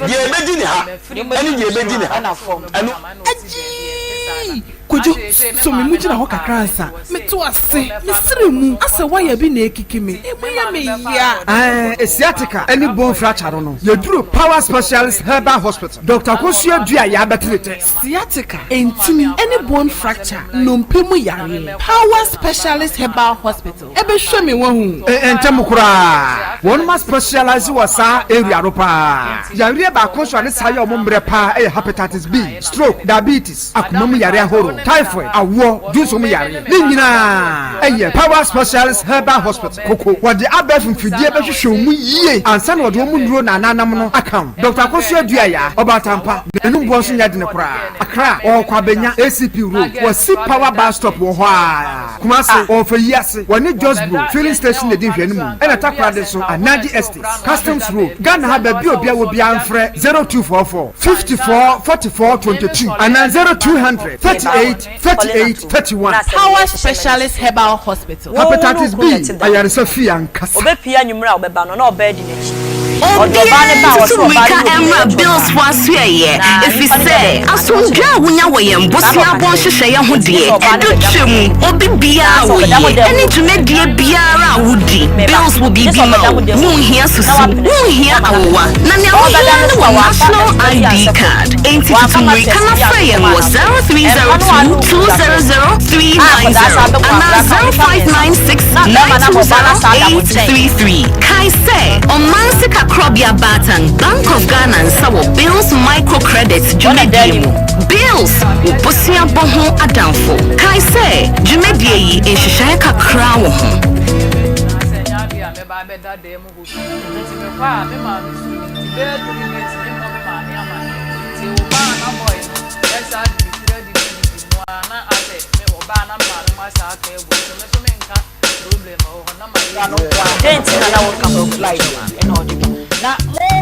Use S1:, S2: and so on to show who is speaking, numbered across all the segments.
S1: ye bedi ni ha ani ye bedi ni ha anu
S2: Kojo so me muji na ho kakransa me to ase me sire mu asa waya bi na ekiki me ebuya me ya
S3: Asiatica any bone fracture no you duro power specialist herbal hospital Dr. Kosua Dua ya betlete
S2: sciatica entimi any bone fracture no mpemu yare power specialist herbal hospital ebe hwe me wahu
S3: entem kura one ma specialize wasa area ropa yare ba ko so ne saye omombre pa hepatitis B stroke diabetes akoma mu yare ahoro typhoid awo juso mu yare ni nyina power specialist herbal hospital koko wode abef mfidie be hwehwe mu yie ansa na wode mu nduro na nanam no akam Dr. Kosua Dua ya obatampa enum bo so nya de ne kura akra o kwabenya ACP road wasi power bus stop wo ho a kuma se o fa yiase woni Josbro filling station de hwani mu ena takra de so Anadi Estate Customs Road Ghana ha ba bi obi a wo bi amfre 0244 54 44 22 and 0200 38 31
S2: power specialist herbal hospital
S3: hepatitis B ayare Sofia nkasa
S4: obepia nyumra obeba no na obedi nechi
S5: bills was here. If you say, as soon as we know we am bossy, I want to say, I'm dear. Any to make dear Biara woody. Bills will be given out. Moon here, Susan. Moon here, Akua. National ID card. Ain't it to me? Can I say it was 0302 200 390 and 0596 920 833. Kai say, on Mansika Krobia Boateng, Bank of Ghana and Sawo Bills microcredits Jumediemu. Bills Uposia Boho Adamfo. Kai say Jumedie in Shishaka Crown.
S4: na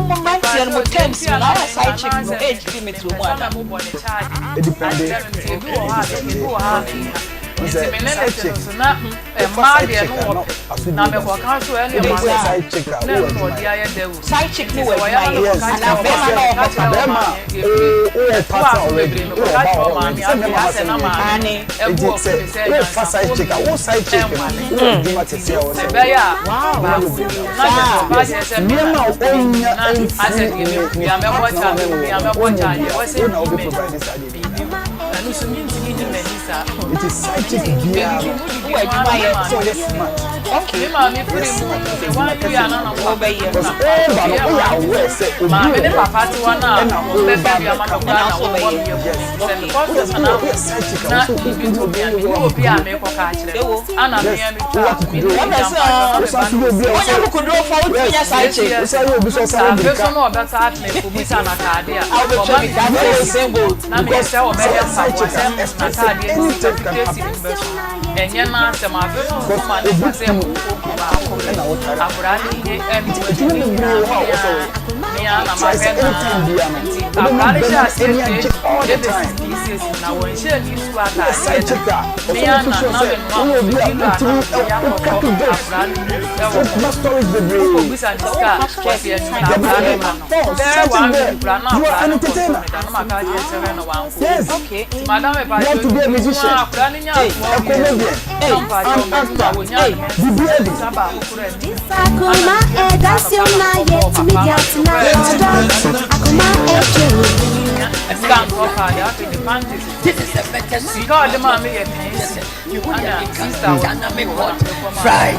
S4: moment yan mo tense na side chick no age limit wo mo ada mo bone charge side chick no
S1: it is psychic gear. So yes, okay, mommy, put him one year and over here.
S6: Akoma that's your night to me get tonight. Akoma
S7: this is a better sweet. God, the mommy, you want to make what Friday.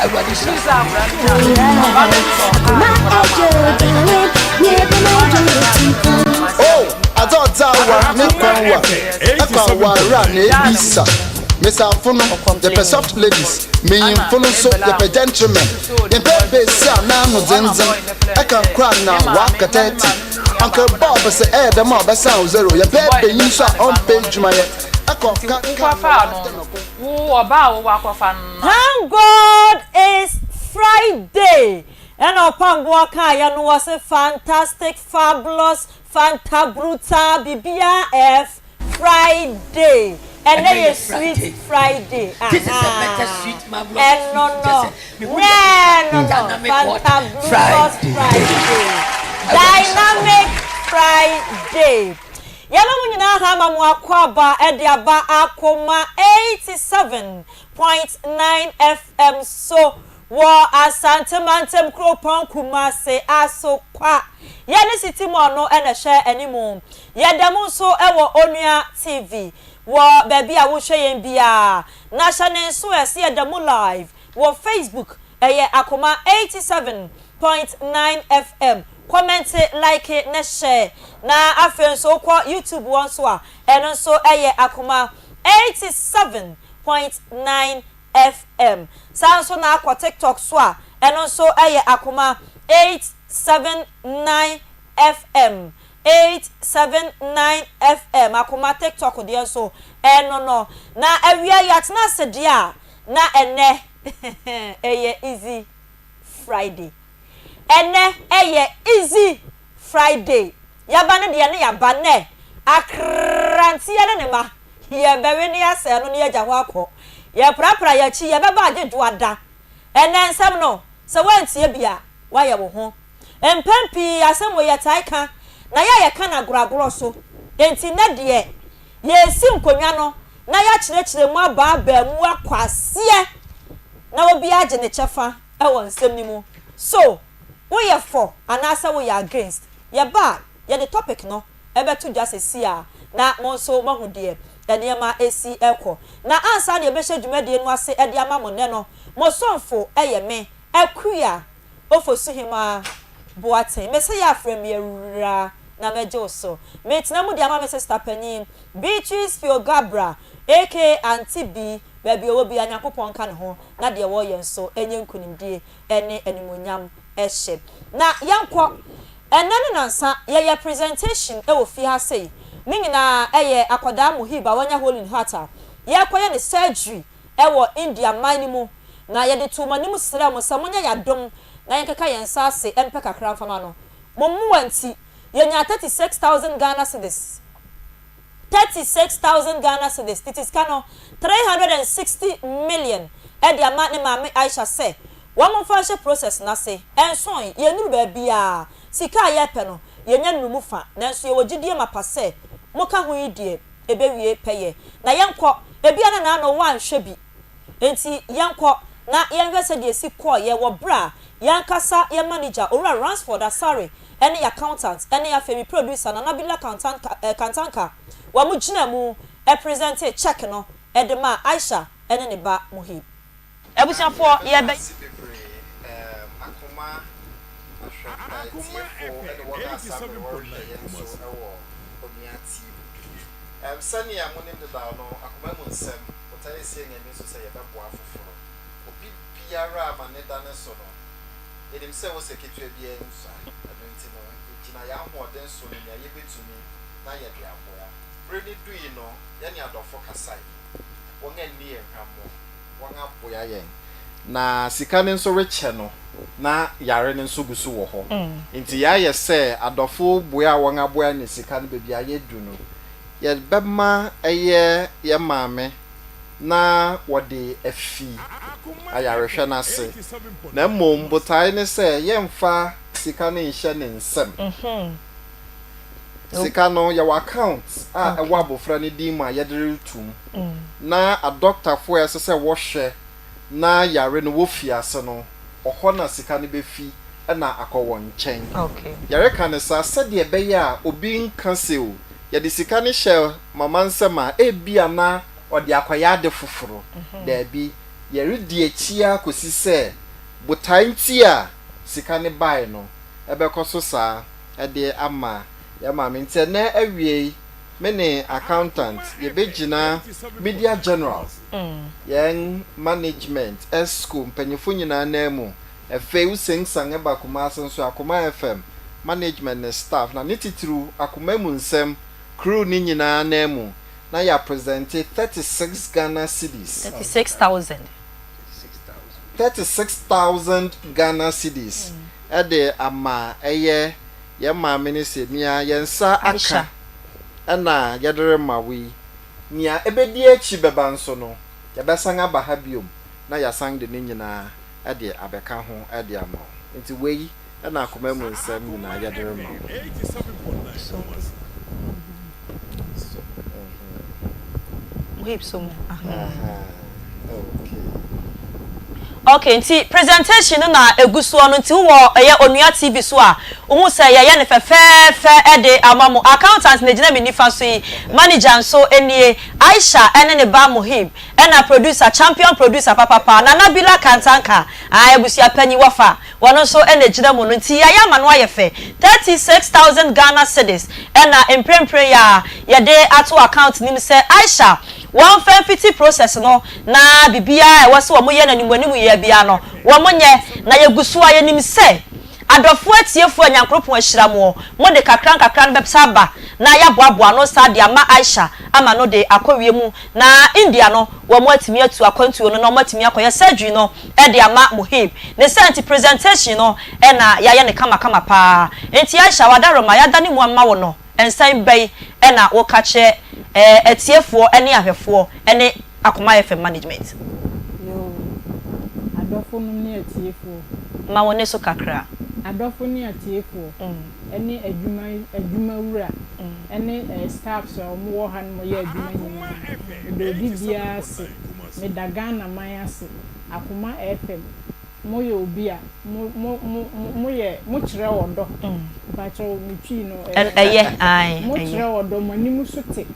S7: I want to shoot
S1: oh, I thought that was Akua Miss Alfono, the soft ladies, meaning Fono, so the gentlemen. The baby, now no zenzen. I can cry now, walk at 30. Uncle Bob say, the mob sound zero. Your baby, you saw on page my
S4: Thank God it's Friday. And upon Waka, was a fantastic, fabulous, fantabruta, BBF Friday. And then a sweet Friday.
S7: This is a better sweet, my brother.
S4: And no, fantabulous Friday.
S8: Friday. Yama nyina ha ma mo akwaba ede aba Akoma 87.9 FM so wo asante mantem kropon kumase asokwa yene city mo no ene hye animu yedam so ewo onua TV wo baby a wo hwe yen bia na channel so ese yedam live wo Facebook eye Akoma 87.9 FM comment like na share na afen so kwa YouTube one so a eno so eye Akoma 87.9 FM sanso na akwa TikTok so a eno so eye Akoma 879 FM 879 FM Akoma TikTok de so eno no na awia yatna sede a na ene eye easy Friday ene eye easy Friday yaba ne de ne yaba ne akranti ye ne ma ye bewe ne ase no ne agya ho akọ ye prapra ya chi ye beba agedu ada ene nsam no se wantie bia wa ye wo ho empampi asem wo ye taika na ya ye kana goragoro so enti na de ye si nkonwa no na ya kyerɛkyerɛ mu aba mu akwase na obi age ne chefa e won nsem ni mu so wo ye for anasa wo ye against ye ba ye the topic no ebeto just see a na mo so mahu de eniema esi ekọ na ansa de ebehye dwumade no ase ede ama mo ne no mo sonfo eye me Akua Ofosuhemaa Boateng me se ya frem ye AWURAA na meje so me tena mu de ama me sister panin Beatrice Fiogabra aka Auntie B baby owo bi anyakopon ka ne ho na de wo ye nso enye nkunimdie ene animonyam ehye na yankọ enane nansa ye presentation e wo fi ha sei ni nyina eye akoda muhiba wanya holy heart ye koye ne surgery e wo India man mu na ye de to manim sra mo samonya ya dom na ye keka yensa ase empe kakra fama no mommu anti ye nya 36,000 Ghana cedis 36,000 Ghana cedis it is kano 360 million e de ama ne maame Aisha say one fashion process na say enson ye nuru ba bia sika ye pe no ye nya numu fa nanso ye wogidie mapase moka ho yidie ebewie peye na yenkọ ebia na no wan hwe bi enti yenkọ na yenhwese de esi call ye wo bra yankasa ye manager ora Ransford Asare any accountant any afemi producer na nabila accountant kantanka wa mu gina mu e present check no e de ma Aisha ene ne ba Muhib ebusiafo ye be
S1: Akoma Sani ya munim de da no Akoma mu nsem otare sie nyame so se ye beboa foforo obi biara ma ne da ne so no edim se wo se ketwe bia nso adenti no kina ya hoden so ne ya ye betumi na ye de aboya breni dui no ye ne adofo kasai won ani ye hwamo won aboya ye na sika ne nso reche no na yare ne nso gusu wo ho nti ya ye se adofo boya won aboya ne sika ne bebia ye du no ye bema eye ye maame na wode afi ayarehwe na se na mom botai ne se ye mfa sika ne nhye ne nsem sika no ya account a ewa abofra ne di ma ye dere tum na a doctor fo ya se wo hwe na yare no wo fi ase no oho na sika ne be fi na akọwọ nchen
S8: okay
S1: yare kan sa sede be ya obi nka se o ya de sika ne hye mama nsema ebia na odi akwaya de foforo da bi yare di achia kosi se botanti a sika ne bai no ebekoso sa ede ama ya ma mente na awie me ne accountant ye begina media general yen management esco mpanyefo nyina na mu efe usensan eba kuma asenso Akoma FM management ne staff na nititru Akoma mu nsem crew ni nyina na mu na ya present 36 Ghana cedis 36,000 Ghana cedis ede ama eye ye ma minisi mia yensa aka ana yedere mawi nia ebedi echi beba nso no ye besanga ba ha biom na ya sang de nyina ede abeka ho ede ama nti wei ana Akoma mu nsem nyina yedere mawi
S8: Muhib so okay nti presentation na eguso no nti wo eye onua TV so a wo say ye ne fefe ede amamo accountant na gina me nifa so yi manager so enie Aisha ene ne ba Muhib ena producer champion producer papa na Nabila Kantanka ebusia panyi wafa wono so ene gina mo no nti ya ma no ayefe 36000 Ghana cedis ena emprempre ya ye de ato account nim say Aisha 150 process no na bibia e wose wo ye na nimwanimu ye bia no wo monye na yegusu aye nim se adofo atiefo anyankropon ahira mo de kakran no bepsa ba na ya boaboa no sa de ama Aisha ama no de akowie mu na India no wo mo atimi atu akwantuo no mo atimi akoye surgery no e de ama Muhib ne sent presentation no e na ya ye ne kama pa enti Aisha wadaroma ya dani mu amma wo no ensan bai e na wo ka che etiefo ene ahwefo ene Akoma FM management
S9: yo adofo no ne etiefo
S8: ma wone so kakra
S9: adofo ne etiefo ene adwuma wura ene staff so mo han mo ye adwuma nyina do bibia se me dagana mayase Akoma FM mo ye obi a mo ye mo kire wodo ba cho mi twi no mo kire wodo mo nimu so te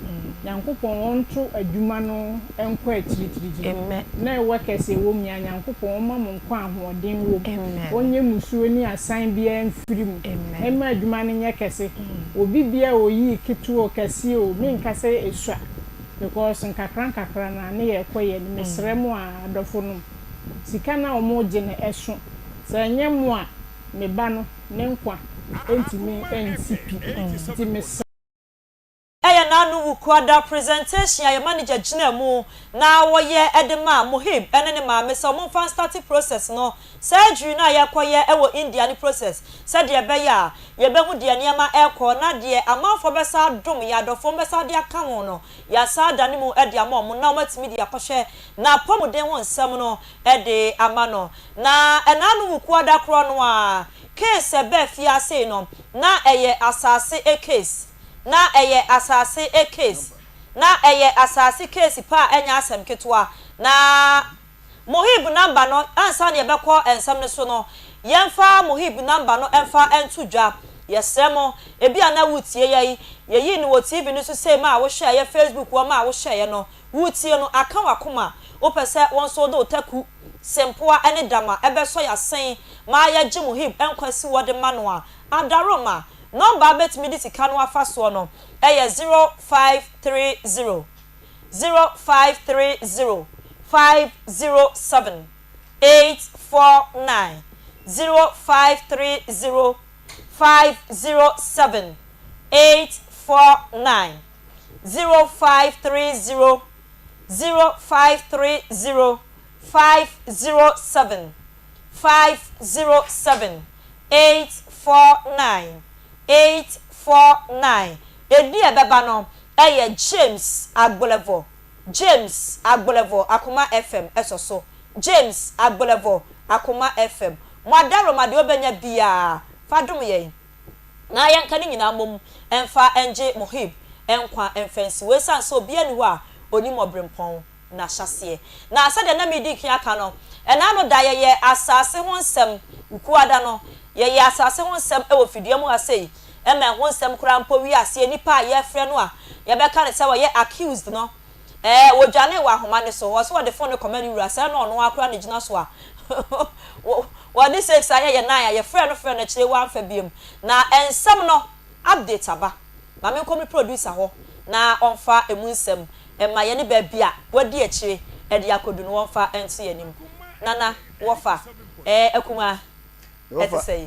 S9: Yankopon wonto adwuma no enko akirikiriji na ewe kese wo mi Yankopon ma mo nko ahoden wo onye musuo ni asan bia mfirim ema adwuma no nye kese obi bia oyi kituo kese o mi nkase esua because nkakran na ne ye koye ni mesremu a adofo no sika na omoje na eso se nyemu a me ba no ne nkwa entimi ensipi entimi
S8: nanu ukwada presentation ya manager gina mu na woye edema Muhib ene ne ma mesa mo fan starting process no surgery na yakoye ewo India ni process said ye be ya ye be hu de niam eko na de amanfo be sa dom ya dofo be sa de aka ho no ya sa dane mu ede amom na matimi de akohwe na pomuden ho nsam no ede amano na enanu ukwada kro no a case be fia sei no na eye asase a case na eye asase a case na eye asase case pa enya asem ketwa na Muhib number no ansa ne yebekọ ensam ne so no yemfa Muhib number no emfa entudwa yesremo ebi ana wutie yeyi ni wo TV ni so say ma wo share ye Facebook wo ma wo share no wutie no aka wakoma opese won so do taku sempoa ene dama ebe so ya sen ma ya gi Muhib enkwasi wo de manoa adaroma number bet me this can wa fast one eh 0530 507 849 0530 507 849 0530 0530 507 507 849 849 edi ebeba no eye James Agbolevo Akoma FM esoso James Agbolevo Akoma FM mwadaro made obenya bia fadom ye na yanka ni nyina mom emfa enje Muhib enkwa enfensi we san so bia ni ho a oni mobrempon na hyase na asade na mediki aka no ena no da ye asase ho nsem ukuada no ye asase ho nsem ewo fidie mu asei ema ho nsem kura mpo wi ase nipa ye frɛ no a ye beka ne se ye accused no wodwane wa homa ne so so the phone comment wura say no no akura ne gina so a what this say ye na ye frɛ no na kire wa amfa biem na ensem no update aba ma me komi producer ho na onfa emu nsem ema ye ne ba bia wadi akire e de akodu no onfa enso ye nim nana wofa akuma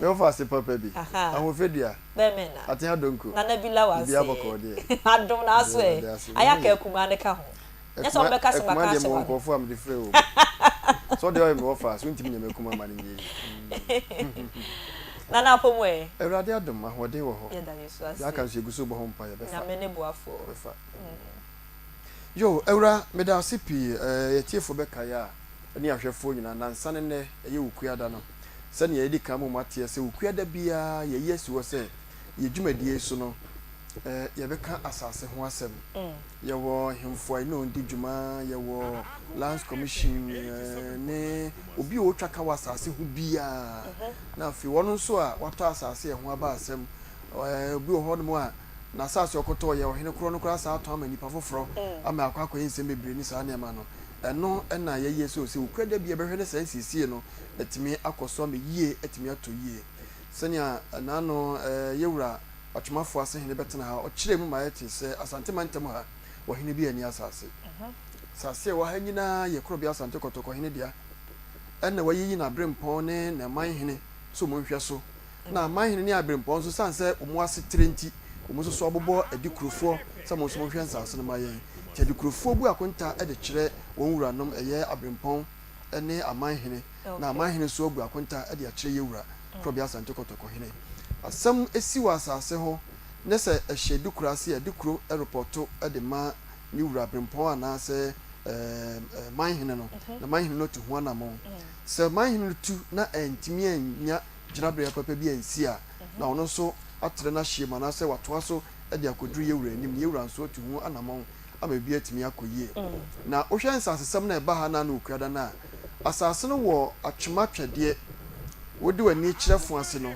S1: Ofa se papa bi ahofedua
S8: be me na
S1: atia donko
S8: nana bila wa
S1: bia bokode
S8: adom na so ayaka akuma ne ka ho nyesa on be ka se maka se
S1: wa nkofo am de frɛ o so de o me ofa so ntimi nyame akuma ma ne
S8: nana pomwe
S1: Ewrade adom ahode wo ho
S8: ya da yesu ase
S1: ya kan se guso bo ho mpa ya be fa
S8: na me ne boafo
S1: yo ewra me da sipi yetiefo be kaya ani ahwefo nyina nansane ne eye wukuada no sani ye di kan mu mate se wukuada bia ye yesu wo se ye dwumadie so no
S10: yɛbɛka asase ho asɛm yɛwɔ hemfoa ne ondi dwuma yɛwɔ lands commission ne obi o twa ka wa asase ho bia na afi wɔn nso a watɔ asase ho aba asɛm obi wɔ hɔ no mu a na asase ɔkɔtɔ yɛ ɔhene koro no kora saa atɔ ama nipa foforɔ ama akɔ nsɛm bebree ni saa nneɛma no ɛno ɛna yɛyɛ so sɛ okura da bia bɛhwɛ ne saa nsiesie no etimi akɔso ama yie etimi atɔ yie sɛnea naano yɛwura atwomafo ase hene betena ha ɔkyerɛ mu ma yɛte sɛ asante mantam ha wɔhene bi ani asase sase wɔ ha nyinaa yɛ koro bi asante kɔtɔkɔ hene dia ɛna wɔyiyi na brempɔn ne na man hene so mo nhwɛ so na man hene ne abrempɔn so sanse ɔmo ase trenti ɔmo so abobɔ adikurofo sɛ mo so mo hwɛ nsase no ma yɛn ti adikurofo bu akonta ɛde kyerɛ wɔn wuranom ɛyɛ abrempɔn ɛne aman hene na aman hene so bu akonta ɛde akyerɛ yɛ wura koro bi asante kɔtɔkɔ hene asɛm esi wɔ asase ho ne sɛ ɛhyɛ dukura ase adukuro aeroporto ɛde ma ne wura brempɔn anaasɛ man hene no na man hene no to ho anamɔ sɛ man hene no tu na ɛntimi anya gyinabere papa bi ansi a na ɔno nso atere na hye ma na sɛ watoa so ɛde akoduru yɛwura anim ne yɛwura nso to ho anamɔ ama bi atimi akɔyie na wohwɛ nsasesɛm na ɛba ha na na okura da na asase no wɔ atwema twɛdeɛ wodi wani kyerɛfo ase no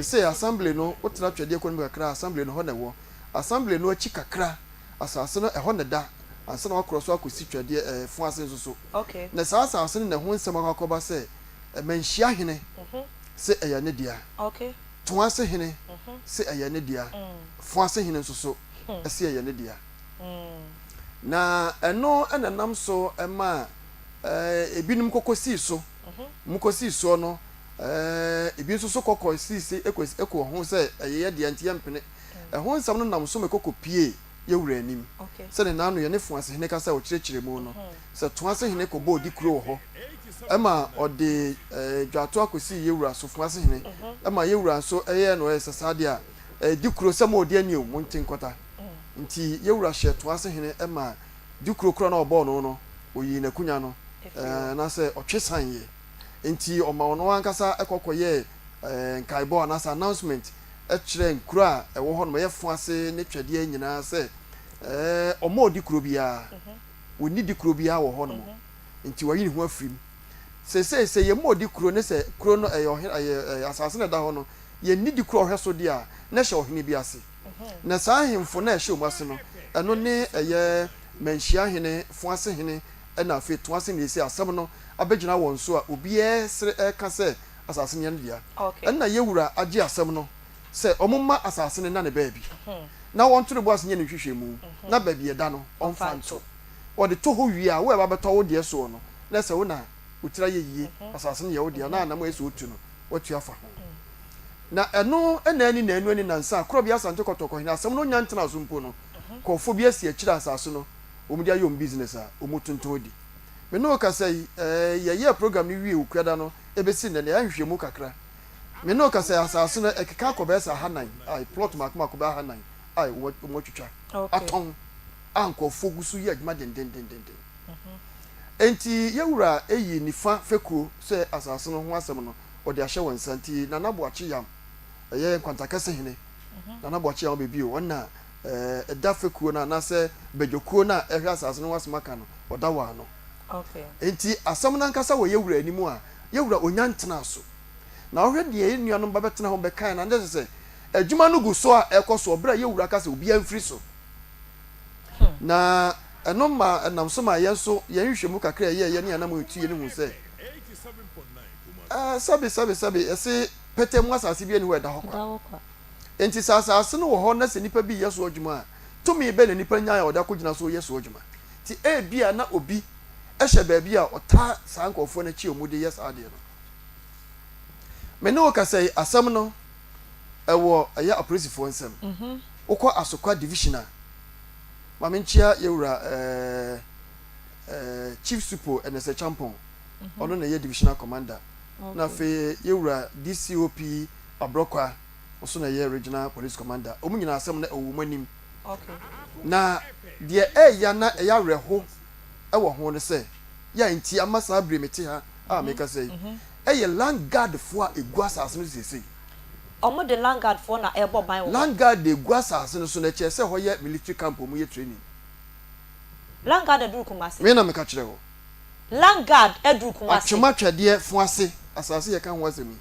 S10: say assembly no wotena twede ko no kakra assembly no ho na wo assembly no achi kakra asase no ho na da ansa na wakro so akosi twede fo ase so
S8: okay
S10: na saa asase no na ho nsem akɔba say manhia hene say eya ne dia
S8: okay
S10: to ase hene say eya ne dia fo ase hene so ase eya ne dia na ɛno ɛnanam so ɛma ebinum kokosi so mukosi so no ebi nso so kokɔ sisi ekɔ ho sɛ ɛyɛ deɛ nti yɛmpene ɛho nsɛm no nam so mekɔkɔ pie yɛwura anim sɛ ne nano yɛ ne fo ase hene ka sɛ ɔkyerɛkyerɛ mu no sɛ to ase hene kɔ bɔ di kuro wɔ hɔ ɛma ɔde dwato akɔsi yɛwura so fo ase hene ɛma yɛwura so ɛyɛ no ɛsɛ saade a di kuro sɛ ma ɔde ani o monten kɔta nti yɛwura hyɛ to ase hene ɛma di kuro kura na ɔbɔ no oyi na kunya no na sɛ ɔtwe san yɛ nti ọma ono ankasa ekokoye nkaibo anasa announcement ekyere nkura ewo ho no ye fo ase ne twede nyina se ọma odi kuro bia woni di kuro bia wo ho no nti wayi ne ho afrim se ye mo odi kuro ne se kuro no asase na da ho no ye ni di kuro hwe so dia na hye ohene bi ase na saa hemfo na hye omu ase no eno ne eye manhia hene fo ase hene na afi to ase ne ese asem no abegyina won so a obi sere ka se asase ne dia na yewura agi asem no se omumma asase ne na ne baabi na won toro bo ase ne hwehwe mu na baabi eda no onfa nto ode to ho wi a wo eba beto wo de so no na se wo na otira yeyie asase ne ye wo de na anam eso otu no otu afa na eno na ani na enu ani na nsa kro bia sante kotoko hina asem no nya ntena so mpo no kofo bia si akira asase no omu dia yom business a omu tonton di me no ka say ye program ni wie okuada no ebesi na ya hwehwe mu kakra me no ka say asase no ekeka akobesa hanan ai plot makoma ko ba hanan ai wo twetwa aton anko fogusu ye adwuma den enti yewura eyi nifa fekuo say asase no ho asem no ode ahye wonsanti na naboache yam ye kwantakase hene na naboache yam bebi o na da fekuo na na se bejokuo na ehwe asase no wasmaka no oda wa no
S8: okay
S10: enti asam na nkasa wo yewura animu a yewura onyantena so na ohwe de ye nuanom ba betena ho bekan na ndese se adwuma no gu so a ekoso obra yewura kasa obi amfiri so na eno ma enam so ma yenso yenhwehwemu kakra ye ne anam otu ye ne hu se 87 sabi ese petemu asase bi eni we da hokwa enti asase no wo ho na se nipa bi yeso adwuma a tumi be na nipa nya ya oda kogina so yeso adwuma ti bia na obi ehye baabi a ota sankofo na chi omude yes ade no me no ka say asam no ewo aya operation nsem ukọ asokwa divisional mamenchia yewura chief supo enese champon ono na ye divisional commander na fe yewura DCOP abrokwa oso na ye regional police commander omunyina asem na ewumanim
S8: okay
S10: na de ya na ya reho ewo ho ne se ya nti amasa abremete ha a meka say eye land guard fo a egu asase no sese
S8: omo de landguard for na ebo ban wo
S10: landguard de guasa no so na che se ho ye military camp mu ye training
S8: landguard eduru kumase
S10: me na me ka kire ho
S8: landguard eduru kumase
S10: atwema twede fo ase asase ye ka ho asemi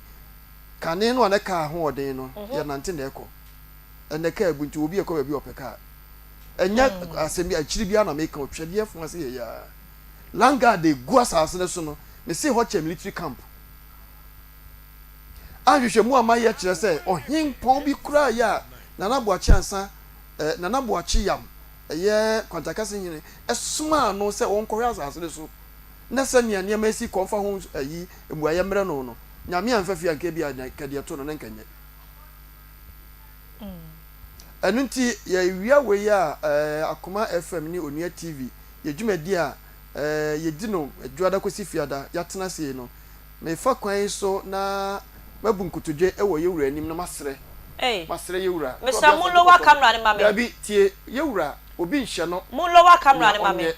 S10: kane no na ka ho oden no ye nante na eko ene ka abunti obi ekọ ba bi opeka enya asemi akiri bia na me ka twede fo ase ye ya landguard de guasa no so no me se ho che military camp ahwehwe mu amaye kire se ohin pon bi kura ya nana boachi ansa nana boachi yam ye kwantakase hine esuma no se wonkɔhwe asase so na se nia nia masi konfa ho ayi emuaye mre no no nyame anfafi anka bi akade to no nkanye anunti ya wia we ya Akoma FM ni Onua TV ye dwumadi a ye di no adwada kosi fiada ya tena se no me fa kwan so na mabu nkotodwe ewo yewura anim na masre masre yewura
S8: me samu lowa camera ni mame
S10: abi tie yewura obi nhye no
S8: mu lowa camera ni mame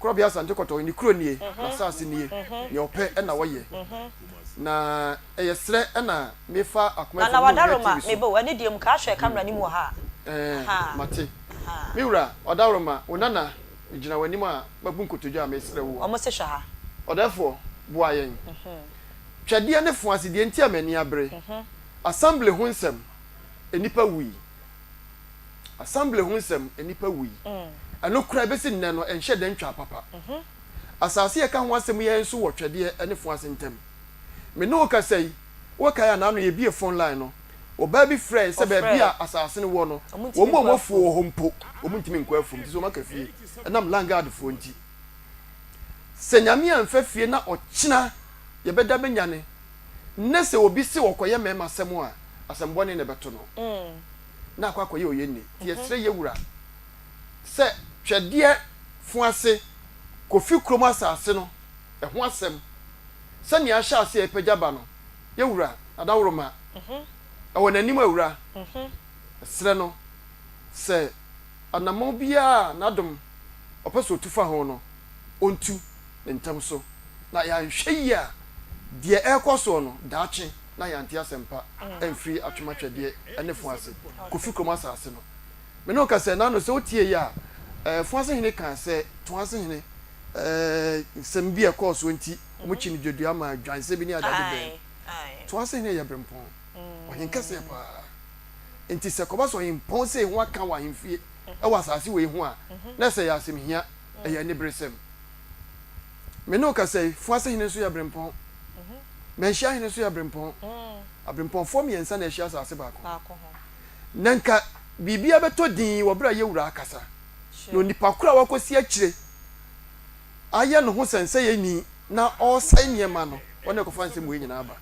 S10: krobia sante koto ni kro nie na sase nie ye ope na woye na eyesre na me fa Akoma
S8: na wadaroma me bo ani diem ka hwe camera ni mu ha
S10: mate miwura odaroma onana igina wanim a mabu nkotodwe a mesre wo
S8: omo se hwa ha
S10: odafo boa yen twade ne fo asidie ntia mani abre assembly ho nsem enipa wi assembly ho nsem enipa wi ano kura besi nne no enhye den twa papa asase ye ka ho asem ye nso wo twade ne fo asentem me no ka sei wo ka ya na no ye bie phone line no oba bi friend se ba bia asase ne wo no wo mo fo ho mpo wo ntimi nkwa afum ti so maka fie enam landguard fo nti senyame anfa fie na ochina ye beda benyane nese obi se wokoye mema asemo a asembo ne beto no na akwa koye oyenni ti yesre yewura se twede fu ase kofi kromo asase no ho asem se ne ahya ase epagaba no yewura adawroma awonani mawura sre no se anamo bia nadom opeso tufa ho no ontu ntam so na ya nhwe ya de ekoso no daache na ya ntia sempa emfiri atwema twede ene fo ase kofi kromo asase no me no ka se na no se otie ya fo ase hene kan se to ase hene sembi ekoso nti mu chini dwedua ma dwanse bi ni adade ben to ase hene ya brempon ohenka se pa nti se koba so himpon se ho aka wa himfie e wa asase we ho a na se ya asem hia e ya ne bresem me no ka say fo ase hene so ya brempon me hia hene so ya brempon abrempon fo me yensa na hia asase ba ko nanka bibia beto din wo bra yewura akasa no nipa kura wakosi akire aye no ho sense ye ni na all sign niema no wona ko fanse mu nyina aba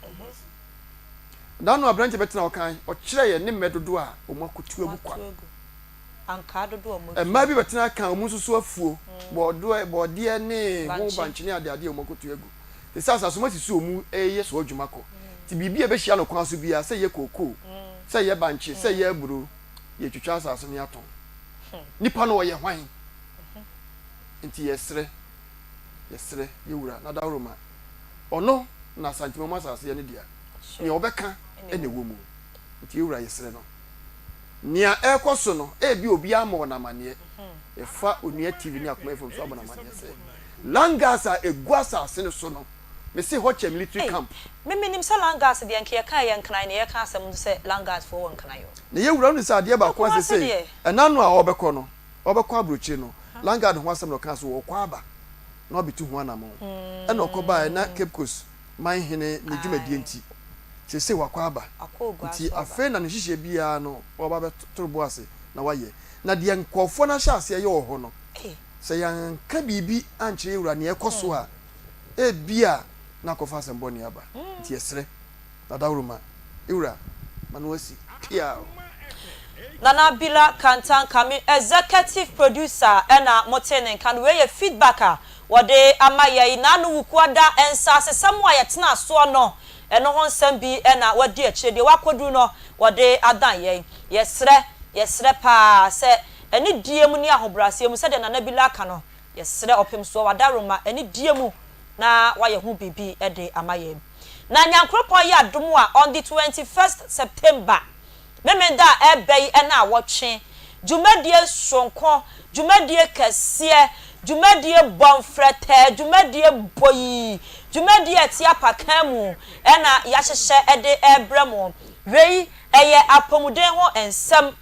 S10: dano abranche betena okan o kire ye ne medodo a o makotu agukwa
S8: anka dodo mo
S10: ma bi betena kan o mususu afuo bode ne ho banche ne ade o makotu agu te sasa so masisu o mu eye so adwumako ti bibia be hia no kwan so bia se ye koko se ye banche se ye aburo ye twitwa asase ne aton nipa no ye hwan nti yesre yewura na dawroma ono na santimo masase ye ne dia ni obeka ene wo mu nti yewura yesre no nia ekoso no bi obi amo na mane e fa Onua TV ni Akoma FM so abona mane se langasa eguasa ase ne so no me se ho che military camp
S8: me nim sa langas de anke ka ye nkran ne ye ka asem se langas fo won nkran yo
S10: ne yewura no sa de ba kwa se enano a obekọ no obekọ abrochi no langard ho asem no ka so wo kwa aba na obitu ho anamo e na okoba na Cape Coast man hene ne dwumadie nti se wakwa aba nti afa na ne hihye bia no oba betorobo ase na waye na de nkofo na hya ase ye ho no se yan ka bibi anche yewura ne ekoso a bia na kofa sembo ne aba nti esre na dawroma yewura manwasi pia
S8: Nana Bila Kantan Kami executive producer ena motene kan we ye feedbacker wode amaye nanu wukwada ensa sesamwa yetena so no eno ho nsam bi ena wade akire de wakodu no wode adan ye yesre pa se eni diemu ni ahobrase mu se de Nana Bila ka no yesre opem so wadaroma eni diemu na waye hu bibi ede amaye na nyankropon ya domo a on the 21st September memenda ebei na awotwe dwumadie sonko dwumadie kese dwumadie bonfrete dwumadie boyi dwumadie tia pakamu na ya hyehye ede ebremo wei eye apomuden ho ensem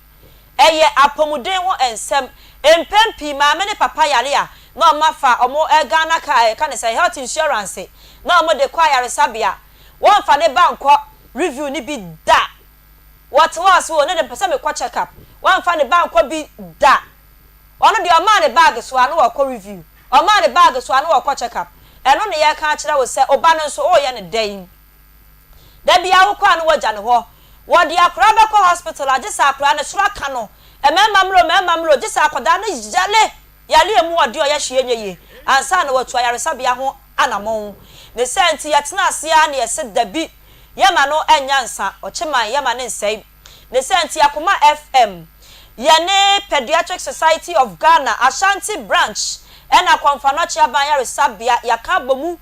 S8: eye apomuden ho ensem empempi ma me ne papa yare a na mafa omo Ghana ka ne say health insurance na omo de kwa yare sabia won fa ne banko review ni bi da what was wo ne de pese me kwa check up won fa ne banko bi da ono de o ma ne bag so anu wo kwa review o ma ne bag so anu wo kwa check up eno ne ye ka kire wo se oba no so o ye ne dan da bia wo kwa no wo ja ne ho wo de akra be ko hospital agisa akra ne sura ka no memamro gisa akoda na jale yale emu ode o ya hye nyeye ansa na watu ayaresabia ho anamon ne senti yatena asia na yese dabi yema no enyansa ocheman yema ne nsai ne senti Akoma FM yane Pediatric Society of Ghana Ashanti branch ena kwamfanochi aban yaresabia yakabomu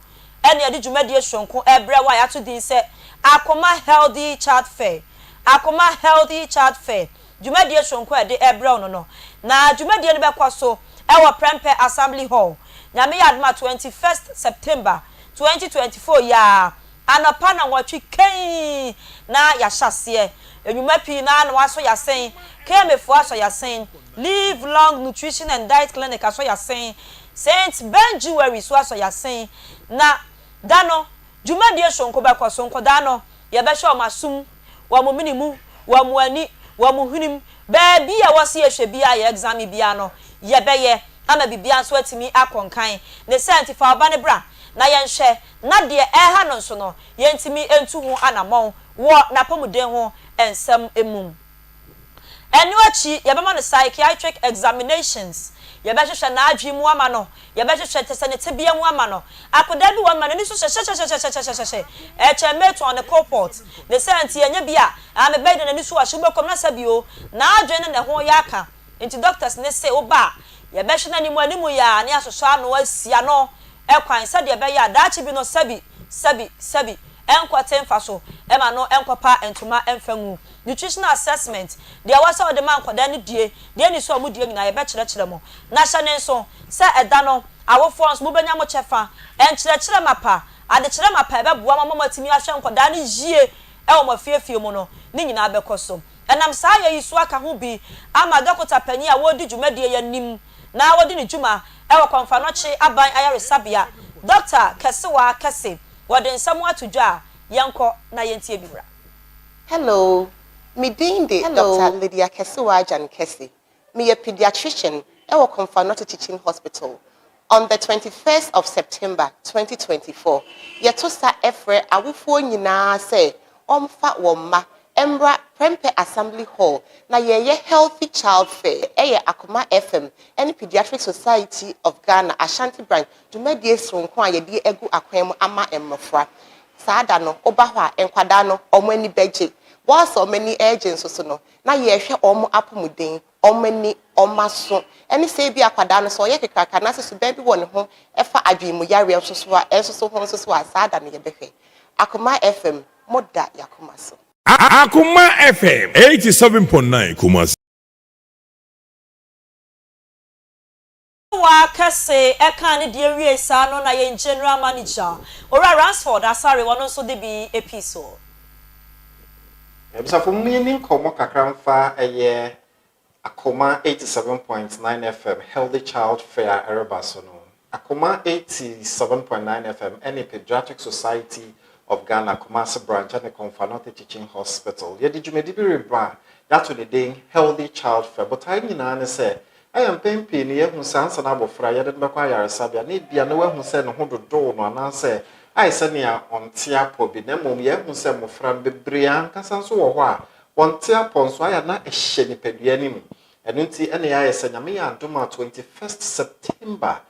S8: ene yade dwumadie hwonko ebre wa yato din se Akoma Healthy Child Fair Akoma Healthy Child Fair dwumadie hwonko ede ebre no na dwumadie ne bekwaso ewo Prempe Assembly Hall nyame yadma 21st September 2024 ya anapa na watwi kan na ya hyase enwuma pi na waso yasen kemefo aso yasen live long nutrition and diet clinic aso yasen Saint Ben Jewelry so aso yasen na dano dwumadie hwonko bekwaso nko dano ye be hwe omasum wa mo minimu wa mo ani wa mo hunim baabi a wase ehwe bia ya exam bia no ye beye ama bibia so atimi akonkan ne senti fa oba ne bra na yenhwe na de eha no so no yentimi entu ho anamon wo napomuden ho ensem emum enu achi ye bema no psychiatric examinations ye be hwehwe na adwimu ama no ye be hwehwe tesenete bia mu ama no akoda bi wo ma no ni so hwehwe echemeto on the cohort ne senti yenye bia ame bede na ni so ahwe bekom na sabio na adwene ne ho yaka enti doctors ne say oba ye be hwe na ni mu animu ya ne asoso ano asia no ekwan sade ye be ya daachi bi no sabi enkwate mfaso ema no enkwapa entuma emfangu nutritional assessment dia wasa ode man kwada ne die ni so mu die nyina ye be kire mo na hye ne so se eda no awofo nso mu benya mo chefa enkire mapa ade kire mapa be boa mama timi ahwe nkwada ne yie ewo mo fiefie mu no ni nyina be koso enam sa ye yisu aka ho bi ama dokota pani a wodi dwumadie ya nim na wodi ni dwuma ewo konfanochi aban ayaresabia Dr. Kesewa Kese wodi nsamo atudwa yanko na yentie bibra.
S11: Hello, me dinde Dr. Lydia Kesewa Jan Kese. Me a pediatrician ewo Konfanochi Teaching Hospital. On the 21st of September 2024, yetosa efre awufo nyina se omfa woma Embra Prempe Assembly Hall na ye Healthy Child Fair Akoma FM and Pediatric Society of Ghana Ashanti branch dwumadie sonko a ye de egu akwam ama emmofra saada no oba hwa enkwada no omani beje was so many agents so no na ye hwe omo apomuden omani omaso eni se bi akwada no so ye kekaka na so ba bi won ho efa adwemu yare so a so ho so a saada no ye behwe Akoma FM moda yakoma so
S12: Akoma FM 87.9 Kumasi.
S8: Wa kase eka ne de wie sa no na ye general manager ora Ransford asare wono so de bi episode.
S13: Ebisa for meaning komo kakramfa eye Akoma 87.9 FM Healthy Child Fair Erebasono. Akoma 87.9 FM any Pediatric Society of Ghana Kumasi branch and the Konfanochi Teaching Hospital. Ye did you maybe rebra that to the day Healthy Child Fair, but I need say I am paying penny who sounds an abo fry that require sabia need be no one who said no hundred door no and say I send ya on tiapo be nemo ye who said mo fram be brian casanso or one tiapon so I had not a shiny pedianim and unti any I send me and doma 21st September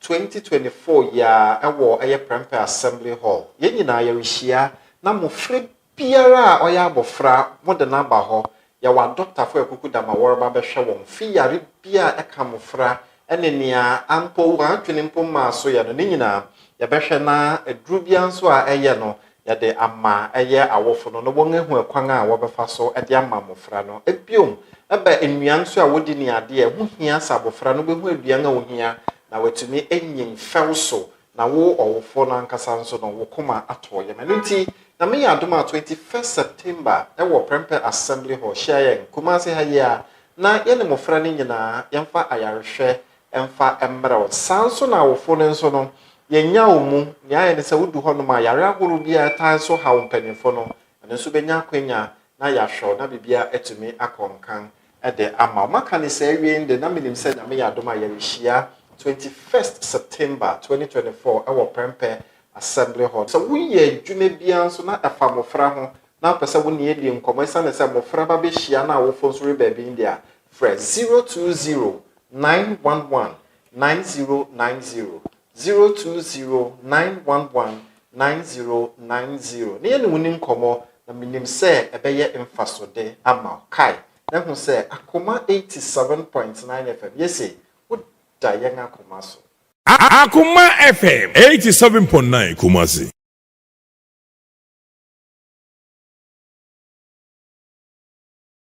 S13: 2024 ya ewo eye Prempe Assembly Hall ye nyina ya wihia na mofre biara oya abofra modern number ho ya wa doctor for ekukuda ma worba be hwe won fi yare bia eka mofra enenia ampo wa twene mpo ma so ya no nyina ya be hwe na eduru bia nso a eye no yɛde ama ɛyɛ awofo no wɔn ehu ekwan a wɔbɛfa so ɛde ama mmɔfra no ebiom ɛbɛ ennuan so a wɔdi ne adeɛ ho hia sa abɔfra no bɛhu aduan a ohia na watumi enyin fɛw so na wo ɔwofo no ankasa nso no wo koma ato yɛ mɛno nti na me yɛ adom a 21st September ɛwɔ Prempeh Assembly Hall hyia yɛn Kumasi ha yɛ a na yɛne mmɔfra no nyinaa yɛmfa ayarehwɛ ɛmfa ɛmmerɛw saa nso na awofo no nso no yɛnya wo mu nea ayɛ ne sɛ wodu hɔ nom a yare ahoro bia ɛtan so ha wo mpanimfo no ɛno nso bɛnya akwanya na yɛahwɛ na bibia atumi akɔnkan ɛde ama maka ne sɛ awie nde na menim sɛ nyame yɛ adom a yɛrehyia 21st September 2024 ɛwɔ Prempeh Assembly Hall so woyɛ adwuma bia nso na ɛfa mmɔfra ho na pɛ sɛ wo ne yɛdi nkɔmmɔ ɛsiane sɛ mmɔfra ba bɛhyia na awofo nso rebaabi ndia frɛ 020-911-9090 020-911-9090 ne yɛne wo ni nkɔmmɔ na menim sɛ ɛbɛyɛ mfasode ama kai na hu sɛ Akoma 87.9 FM yɛsɛ woda yɛn Akoma so
S12: Akoma FM 87.9 Kumasi.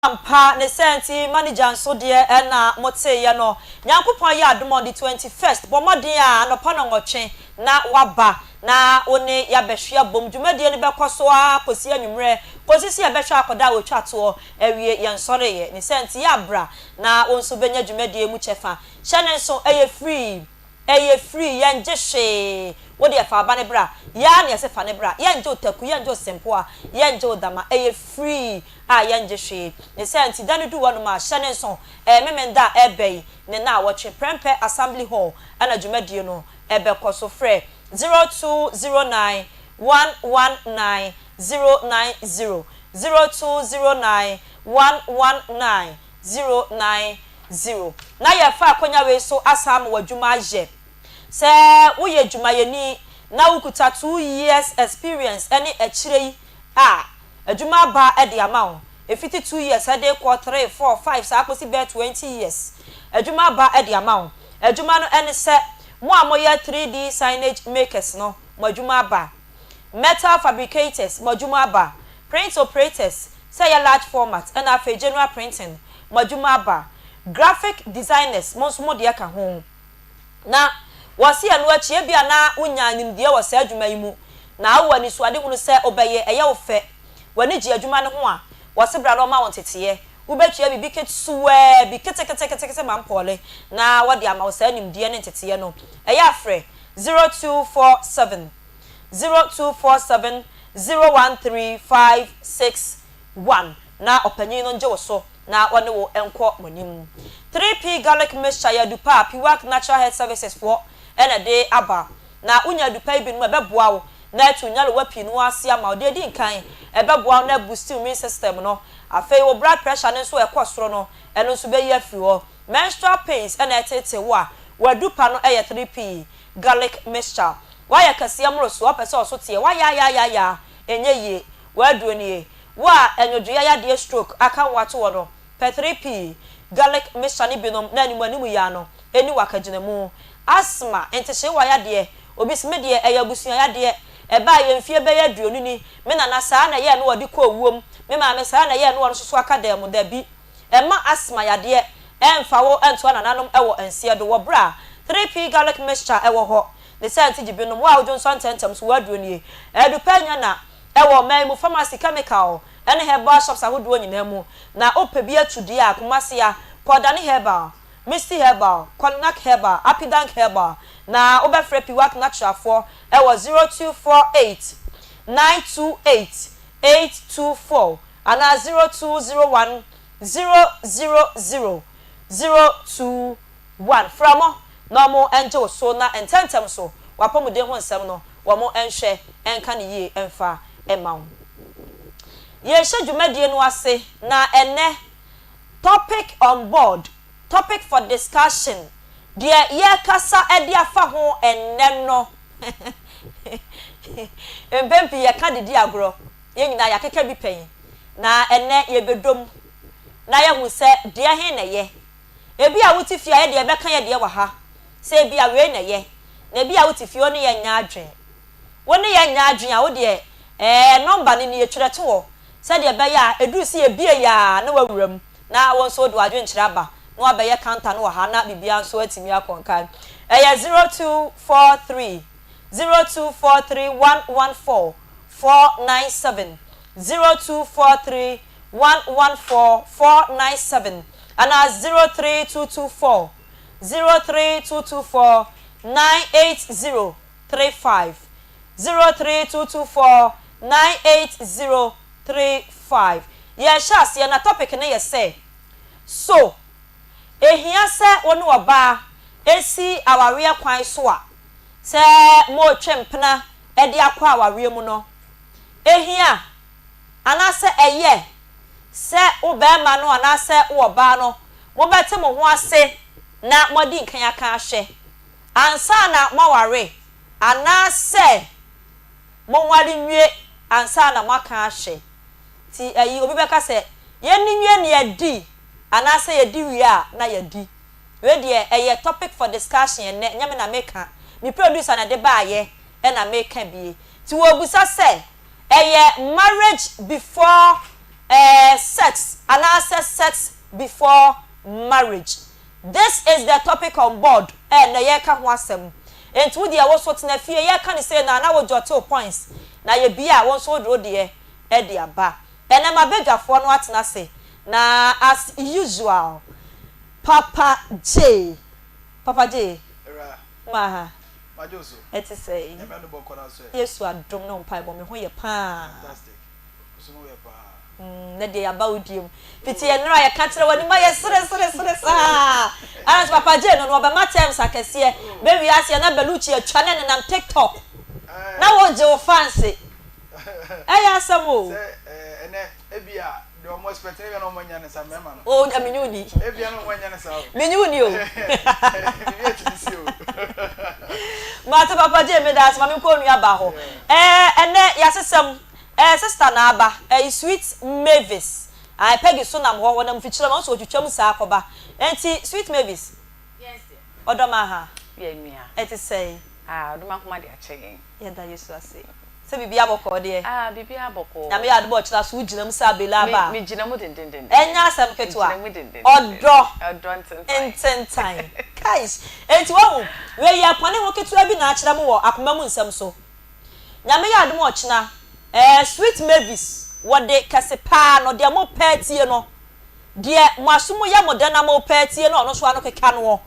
S8: Ampa ne senti manager nso de na mote ye no Nyankopon ya adom on the 21st bomodin a no pa no ngotwe na waba na one ya behwe abom dwumadie ne bekoso a kosi anwumre kosisi ya behwe akoda wo twato awie ye nsore ye ne senti ya bra na onso benya dwumadie mu chefa hyene nso eye free ye ngehwe wo de fa ba ne bra ya ne se fa ne bra ye nje otaku ye nje osempo a ye nje odama eye free a ye ngehwe ne senti dane du wono ma hyene nso memenda ebei ne na watwe Prempeh Assembly Hall ana dwumadie no ebekoso frɛ 0209 119 090 0209 119 090 na ye fa akonya we so asam wadwuma aje se wo ye dwuma yeni na wukuta 2 years experience any echire adwuma ba e de ama efiti 2 years ade kwa 3 4 5 sa akosi be 20 years adwuma ba e de ama adwuma no ene se mo amoya 3D signage makers no modwuma ba metal fabricators modwuma ba print operators say ya large format and afa general printing modwuma ba graphic designers mo so de aka ho na wasi anu achi bia na unya nimdie wasa adwuma yi mu na awani so ade hunu se obeye eye wo fe wani gi adwuma ne ho a wasi bra no ma won teteye ubetue bibi ketsuwe bi kete mampole na wadi ama wasa nimdie ne teteye no eye afre 0247 013561 na opanyin no nje wo so na wone wo enko monim 3P garlic mixture ya dupa piwak natural health services for ena de aba na unya dupa bi no beboa wo na atunya lo wapi no ase ama o de di nkan ebeboa na boost immune system no afei wo blood pressure ne so ekosoro no eno so be ya fi wo menstrual pains ena etete wo a wa dupa no eye 3P garlic mixture wa ya kase amro so opese oso tie wa ya enye ye wa duoni wa enyoduya ya de stroke aka wato wo no per 3P garlic mixture ni binom na animu ya no eni wakagina mu asthma entehye wa ya de obi sme de eyabusuya ya de eba ye mfie be ya duoni ni me na saa na ye no wodi ko owuom me ma me saa na ye no wo so aka da mu da bi ema asthma ya de emfa wo ento na nanom ewo ense do wo bra 3P garlic mixture ewo ho ne senti gibinom wa ojonso antentem so wa duoni edu panya na ewo man mu pharmacy chemical ene herbal shops ahodo nyina mu na opebi atudi a Kumasi ya Kodani herbal Misty herbal Konak herbal Apidank herbal na obefre piwak natural for ewo 0248 928 824 ana 0201 000 021 framo no mo enje so na ententem so wapomude ho nsem no wo mo enhwe enka ne ye emfa emaw ye hye no ase na ene topic on board topic for discussion de ye kasa e de afa ho enne no empempi ye ka de agro ye nyina ya keka bi pen na ene ye bedom na ye hu se de he na ye ebi a wutifia ye de be kan ye de wa ha se bia we na ye na bia wutifia oni ye nya adwen woni ye nya adwen a wo de number ni ye twere to said ye be ya edu si ebie ya na wawuram na won so do adwen kyerɛ aba na abaye counter no ha na bibia nso atimi akonkan 0243 114 497 0243 114 497 and 03224 98035 03224 98035 yes ya na topic na ye say so ehia se wonu oba esi awawe kwan so a se mo twempena e de akwa awawe mu no ehia anase eye se obema no anase oba no mo bete mo ho ase na modi nkan aka ahwe ansa na maware anase mo nwari nwie ansa na maka ahwe ti ayi obi beka se ye ni nwie ne adi anase ye di wi a na ye di we de eye topic for discussion ne nyame na meka mi producer na de ba ye e na meka bi ti wo busa se eye marriage before sex anase sex before marriage. This is the topic on board na ye ka ho asem enti wo de wo so tena fie ye ka ni say na wo jotto points na ye bia wo so do de e de aba ena mabegafo no atena se na as usual Papa J ma
S14: Majoso
S8: it is say
S14: e me no bokona so
S8: Yesu adom no mpa bo me ho ye pa
S14: fantastic so no ye pa
S8: na de about you fiti enra ya ka kire wani ma ye sere sa as Papa J no ba matem sakese be wi ase na beluchi atwa ne nam TikTok na wo je wo fancy ya samo
S14: ene ebia de o mo expect ne no mo nya ne sa mema no
S8: o da menyuni
S14: ebia no mo nya ne sa
S8: menyuni o
S14: ebia tisi o
S8: mata Papa J me das ma me ko nua ba ho ene ya sesem sister na aba sweet Mavis I pegi so nam ho wonam fichira ma so otwetwam sa akoba enti sweet Mavis
S15: yes dear
S8: odoma ha
S15: ye mia
S8: it is say
S15: odoma kuma de achegen
S8: ye da Yesu ase se bibi aboko de
S15: bibi aboko
S8: na me ya do chira so ujinam sa bela ba
S15: me ginam dendenden
S8: enya asem ketua odo ententan guys enti wo we ya pone ho ketua bi na achira mo wo akoma mu nsem so na me ya do mo china sweet Mavis what de kasepa no de mo patie no de masumu ya modena mo patie no no so ano keka no wo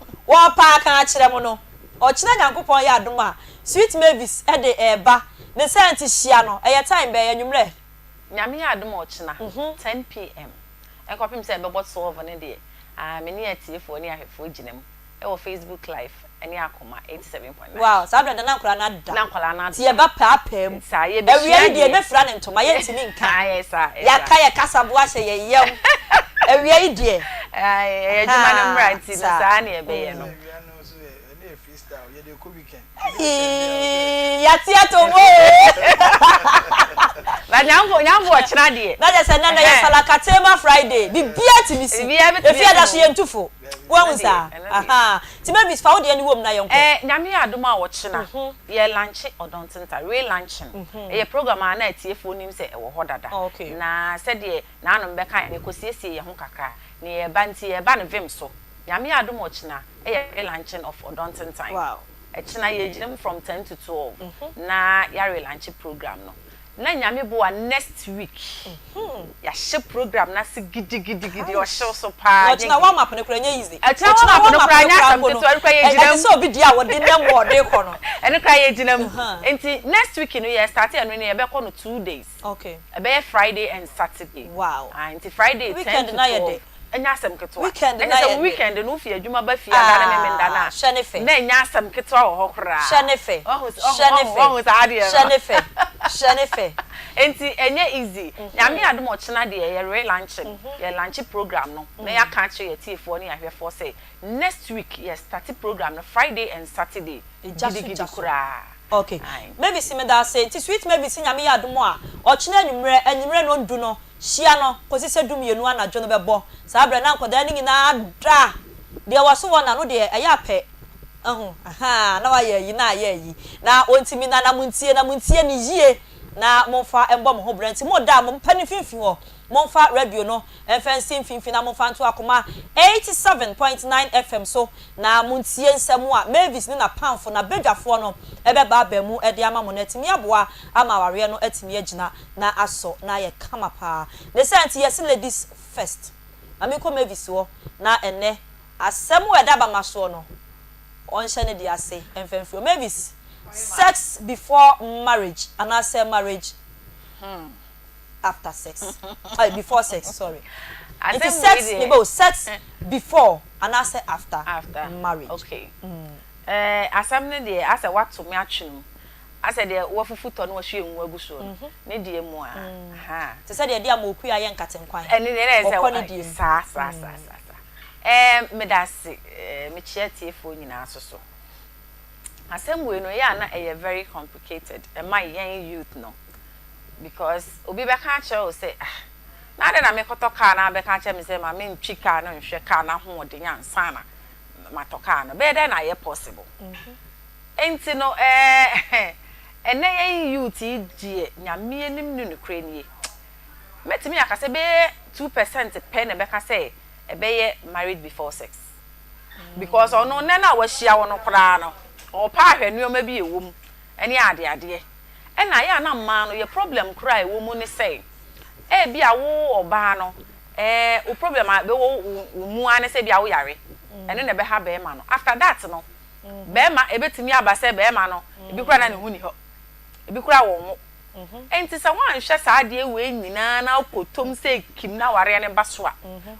S8: pa kan akire mo no o kina nyankopon ya adoma sweet Mavis e de eba ne senti hia no e time be yanwumre
S15: nyame ya adoma o kina 10 pm e kopim se be bot solve ne de me ne atiefo ne ahefo ginam e wo Facebook live eni Akoma 87.9
S8: wow sabra da na nkora na da
S15: na nkora na
S8: ti e ba paapam
S15: sa ye be
S8: ewie de be fra ne ntoma ye ntimi nka ya ka ye kasabu ahye ye yam ewie de
S15: ye juma no mranti sa na ye be ye no
S8: ya ti atomo
S15: ba nyambo ochina de
S8: na je se na ya salakatema Friday bibia ti misi efi ada so ye ntufo wonsa aha ti Mavis fa wo de ani wom na yonko
S15: nyame adoma wo china ye lunch odontenta we luncheon ye program na atiefo nim se e wo hodada na se de na anom be kan ne kosiesie ye ho kakra ne ye ba nti ye ba ne vim so nyame adoma wo china ye luncheon of odontenta
S8: wow
S15: e china ye ginam from 10 to 12 na ya lunch program no na nyame bo next week ya she program na se gidi o show so pa
S8: na wa map ne kura nya easy
S15: na wa map ne kura nya sam to kura ye ginam
S8: so obi dia wo de nem wo de ko no
S15: ene kura ye ginam enti next week no ye start eno ne ye be ko no 2 days
S8: okay
S15: e be Friday and Saturday
S8: wow
S15: enti Friday 10 to 12 enya asem ketwa
S8: weekend
S15: na ye weekend no fi adwuma ba fi ada na memenda na
S8: shenefe
S15: na enya asem ketwa wo ho kra
S8: shenefe shenefe
S15: enti enye easy nyame adom ochina de ye re luncheon ye lunch program no na ya ka che ye tiefo ne ahwefo say next week ye start program no Friday and Saturday gidi kura
S8: okay maybe see me that say ti sweet maybe see nyame adom a ochina anwumre no ndu no hia no kosi se dum yenu anadwo no bebo sa abra na nkoda ni nyina da de waso wona no de eya pe aha na wa ye yi na ye yi na ontimi na muntie ni yie na momfa embo mo ho brenti mo da mo pani finfin ho momfa radio no enfensin finfin na momfa nto Akoma 87.9 FM so na muntie nsemu a Mavis ni na pamfo na bedwafo no ebeba abamu ede ama mo natimi aboa ama ware no atimi agina na aso na ye kama pa ne senti yes ladies first amiko Mavis ho na ene asemu edaba maso no onhye ne dia se enfenfio Mavis sex before marriage and after marriage after sex before sex sorry it is sex maybe sex before and after marriage
S15: okay asamne de asa watu me atwenu asa de wafufuto no hwe enwu aguso ne de mu a ha
S8: se se de am oku aye nkatenkwan
S15: ene ne sa medasi me chiati efo nyina asoso asem we no ya na very complicated my young youth no because obi be ka che say na de na me kotoka na be ka che me say ma me ntwi ka na nhwe ka na ho de nyansa na matoka no be de na ye possible enti no ene young youth die nyame enim nu nukre nie metimi akase be 2% pe na be ka say e be ye married before sex because ono ne na wa hia wono kra no o pa hwenuoma bi ewom ene ade ena ya na mma no ye problem cry ewom ne say e bi a wo oba no o problem a be wo mu ane say bi a wo yare ene ne be ha be ma no after that no be ma ebetimi aba say be ma no ebi kura na ne hu ni ho ebi kura wo mo enti sa wan hwe sa ade we nyina na kotom say kim na ware ne baso a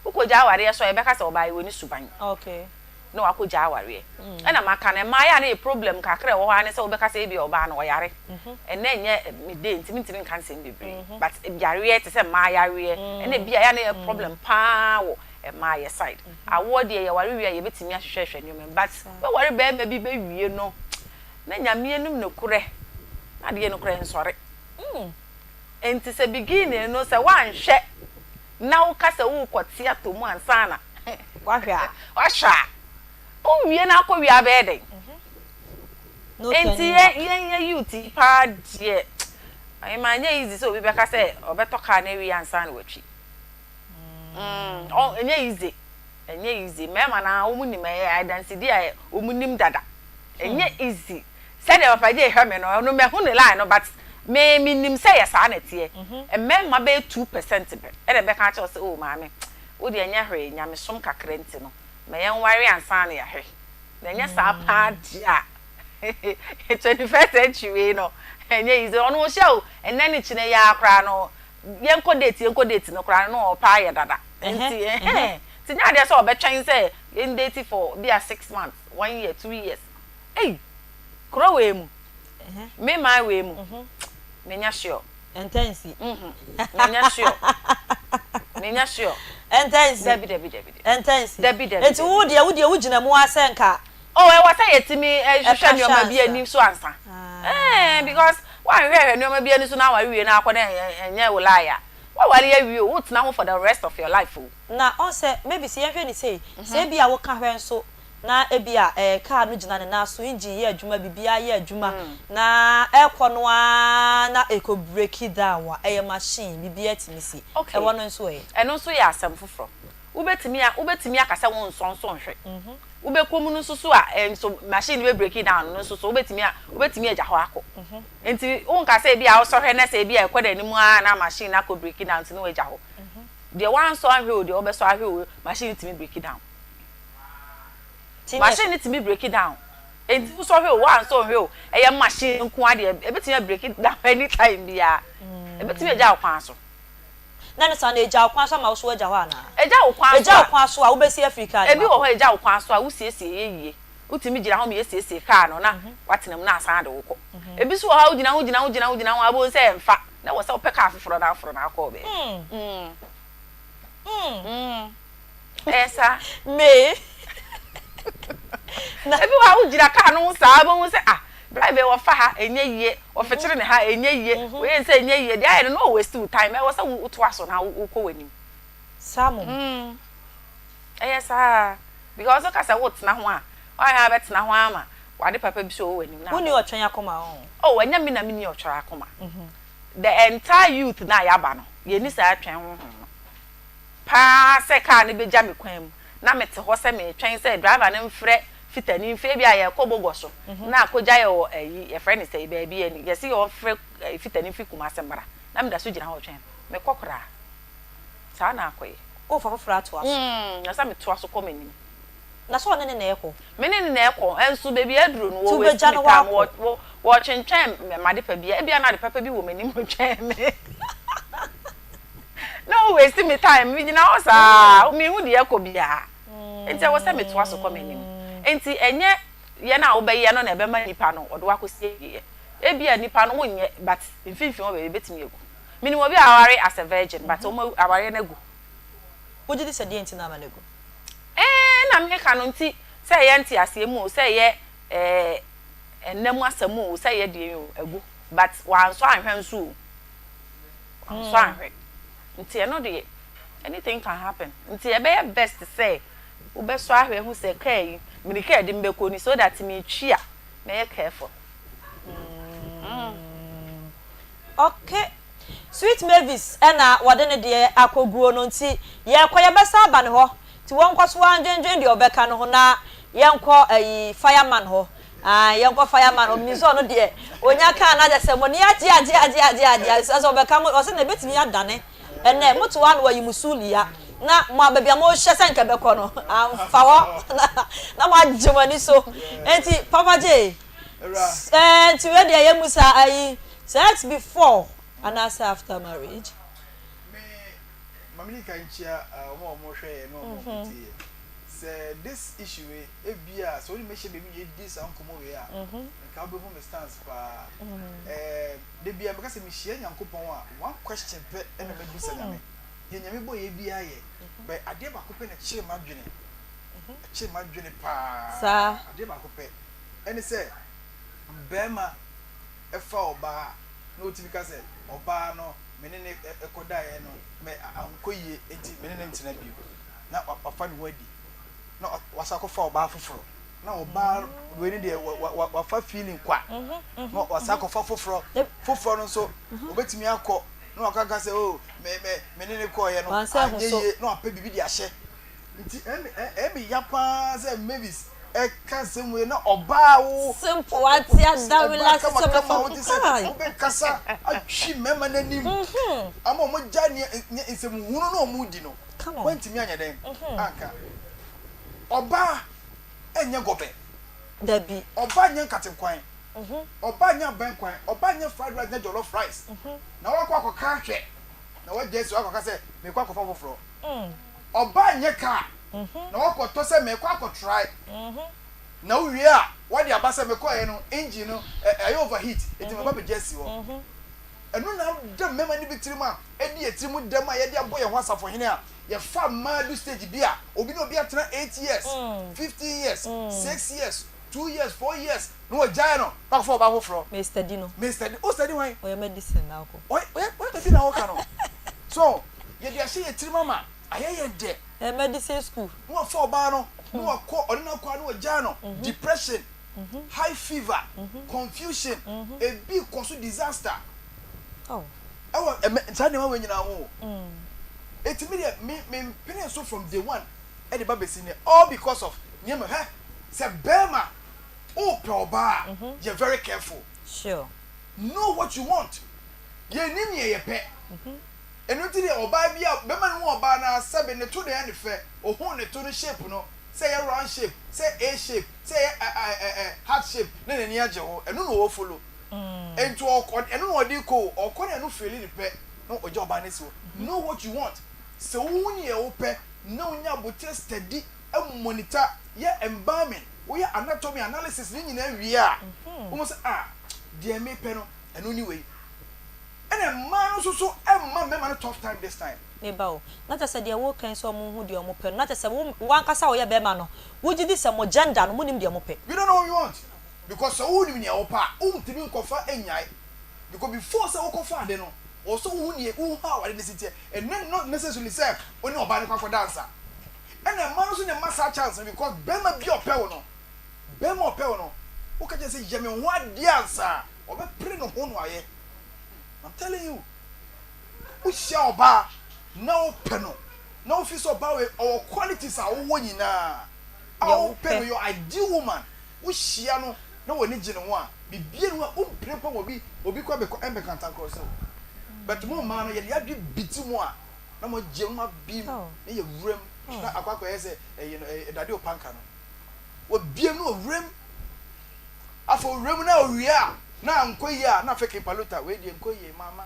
S15: ukoja ware so e be ka say oba ye woni suban
S8: okay
S15: no akoja aware ena maka na ma ya na problem kakra wo ha ne se obeka se bi oba na oyare ena enye mede ntimi nkan se bebre but yare te se ma yare ena bia ya na problem pa wo e ma ye side award ye ware wi ye betimi ahwehwehwe nyome but we ware be ma bi be wie no na nyame enum no kure na de no kure nsore enti se begin no se wan hwe na wo ka se wo kotia to mu ansana
S8: wahwa
S15: o wie na akọ wie abede enti ye youth pa die ai ma nya easy so obi be ka say obetoka na wie ansa na watwi o enye easy mema na omunim e dance dia omunim dada enye easy say dey papa dey hwe me no me hu ne line no but me nim say yes na tie mema be 2% be e dey be ka cha say o ma me wo de enya hwe nya me som kakra nti no me yen ware ansa na ya hwe na nya sa pa dia 21st century no enya ize ono show enna ni chine ya akra no yenko date no kra no pa ya dada enti ti nya de so obetwen say yen date for be a 6 months 1 year 2 years kro we mu me my we mu me nya sure
S8: intense
S15: me nya sure
S8: intense
S15: debi
S8: intense
S15: debi
S8: enti wo de wugina mu asenka
S15: e wasa yetimi hwehwe nyoma bi ani so ansa because why hwehwe nyoma bi ani so na wari wie na akoda enye wolaya why wari ya wie wo tena ho for the rest of your life
S8: na on say maybe say hwehwe ni say bia wo ka hwe nso na ebia car no gina na so engine ye adwuma bibia ye adwuma na ekono na eco break it down wa machine bibia timisi e wono nso
S15: eno nso ya asem foforo ubetimi akasa won sonso hwe ubekom no susu a enso machine we break it down no susu ubetimi agya ho akọ enti won ka say bia wo so hwe na say bia ekoda ni mu a na machine na ko break it down ti no agya ho de wan so ahwe o de obeso ahwe o machine timi break it down machine timi break it down enti so hwe o wan so hwe o eye machine nko ade ebetimi break it down anytime bia ebetimi agya kwan so
S8: na nsa na eja kwan so ma wo so agya ho ana
S15: eja
S8: kwan so a wo besi Africa
S15: ebi wo ho eja kwan so a wo siesie yeye utimi gira ho me siesie car no na watenam na asan de wo ko ebi so ha wo gina ho abo se emfa na wo se wo peka afoforo na akọ be esa
S8: me
S15: na ebi wo gira car no sa abo se drive wo fa ha enye yie wo fetire ne ha enye yie we yen say enye yie dia no waste time e wo say wo to aso na wo ko wani
S8: samu
S15: sa because o ka say wo tena ho a o ha betena ho ama wade papa bi so wo wani na
S8: woni otwen Akoma
S15: o wanya mi na mi ni otwara Akoma the entire youth na yaba no ye ni sa atwen ho pa se car ne beja me kwan mu na mete ho se me twen se driver ne mfrɛ fitani mfe bia ye kobogo so na akogya ye o ye friend say baby ani ye se yo frɛ fitani fi kuma asembara na me da so gina ho twen me kokora sa na akoye
S8: o fa foforo ato aso
S15: na sa me to aso komani
S8: na so ne na ekọ
S15: me ne na ekọ enso baby aduro no wo we time wo twentwem me made pa bia e bia na de papa bi wo mani mo twem me no waste me time me gina ho sa me hu de ekọ bia enti wo se me to aso komani enti enye ye na wo be ye no na be ma nipa no odo akosie ye e bia nipa no wonye but mfimfim wo be betimi egu me ni wo bi aware as a virgin but wo aware na egu
S8: wo gidi se de enti na ma na egu
S15: na me ka no nti se ye nti ase mu se ye enemu asemu se ye de egu but wan so anhwe nso so anhwe nti no de anything can happen nti e be best say wo be so ahwe hu se kai me ka de mbeko ni so that me twi a me careful
S8: okay sweet mavis na wode ne de akoguo no nti ye koye besa aba ne ho ti won kwaso anjenjen de obeka no ho na yenko fireman ho yenko fireman omnizo no de onya ka na je se mo ne age so obeka mo o se na betimi adane ene moto wa no wa yimusulia na mo ababia mo hye senke beko no amfa wo na mo ajemani so enti papa j enti we de yemusa sex before and after marriage
S14: Mamili can cheer more share no say this issue e bia so only make sure baby this uncle mo we are can be home stance pa de bia because me share nyankopon a one question pe na me bisa na me ye nyame boy e bia ye but ade ba ko pe na chire madwene pa
S8: sa
S14: ade ba ko pe ene say bema e fa oba no tifika say oba no menene ekoda ye no me ankoye enti menene ntina bio na wafa ni wadi na wasako fa oba foforo na oba we ni de wafa feeling kwa na wasako fa foforo no so obetimi akọ na wakaka say oh menene ko ye no ayeye na apa bibi di ahye nti emi yapa say mavis e kan semwe na oba wo
S8: simple ati adawila so
S14: be kasa atwi mema nanim ama mo jani nsem hunu na omudi no kwantimi anya den anka oba enye gobe
S8: dabi
S14: oba anya katenkwan oba anya bankwan oba anya fried rice na jollof rice na wakwa akoka hwe na wajesu akoka se me kwa akofa foforo oba anya ka na wakwa to se me kwa akotry na uwie a wadi abasa me kwa ye no engine no overheat eti me ba be jesi wo enu na dem mema ni bitirimu a edi etirimu dem a ye de aboye ho asafo hene a ye fa madu stage bi a obi no obi atena 8 years 15 years 6 years 2 years 4 years no jai no ba fo ba hofro
S8: Mr. Dino
S14: o study why
S8: o medicine na ko
S14: o medicine na wo ka no so ye de ahye etirimu ma ayeye de
S8: medicine school
S14: no fo ba no no ko odina kwa no jai no depression high fever confusion a big cause disaster.
S8: Oh.
S14: Ntane wa nyina wo. Etimi de me pin so from day one e de babesi ne all because of niam say bema o proba you're very careful.
S8: Sure.
S14: Know what you want. Ye nim ye pe. Enu ti de oba bia bema no oba na sabe ne to de ya ne fe o hu ne to no shape no say a round shape say a shape say heart shape na ni age ho enu no wo follow. Ento okon eno no odi ko okon eno feel ni pe no ojo ba ne so know what you want so wunye ye wo pe na unya botre steady e monitor ye environment we anatomy analysis ni nyina wi a wo say de me pe no eno ni we ene man so so e man me man tough time this time
S8: ne ba o na ta se de wo kan so mo hu de mo pe na ta se wo wankasa wo ye be ma no wo gidi se mo gender no mo nim de mo pe
S14: we don't know what you want because so who ni opa timi nkofa enyai because before say okofa ade no also who ni ha wale necessity and not necessarily say oni oba ne kwa dancer and a man so ne massa chance because bema bi ope no o ka je say yeme ho ade ansa o be pre no ho no aye I'm telling you. We shall bar no penal. No fee so bar our qualities are winning now. Our penal, your ideal woman. We shall no one in one. Be being one paper will be quite a cancer cross. But more man, you have to beat more. No more Gemma beam in your room. Akwa say a daddy of pancano. What be no rim? After rim now, we are now. I'm quite not faking paluta. Where the encoye, mamma.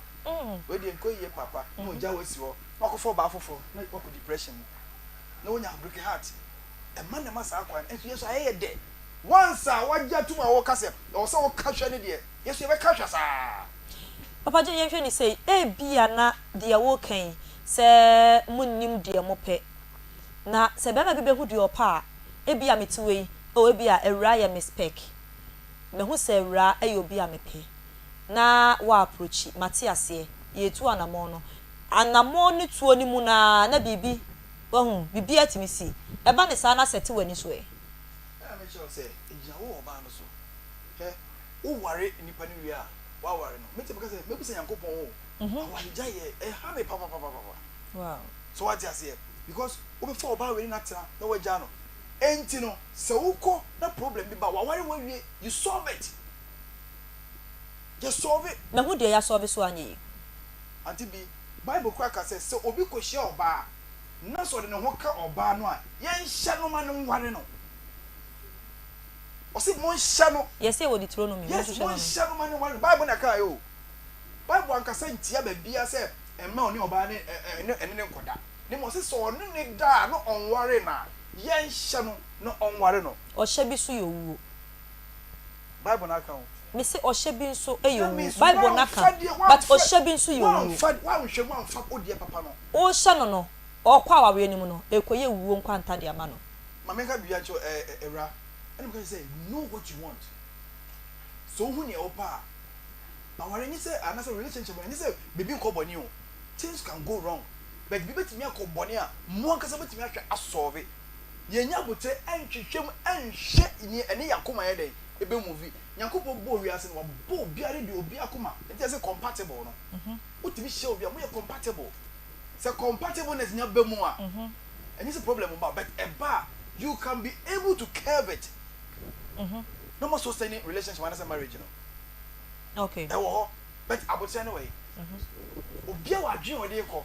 S14: Where the encoye, papa. No, Jawes, walk for baffle, not walk with depression. No one has broken heart. A man must acquire, and yes, I hear dead. Once I want you to my walk as or so catch any day. Yes, you have a catch us.
S8: Papa Jay say, be na dear walking, say, Munim dear mope. Na se bema bibe hu de opa e bia metuwe o e bia ewra ya mespec me hu se ewra e obi a mepe na wa approach Matiase ye tu anamo no anamo ni tuo ni mu na bibi wa hu bibi atimi si e ba ne sa na sete wani so e
S14: make sure say ejina wo oba no so he wo ware nipa ni wi a wa ware no me te because me bi se yankopon wo wa ja ye e ha me papa
S8: wow
S14: so what you say because before about we not no we jano enti no se uko na problem bi ba wa ware we you solve it just solve it
S8: na hu de ya solve so anye
S14: anti bi bible cracker says so obi ko hia oba na so de ne ho ka oba no a yen hia no ma no ware no o si mo hia no
S8: yes e wo di Deuteronomy
S14: yes mo hia no ma no ware bible na ka yo bible anka say ntia ba bia say emma oni oba ne ene nkoda ni mo se so ne da no onware na yen hye no onware no
S8: o hye bi so yowu
S14: bible na ka o
S8: me se o hye bi nso eyowu bible na ka but o hye bi nso yowu
S14: wa hye wa fa odie papa no
S8: o hye no o kwa awawe ni mu no ekoye wuwo nkwanta de ama no
S14: mama ka bia cho era and because say know what you want so hu ne opa aware ni say anasa relationship ni say baby ko boni o things can go wrong but bi betimi akobone a mo ankasa betimi ahwe asolve ye nya bote antwetwem anhye ni ene yakoma ye den ebe movie nyakopo bo wiase no bo biare de obi akoma enti say compatible no utimi hye obi a mo ye compatible say compatibleness nya be mu a and it's a problem about but eba you can be able to curve it no more sustaining relationship when I say marriage no
S8: okay
S14: but about anyway obi a wadwen ode ko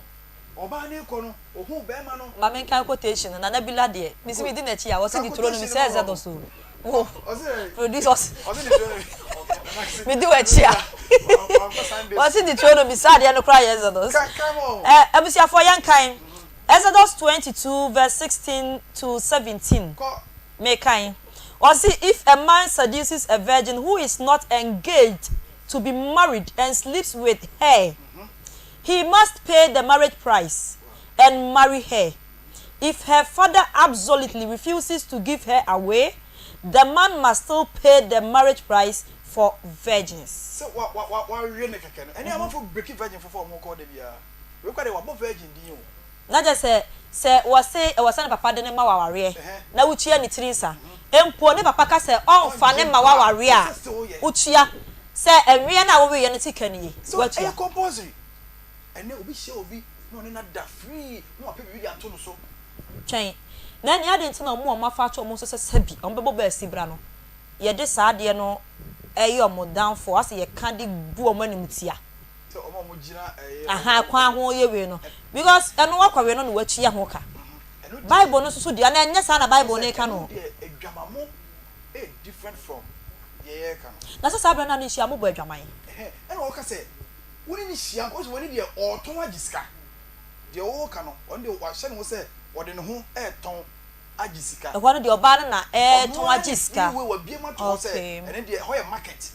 S14: oba na iko no ohu be ma no
S8: ma men kan quotation na na bila de mi si mi di na chi a wo se di Deuteronomy says that also wo producers mi di wa chi a wo se di Deuteronomy sad ya no cry Exodus abusia for yan kan Exodus 22 verse 16 to 17 me kan or see if a man seduces a virgin who is not engaged to be married and sleeps with her, he must pay the marriage price and marry her. If her father absolutely refuses to give her away, the man must still pay the marriage price for virgins.
S14: So what really can any amount for breaking virgin for more call them ya. We quite a virgin do you.
S8: Not just say was papa de ma waware na wuchia ni tirinsa empo ne papa ka say on fa ne ma waware a wuchia say enwe na wo ye ne tikani
S14: so e compulsory ene obi hye obi no ne na da free no ape bi ato no so
S8: twen na ni ade ntina mo ma fa cho mo so sabi on bebo ba asibra no ye de saa de no eyo mo down for as ye kan de bu o manimtia
S14: so o mo gina
S8: aha kwa ho ye we no because eno wakwa no wachi ya ho ka bible no so dia na enya saa na bible ne ka no
S14: adwamamo e different from ye ka no
S8: na so sabra na ni hia mo bo adwaman
S14: ena o ka say woni ni hia ko so woni de oton agiska de o ka no on de wa hye no say wode ne ho e ton agisika
S8: e ho de oba na ton agiska
S14: we wa bia ma to say ene de ho ye market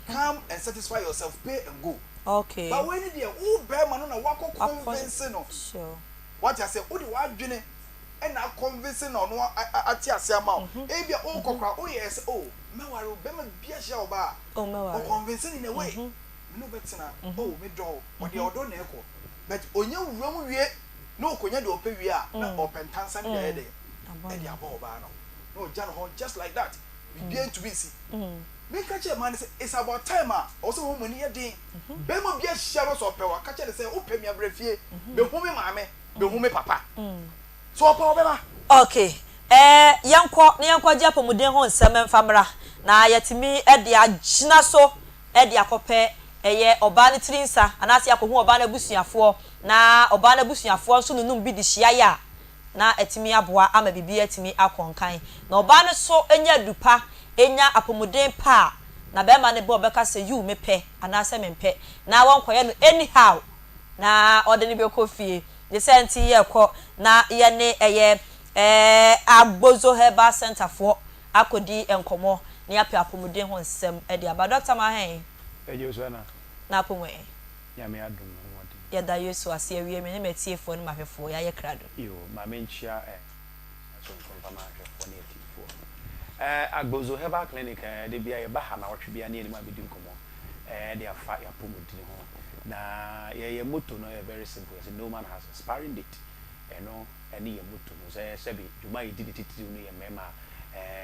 S14: come and satisfy yourself pay and go
S8: okay
S14: but when de o be ma no na wako convince no
S8: sure
S14: what I say o de wa dwene e na convince no no ati ase ama o e bia o kokra o yes o me ware be ma bia hia oba
S8: o me ware
S14: o convince in a way no betina o me do o de odo na eko but onye wuram wie no okonya de ope wie a na opentansa ne de e de aba oba no no jano ho just like that we be to be see me catch a man say it's about time also wo money dey be mo bia hia no so pe wa catch say wo pe me abrefie be hu me maame be hu me papa so pa obeba
S8: okay yankọ je apomuden ho nsem mfamra na yetimi e de agina so e de akọpẹ eye oba ne trinsa anase akohu oba na busuafo na oba na busuafo nso nunum bi di hia ya na etimi aboa ama bibi etimi akonkan na oba ne so enya dupa enya apomuden pa na be ma ne bo beka se you mepe anase mempe na wonkoye no anyhow na ode ne be kofie the senti ye ko na ye ne eye Agbozo Center for akodi enkomo ne ape apomuden ho nsem e de aba Dr. Mahen na pomwe
S16: ya me adum wodi
S8: ya da yesu ase awie me ne metiefo ne mahwefo ya ye krado
S16: yo ma menchia so konfama ahwefo ne etifo Agbozo Herbal Clinic de bia ye ba ha na wotwe bia ne eni ma bedi nkomo de afa ya pomuden ho na ye moto no very simple as no man has a sparring date no any ye moto no say be djuma ye didi titi no ye mema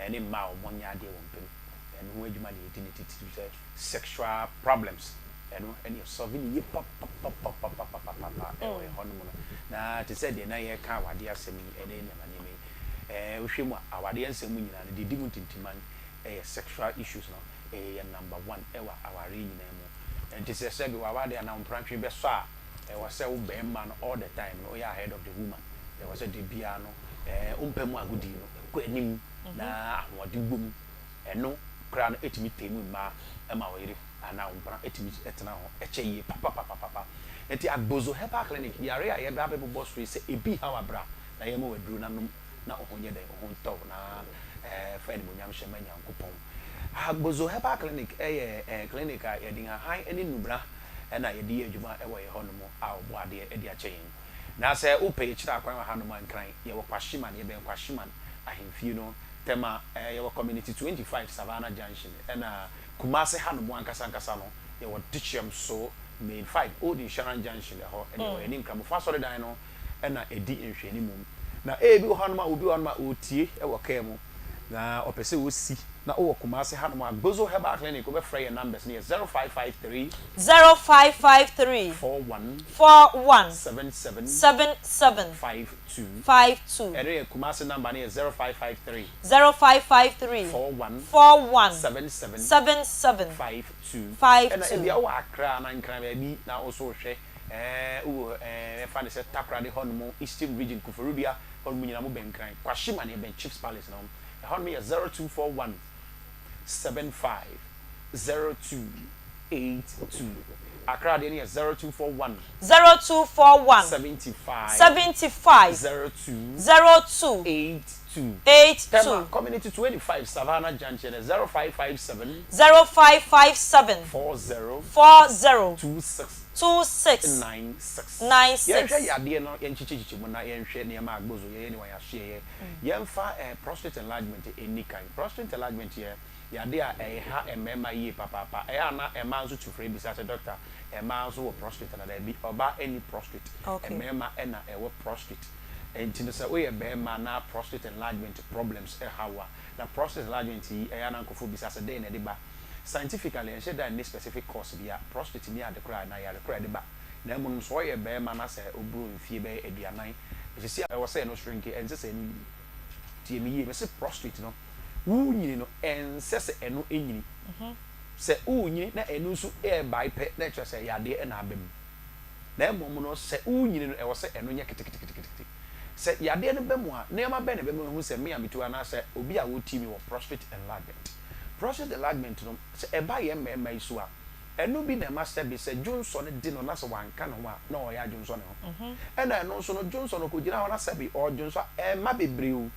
S16: any ma o monya de won pem and who djuma ye didi titi say sexual problems no any solving ye pop e hono no na te say de na ye ka awade asemi ene ne mane me hwemu awade ansem nyina ne didi mu tintiman sexual issues no number 1 ewa aware nyina mu and te say be awade na mpranhwe be so a was say wo be man all the time no you are ahead of the woman there was a debia no umpemu agudi no ko enim na ahwode gbom eno kra no etimi temu ma ma wo yire ana umpra etimi etena ho echeye papa enti Agbozo Herbal Clinic yare a ye da be boss free say ebi ha wabra na ye mo wadru na nom na ohonye den ohonto na fa ni monyam hye Nyankopon Agbozo Herbal Clinic clinic a ye din ha eni nubra na ye di adwuma e wo ye hono mo a obo ade e di achen na se upe kira akwan ha no man kran ye wo kwahyeman ye ben kwahyeman ahemfie no tema ye wo community 25 Savannah Junction na Kumase ha no mo ankasa no ye wo Dichem so main 5 Old Insurance Junction ho e wo enim kram fa sori dan no na edi nhwani mum na ebi ho no ma obi ho no ma otie e wo ka mu na opese wo si na o Kumase ha no ma Agbozo Herbal Clinic go be free your numbers near 0553 41 77 52 area Kumase number near 0553 41 77 52 and if you are Accra na nkran bi na also hwe fa ne se Takra de hono Eastern Region Kufurubia hono nyina mo benkran kwahye ne ben Chiefs Palace no hono me 0241 750282 Accra de 0241 75 82 community 25 Savannah Junction 0557 40 96 yeah de no yen chichichi mo na yen hwe ne ma Agbozo ye ne wa ya hwe ye mfa prostate enlargement any kind prostate enlargement here ya de a ha emema yi papa na ema nso tufre bi sa doctor ema nso wo prostate na da bi oba any prostate emema na wo prostate enti say we be ma na prostate enlargement problems hawa na prostate enlargement yi na nkofo bi sa de na de ba scientifically and said that any specific cause be prostate ni adekra na ya adekra de ba na emunum so ye be ma na say obru mfie be aduanan e see I was say no shrink and say ni tie mi yi me say prostate no wu nyini no ensese eno enyini se wu nyini na eno nso e bai pe na che se yade na abem na emom no se wu nyini no e wo se eno nya kitikitikiti se yade no bemu a na ema be na bemu hu se me amitu ana se obi a wo timi wo prostate enlargement no se e ba ye mema isu a eno bi na master bi se Johnson di no na se wanka no a na o ya Johnson no e na eno nso no Johnson ko gira ho na se bi o Johnson e ma bebreu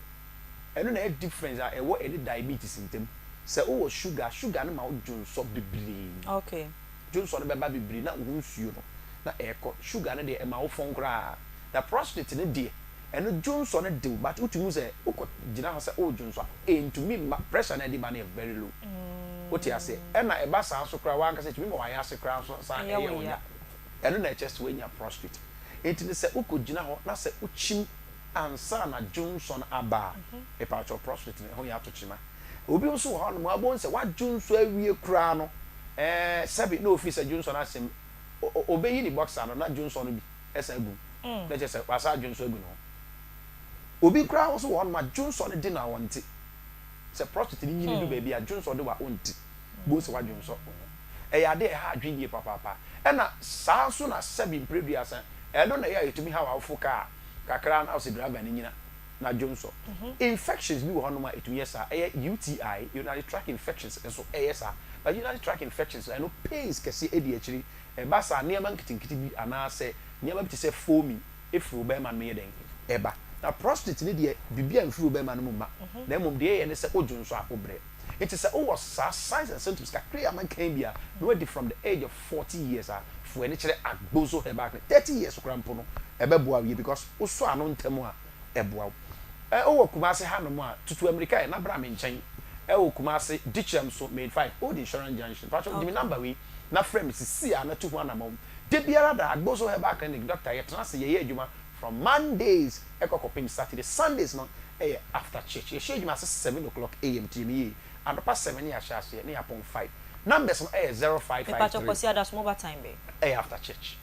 S16: eno na difference a e wo any diabetes intem se o sugar no ma o Johnson bebreu
S8: okay
S16: Johnson be ba bebreu na wo nsuo no na e ko sugar no de e ma wo fon kra the prostate ne de eno Johnson de but utumu se uko gira ho se o Johnson entumi pressure na de ba na very low what you say na e ba sa so kra wan ka se tumi ma wa ya se kra so sa e ye wonya eno na chest we nya prostate entini se uko gira ho na se uchim ansa na Johnson aba e pa cho prostate ne ho ya to chima obi nso ho no abon se wadwo nso awie kura no sabi no officer Johnson asem obeyi ni boxer no na Johnson no bi esa gu na je se wasa Johnson gu no obi kura nso ho no ma Johnson di na wonte se prostitute ni nyini do baby a Johnson de wa onti bo se wa Johnson ya de ha adwenie papa na saa so na sabi impredu asa no na ya yetumi ha wa foka kakra na o se driver ni nyina na Johnson infections bi wo hono ma etumi yesa UTI urinary tract infections so yesa but urinary tract infections I know pains kese edi akiri ba sa niam nkitinkiti bi ana se niam bi te se foamy efru be man me den eba na prostate ni de bibia mfru be man mu ma na mum de ye ne se ojonso akobre it is o was signs and symptoms ka clear man can be no from the age of 40 years for any chere agbozo he back 30 years krampo no ebeboa we because oso ano ntemu a eboa o Kumasi hanom a tutu America na bra me nchen o Kumasi dichem so made 5 old insurance junction patcho give me number we na frame si a na 200 amount de biara da agbozo he back clinic doctor ye trans ye adwuma from Mondays ekokopim Saturday Sundays no after church ye adwuma 7 o'clock am tme and past 7 years shas ye na upon 5 numbers no 0553
S8: patcho ko si ada small time be
S16: after church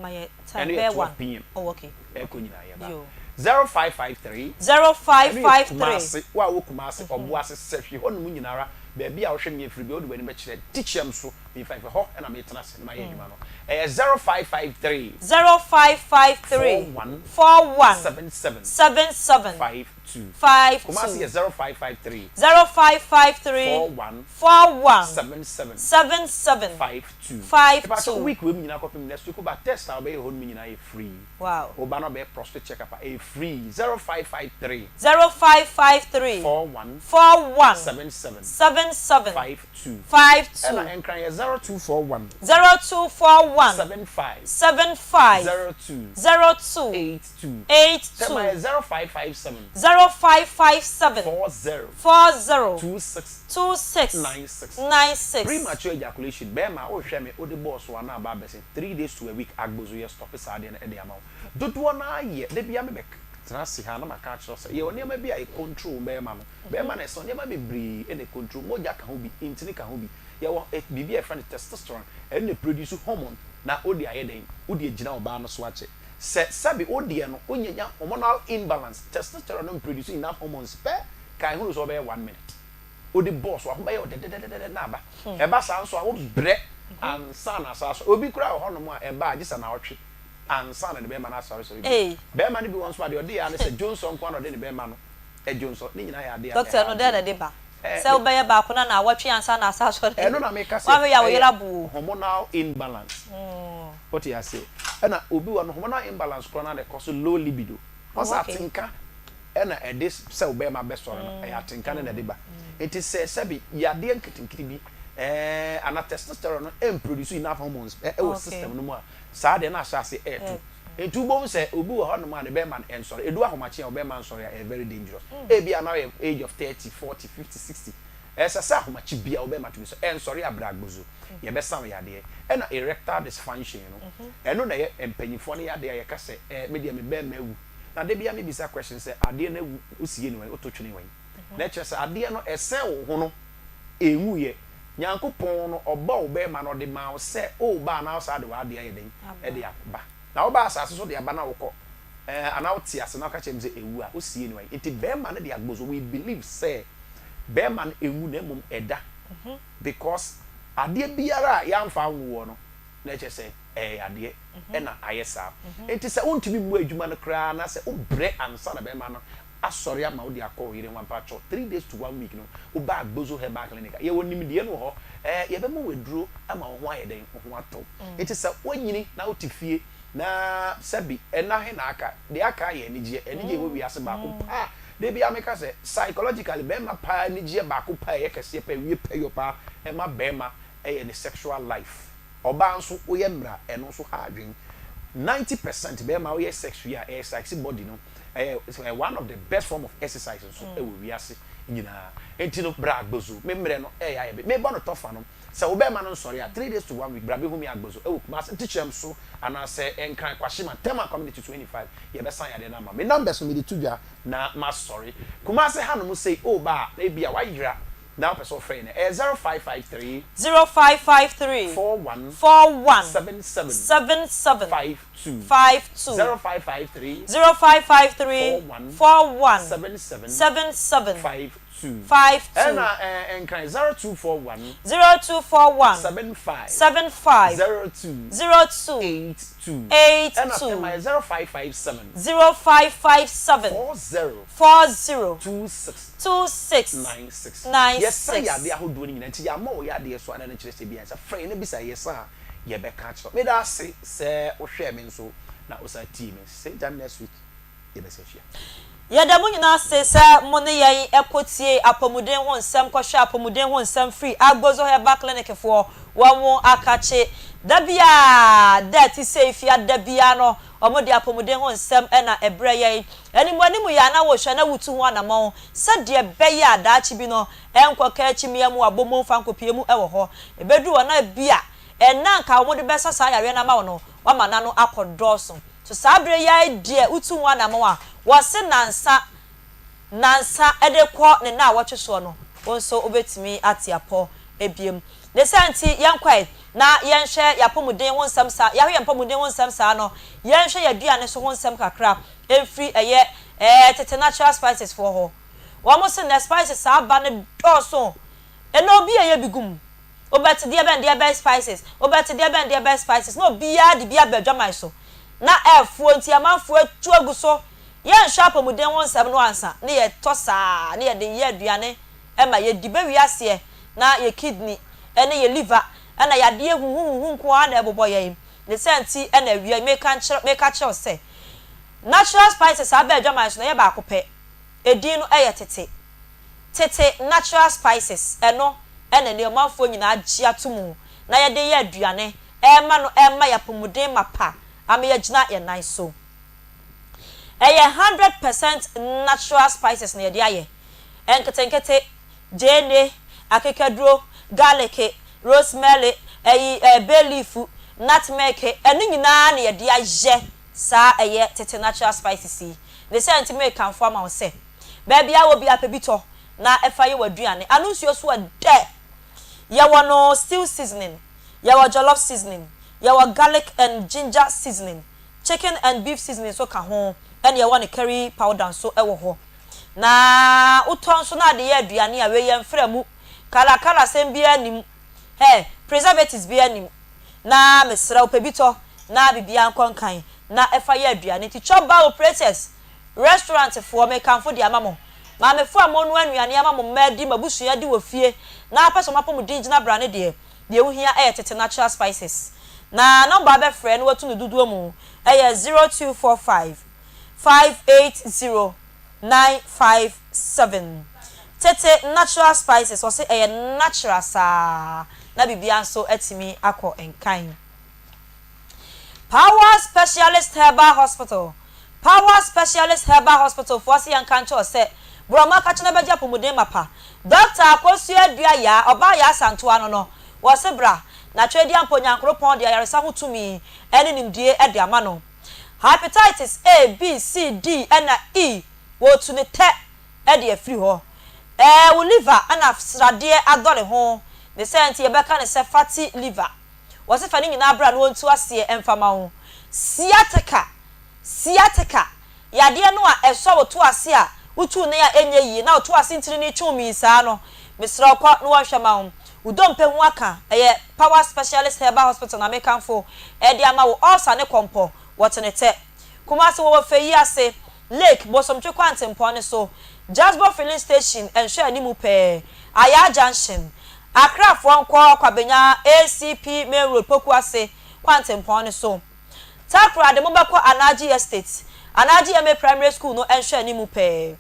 S8: my time be 1
S16: p.m.
S8: Oh okay
S16: ekonyina ye ba 0553
S8: 0553
S16: wa wo Kumasi oboase sehwe ho no nyinara be bia wo hwe me free be o de wani be kire dichem so me 5 ho na me tena se na ye adwuma no 0553 41 77 52 Kumasi 0553 41 77 52 so week we nyina kopim next week ba test na be ho no nyina ye free
S8: wow
S16: oba no be prostate check up a free 0553 41 77 52 and enkran 0241 75 02 82 0557 26 premature ejaculation bema o hwe me o de boss wa na ba bese 3 days to a week agbozo ye stop sade na e de amaw dodo na ye de bia me bek trasi ha na maka akyo se ye onema bia e control bema na so onema bebre e ne control moja ka ho bi intini ka ho bi ye wo bibia friend testosterone e ne produce hormone na odi ayeden odi agina oba no so ache se sabi odi no onyanya hormonal imbalance testosterone no produce enough hormones per kai hu so be 1 minute odi boss wa be de na ba e ba sa nso a wo bre ansa na sa so obi kura ho no mo a e ba agisa na otwe ansa na de be ma na sorry be ma ni bi won so de odi ya ne se Johnson kwa no de ne be ma no e Johnson ni nyina ya de
S8: doctor no de ba se o be ya ba ko na na watwe ansa na sa so de
S16: no na me ka se
S8: wa me ya wo yera bu
S16: hormonal imbalance what you say na obi wa no hormonal imbalance ko na de cause low libido what's atinka na e this se o be ma be so no e atinka na de ba it is sabi ya de nkitinkiti bi ana testosterone no produce enough hormones e system no mu a saa de na asase etu bom se obi wo hono ma de be man ensore edu ahomache o be man sore a very dangerous e bia na age of 30 40 50 60 esa sa ahomache bia o be ma to so ensore abra agbozo ye be sam ya de na erectile dysfunction no eno na ye empanyifo ne ya de ye ka se me de me be mawu na de bia me bisa question se ade na wu osie ni wen ototwene wen na che se ade no ese wo ho no enwu ye Nyankopon no oba obe ma no de ma o se o ba na o sa de wa de ye den e de ba na o ba asase so de aba na wokọ ana o ti ase na ka chem se ewu a o sie ni wan enti be ma na de agbozo we believe say be ma na ewu na mum eda because ade biara ya mfa nwo no na che se ade e na ayesa enti se ontimi mu adwuma no kra na se o bre ansa na be ma no asori ama odi akọ yire wan pacho 3 days to 1 week no o ba agbozo he ba clinic ye wonim de no ho ye be mo weduro ama ho ayeden ho ato it is a wanyini na otifie na sabi ena he na aka de aka ye enije wo wi ase ba ko pa de bia me ka se psychologically be ma pa enije ba ko pa ye kese pa wie pa yo pa e ma be ma e the sexual life oba nso o ye mra eno nso ha adwen 90% be ma o ye sexual e sexy body no one of the best form of exercises so we ase nyina enti no bra agbozo me mre no ya me bo no tofa no So obema no sorry 3 days to 1 week brabe hu me agbozo e wo kuma se teacher so ana se enkran kwashima tema community 25 ye be san ya de number me numbers me de tudwa na ma sorry kuma se hanu mu say oh ba e bia wa yira now person friend 0553
S8: 0553
S16: 41
S8: 77
S16: 52 0553
S8: 41
S16: 77 52 and can 0241 75 02 82 and my 0557
S8: 40
S16: 26 96 yes sir ya de ahodo ni nti ya ma o ya de so ana na kire se bia sa friend na bisa yes sir ye be ka kire me da se o hwe me nso na o sa team say jam next week ye be se hwe
S8: yada mu nyina se mo ne yen ekotie apomuden ho nsem kwohwe apomuden ho nsem free agbozo heba clinic for wo akache dabia that say if ya dabia no omo de apomuden ho nsem na ebre yen animu ya na wo hwe na wutu ho anamon se de be ya adaachi bi no enkoka achimia mu abomo fa nkopie mu ewo ho ebedu wona bia enna nka omo de besa sa yare na ma wo no wa mana no akodoso so sabre ya die wutu ho anamon a wase nansa edekwo ne na awotweso no wonso obetimi atiapo ebiem de santi yankwai na yenhwe yapomuden wonsam sa yahwe yapomuden wonsam sa no yenhwe yaduane so wonsam kakra emfri tete natural spices for ho wo se na spices aba ne doso eno bi ye bigum obeti de be spices obeti de be spices no bia de bia badwaman so na efuo nti amanfo atu aguso yen sharp muden wonsam no ansa ne ye tosa ne ye de ye aduane ema ye dibe wiase na ye kidney ene ye liver ena ya de huhu nko ana ebobo ye the senti ena wi make catch say natural spices abedwaman so na ye ba akopɛ edin no eye tete natural spices eno ena ne omanfo nyina agi atomu na ye de ye aduane ema ya pomuden mapa ama ye gina ye nan so 100% natural spices na yede aye enketenkete jene akekaduro garlic rosemary bay leaf nutmeg enu nyina na yede aye sa tete natural spices the sent make kan for ma say baby a wo bi apebito na efa ye waduane anu nsuo so de ye wono stew seasoning ye wo jollof seasoning ye wo garlic and ginger seasoning chicken and beef seasoning so ka ho ene ye won curry powder so ewo ho na uton so na de ye aduane a we ye mframu kala sem bia nim preservatives bia nim na mesra opebito na bibia nkonkan na efa ye aduane ti choba operators restaurant for me kanfo di amamo ma me fo amonu anuane amamo madi mabusu ya di wo fie na apaso mapom di gina brane de wo hia tete natural spices na number be friend watu no dudu mu 0245 580957 tete natural spices o say natural sa na bibia so atimi akọ enkan Power Specialist Herbal Hospital for si yankancho say broma ka chena beja pomuden mapa Dr. Akosua Duaya oba ya santo ano no wo se bra na twedi amponyankropon de yaresa hotumi ene nimdie ede ama no hepatitis A B C D and E wo tu ne te ede afri ho wo liver ana srade adore ho the sent ye beka ne se fatty liver wo se fa ni nyina bra no wontu ase emfama ho sciatica yade no a eso wo to ase a utu ne ya enye yi na to ase ntiri ni twumi saa no misra kwa no wanhwema ho udompe hu aka Power Specialist Herbal Hospital na mekanfo edi ama wo ulcer ne kompo wotenete kuma se wo feyi ase lake bosomtwe kwantempo ne so Jasper filling station enhwe animu pe Aya Junction Accra fo nkọ kwabenya ACP Main Road poku ase kwantempo ne so Takra de mobako Anaji Estate Anaji Eme Primary School no enhwe animu pe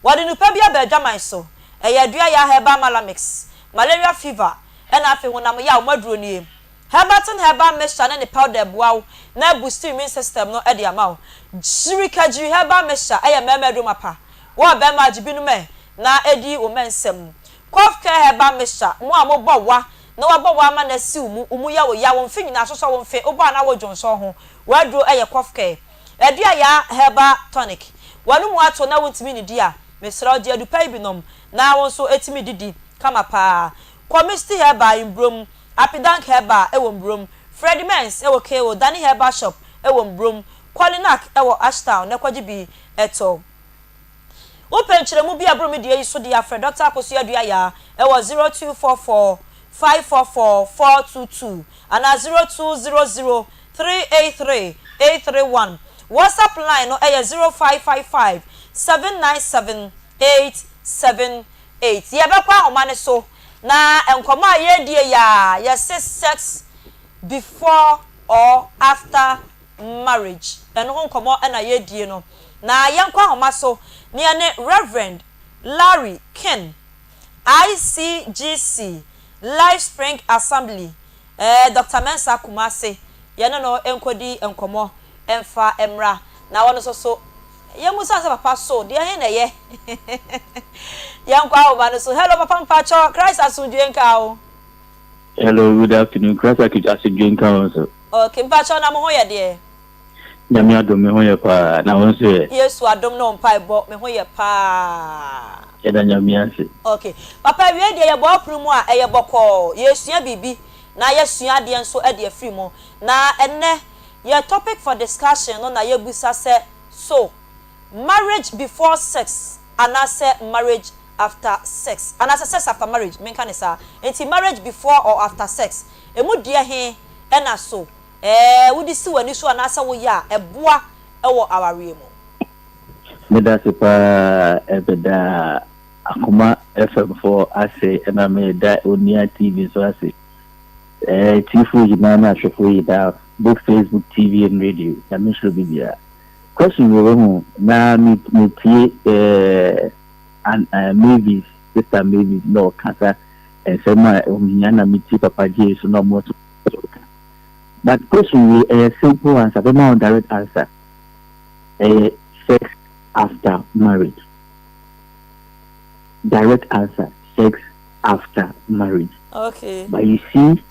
S8: wode nu pa bia bedwaman so dua ya herbal malamix malaria fever ena afi honam ya omaduro nie Herbatin herbal mixture ne powder boaw na boost immune system no ede amaw jirika jiri herbal mixture memedo mapa wo be ma jibinu me na edi o mensem cough care herbal mixture mo amobo wa na wabɔ wa ama na si umu ya wo ya wo mfi nyina so wo mfe oba na wo jonso ho wadro eye cough care adua ya herbal tonic wanu mu ato na wontimi ni dia mesra odi adupai binom na won so etimi didi kama pa community herbal imbrom apidank herbal ewo mbrom Freddy Mens ewo KO Danny herbal shop ewo mbrom Qualinak ewo Ashtown na kwaji bi eto Upenchire mu bi abro me die so dia Fred Dr. Akosu adua ya ewo 0244 544 422 and 0200 383 831 WhatsApp line no 0555 797 878 yebekwa omane so na enkoma ye die ya sex before or after marriage eno nkomo na ye die no na yenkwa homa so ne Reverend Larry Ken ICGC Life Spring Assembly Dr. Mensa Kumase yene no enkodi enkomo emfa emra na wono so ye musa se papa so de he na ye yankwa obano so hello papa mpacho Christ asudwe nka o
S17: hello good afternoon Christ asudwe nka o so
S8: okay mpacho na mo ho ye de
S17: nyame adom me ho ye pa na won so
S8: Yesu adom no mpa bo me ho ye pa
S17: eda nyame ase
S8: okay papa wie de ye bo aprumu a ye bokọ yesua bibi na yesua de nso e de free mo na enne your topic for discussion no na ye busa se so marriage before sex and say marriage after sex and sex after marriage men kan say enti marriage before or after sex emu dia he e na so wudi si wani so and say wo ya eboa e wo aware mu
S17: me da se pa ebeda Akoma FM for ase na me da Onia TV so ase tifu yinana shofo yida both Facebook TV and radio na me should be there question we won na me and maybe sister maybe no cancer and sema nyana me ti papa je so no more but question we a simple answer but not direct answer sex after marriage direct answer sex after marriage
S8: okay
S17: but you see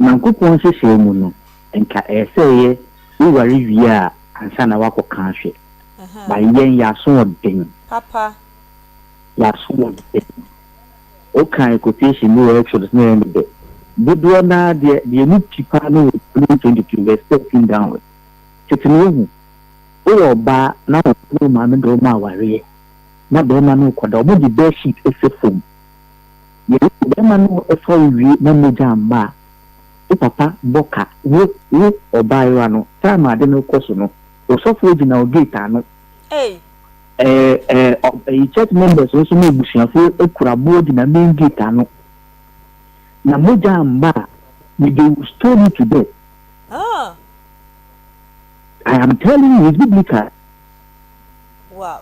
S17: nankopon se shemu no enka say we worry via ansa na wako kanhwe ba yen ya so odin
S8: papa
S17: ya so odin o kan quotation no Exodus na em de budo na de ni tipa no 2022 verse 13 down titinu o ba na o ma me do ma ware na do ma no kwada o di bed sheet efefom ye do ma no efo wi na mo jamba o papa boka wo oba iwa no time ade no koso no osofo gina o gate ano church members also no busiafo ekura board na main gate ano na moja amba we dey stone you to death I am telling you it's biblical
S8: wow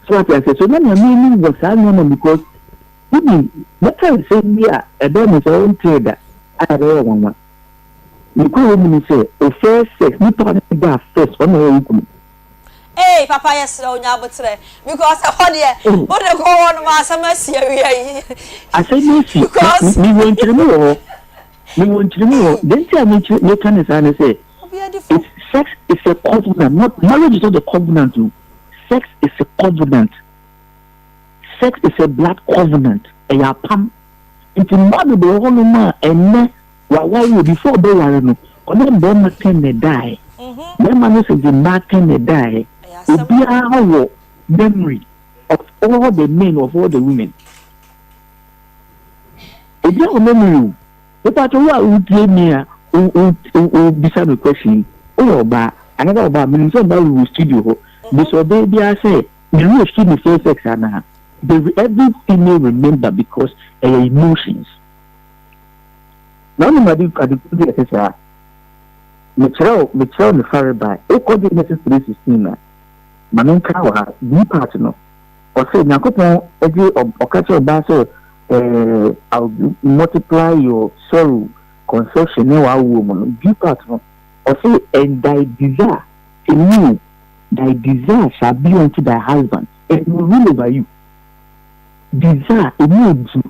S17: so I say so na me was no because what I say here about me so trader I don't want you could say o first sex you talk about first one no
S8: hey papa yes no nya botre because I hold here what dey go on ma samasi area
S17: I say no because me want to know then tell me you can say it's sex is a covenant not marriage is not a covenant sex is a covenant sex is a blood covenant ya pam it's not the whole man and why before they were no on them can they die them man is the man can they die it be our memory of all the men of all the women it be our memory but I told you me o beside the question oh ba another oba me so ba we studio this baby I say you studio face sex ana every female remember because emotions now me do the exercise me tell me far by o ko dey message 316 na manon ka wa ni part no o say nyakopon edi okacho ba so I'll multiply your sorrow conception wa woman be part no o say and thy desire in you thy desire shall be unto thy husband and will rule over you desire in you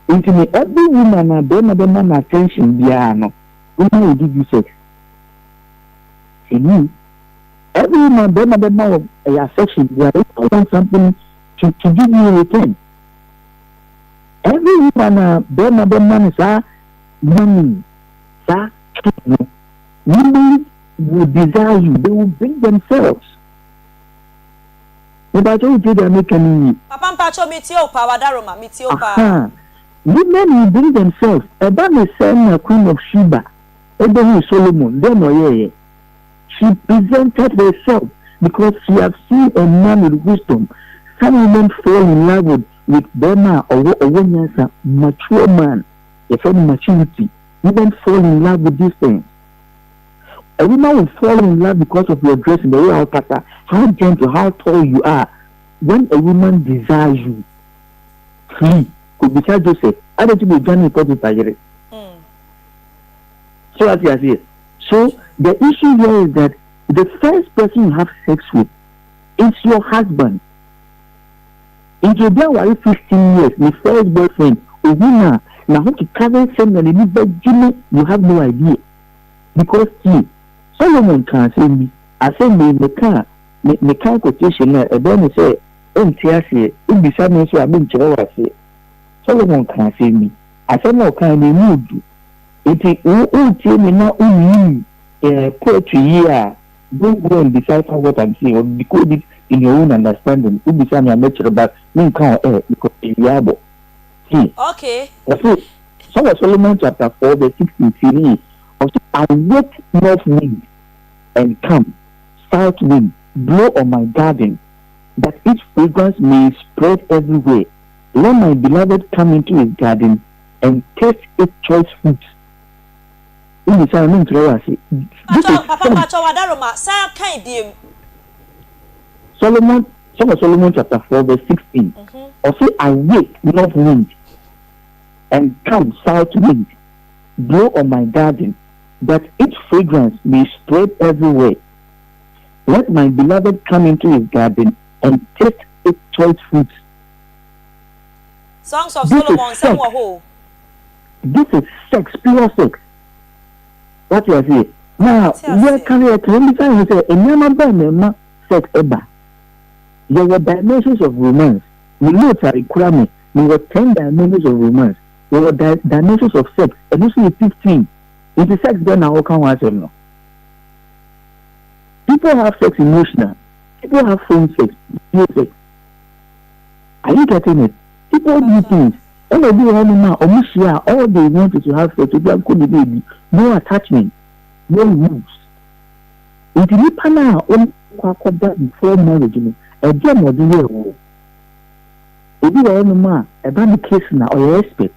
S17: Intimate every woman and then the man attention piano. Woman will give you sex. See me. Every woman then the man of affection, they want something to give you in return. Every woman then the man is money. Women will desire you, they will bring themselves. But you did American.
S8: Papa Pacho Mitiopa, Wadaroma, Mitiopa.
S17: Women will bring themselves. About the same Queen of Sheba, Abraham Solomon, then or she presented herself because she has seen a man with wisdom. Some women fall in love with Burma or a mature man, a form of maturity. Women fall in love with these things. A woman will fall in love because of your dressing, the way you are, how gentle, how tall you are. When a woman desires you, could be said Joseph, I don't think we've done. So as you see, so the issue here is that the first person you have sex with is your husband. If you're there 15 years, the first boyfriend, a woman, now how to cover something you have no idea. Because Solomon can't say me. I say me the car quotation a then say MTS in beside me so I've been say Solomon can't say me. I said no kind of mood. It is me now poetry here. Don't go and decipher what I'm saying or decode it in your own understanding. You beside me I make sure about me can't because it's able. See.
S8: Okay.
S17: So Solomon chapter 4 verse 16. I wait north wind and come, south wind, blow on my garden, that its fragrance may spread everywhere. Let my beloved come into his garden and taste its choice fruits. Solomon chapter 4 verse 16. Also I wait north wind and come south wind, blow on my garden, that its fragrance may spread everywhere. Let my beloved come into his garden and taste its choice fruits.
S8: Songs of Solomon,
S17: this is sex, pure sex. What you are saying? Now, where can you say, a man sex ever? There were dimensions of romance. We know it's a requirement. There were 10 dimensions of romance. There were dimensions of sex. And this is 15. If the sex then now can watch them now. People have sex emotional. People have phone sex, real sex. Are you getting it? People do things. All they do now, all they want is to have sex with them, could baby. No attachment, no rules. If you now only before marriage, a gem or the if you are man, about the case now or your expert.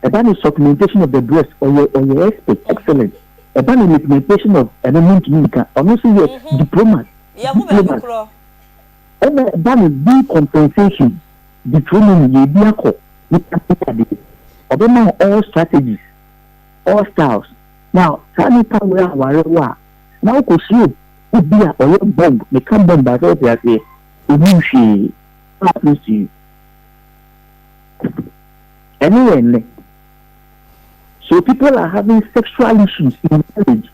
S17: About the supplementation of the breast or your expert, excellent. About the implementation of element unique, or not your diplomat. And about the big compensation between the vehicle with all strategies, all styles. Now, Sani Power Warrior, now could you would be a bomb, they come bomb by what they say, she happens to you. Anyway, so people are having sexual issues in marriage.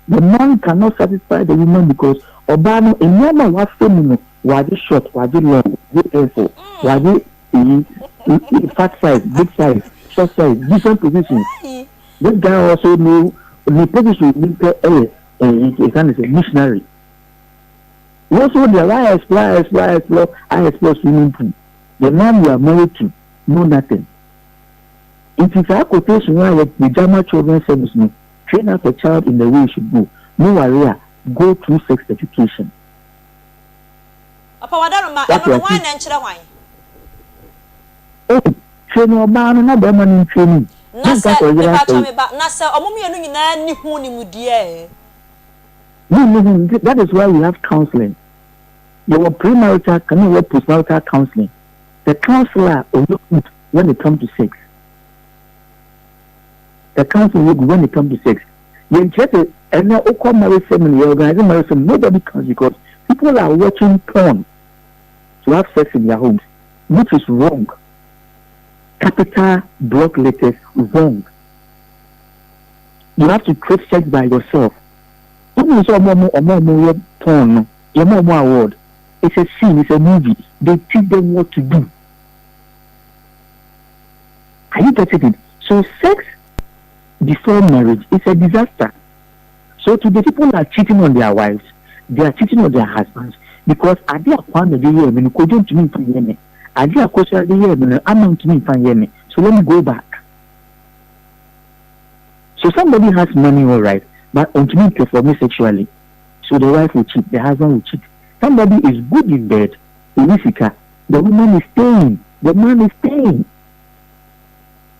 S17: The man cannot satisfy the woman because Obama, a woman was feminine, was it short, was it long, was it painful, was it fat size, big size, short size, different positions. This guy also knew the position is a missionary. Also, the I explore swimming pool. The man you are married to, know nothing. It is a quotation where the German children's service train up a child in the way he should go. No worry, go through sex education. Oh, train your man, not the man in training. No, that is why we have counseling. There were premarital, postmarital counseling. The counselor will look good when it comes to sex. The council will when it comes to sex. You check it, and now marriage ceremony, organizing marriage ceremony, nobody comes because people are watching porn to have sex in their homes, which is wrong. capital block letters wrong. You have to create sex by yourself. Even so, porn, your mom award. It's a scene, it's a movie. They teach them what to do. Are you getting it? So sex before marriage is a disaster. So today people are cheating on their wives, they are cheating on their husbands because are they acquired the year when you couldn't to me from Yemen? Are they acquired the year when I'm to me from Yemen? So let me go back. So somebody has money, all right, but on to me for me sexually. So the wife will cheat, the husband will cheat. Somebody is good in bed, the woman is staying, the man is staying.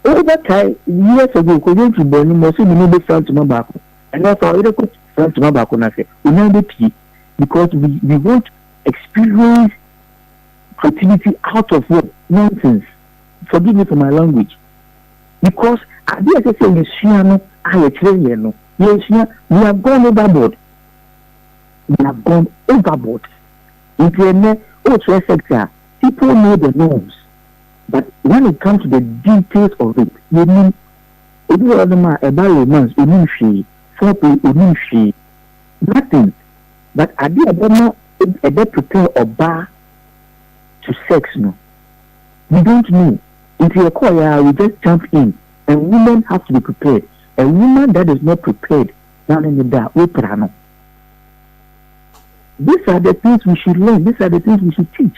S17: Over time, years ago, going to Bonnie, most of the front to my back. And that's how I could front to my back on I say, we know the P because we won't experience creativity out of what? Nonsense. Forgive me for my language. Because I did say, we have gone overboard. We have gone overboard. If you're also sector, people know the norms. But when it comes to the details of it, you mean, if you are about romance, you mean she, foreplay, you mean she, nothing. But I did a bit prepare or bar to sex, no. We don't know. If you're choir, we just jump in, and women have to be prepared. A woman that is not prepared, not in that, no. These are the things we should learn. These are the things we should teach.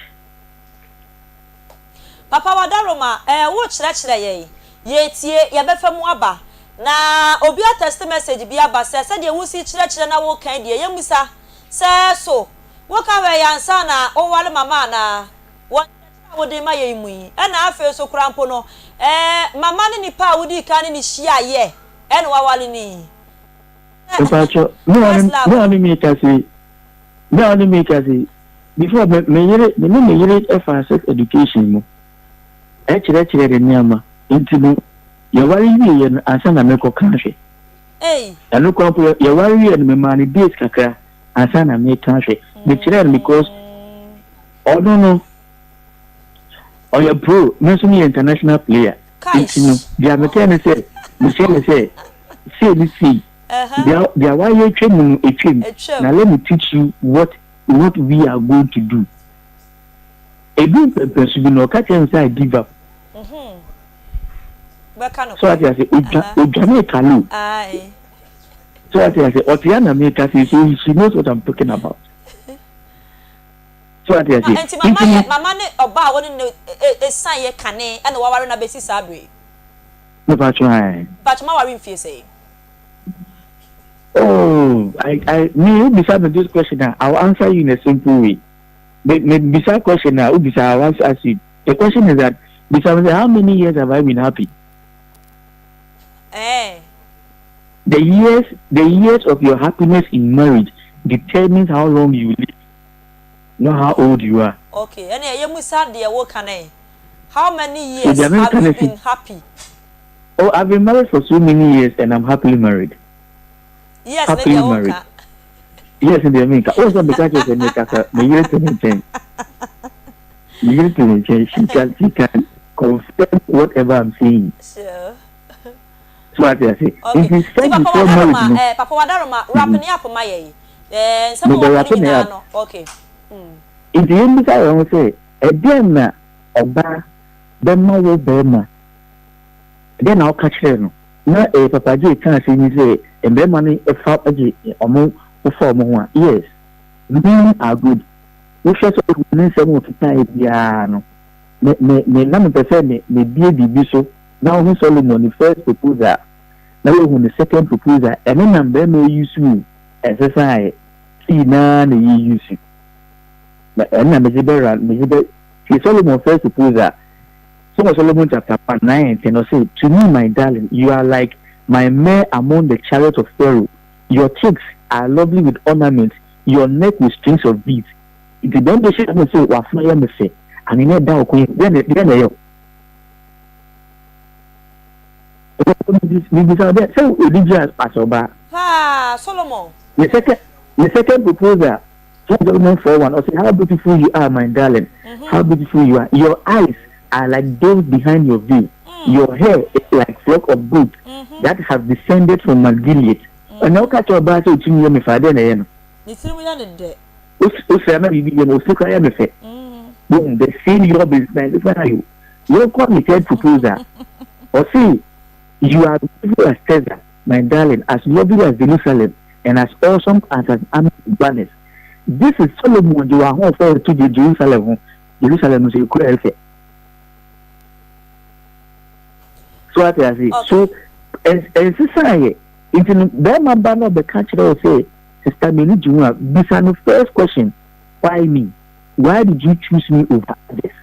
S8: Papa Wadaroma, wo chire ye tie ye befa mu aba na obi a text message bi aba se de wo si chire na wo kan de ye musa se so wo ka we yansa na o wale mama na wo de ma ye mu yi e na afa so krampo no mama ni nipa wo di kan ni hia ye e no wale ni
S17: Pacho no ani me kasi before me yere sex education mo chire de niama intinu ya wari yi ye ansa na meko kanhwe anu ko ya wari yi me mani days kakra ansa na me kanhwe me chire because no or your pro national international player intinu dia me can say they are why you training a team. Now let me teach you what we are going to do. A good person will not catch inside give up. So I say, Ujamaica. So I say, Otiana make us so she knows what I'm talking about. So I say,
S8: Mama oba woni no sign ye kane and waware na besi sabre.
S17: No patron.
S8: But ma wari mfie say.
S17: Oh, beside this question now, I'll answer you in a simple way. Beside question now, I'll answer you. The question is that beside how many years have I been happy? The years of your happiness in marriage determines how long you live, not how old you are.
S8: Okay, and how many years have you been happy?
S17: Oh, I've been married for so many years and I'm happily married.
S8: Yes,
S17: happily married. Yes, in the America. Also, because of the America, she can confirm whatever I'm saying.
S8: Sure.
S17: So what I say.
S8: Okay. Papa Wadaroma, wrapping up my okay.
S17: In the end, I want to say, a demon oba, demon will bema. Then I'll catch them. Na Papa J can say, and their money a far or more. Yes, women are good. We shall say, some of the time, me number percent, me be so. Now, who's only on the first proposal, now on the second proposal, and then number may use you as a sign. See, none use you. But I'm a she's only on first proposal. So Solomon chapter 9 and say, to me, my darling, you are like my mare among the chariots of Pharaoh. Your cheeks are lovely with ornaments, your neck with strings of beads. If you don't say, I'm going to say, what fire me say, and in that down, then you. So, religious Passover.
S8: Solomon.
S17: The second proposal, Solomon 4:1, or say, how beautiful you are, my darling. How beautiful you are. Your eyes are like those behind your veil. Your hair is like flock of goats that have descended from Mount Gilead. And now catch your battle to me, my father, and boom, the same job is nice. You committed proposal. Or see, you are beautiful as Caesar, my darling, as lovely as Jerusalem, and as awesome as an army banners. This is Solomon. You are home for to Jerusalem. Jerusalem is your cruelty. So what I say. So, as society, it's in the banner of the country. I say, Sister Mary Juma, this is the first question. Why me? Why did you choose me over others?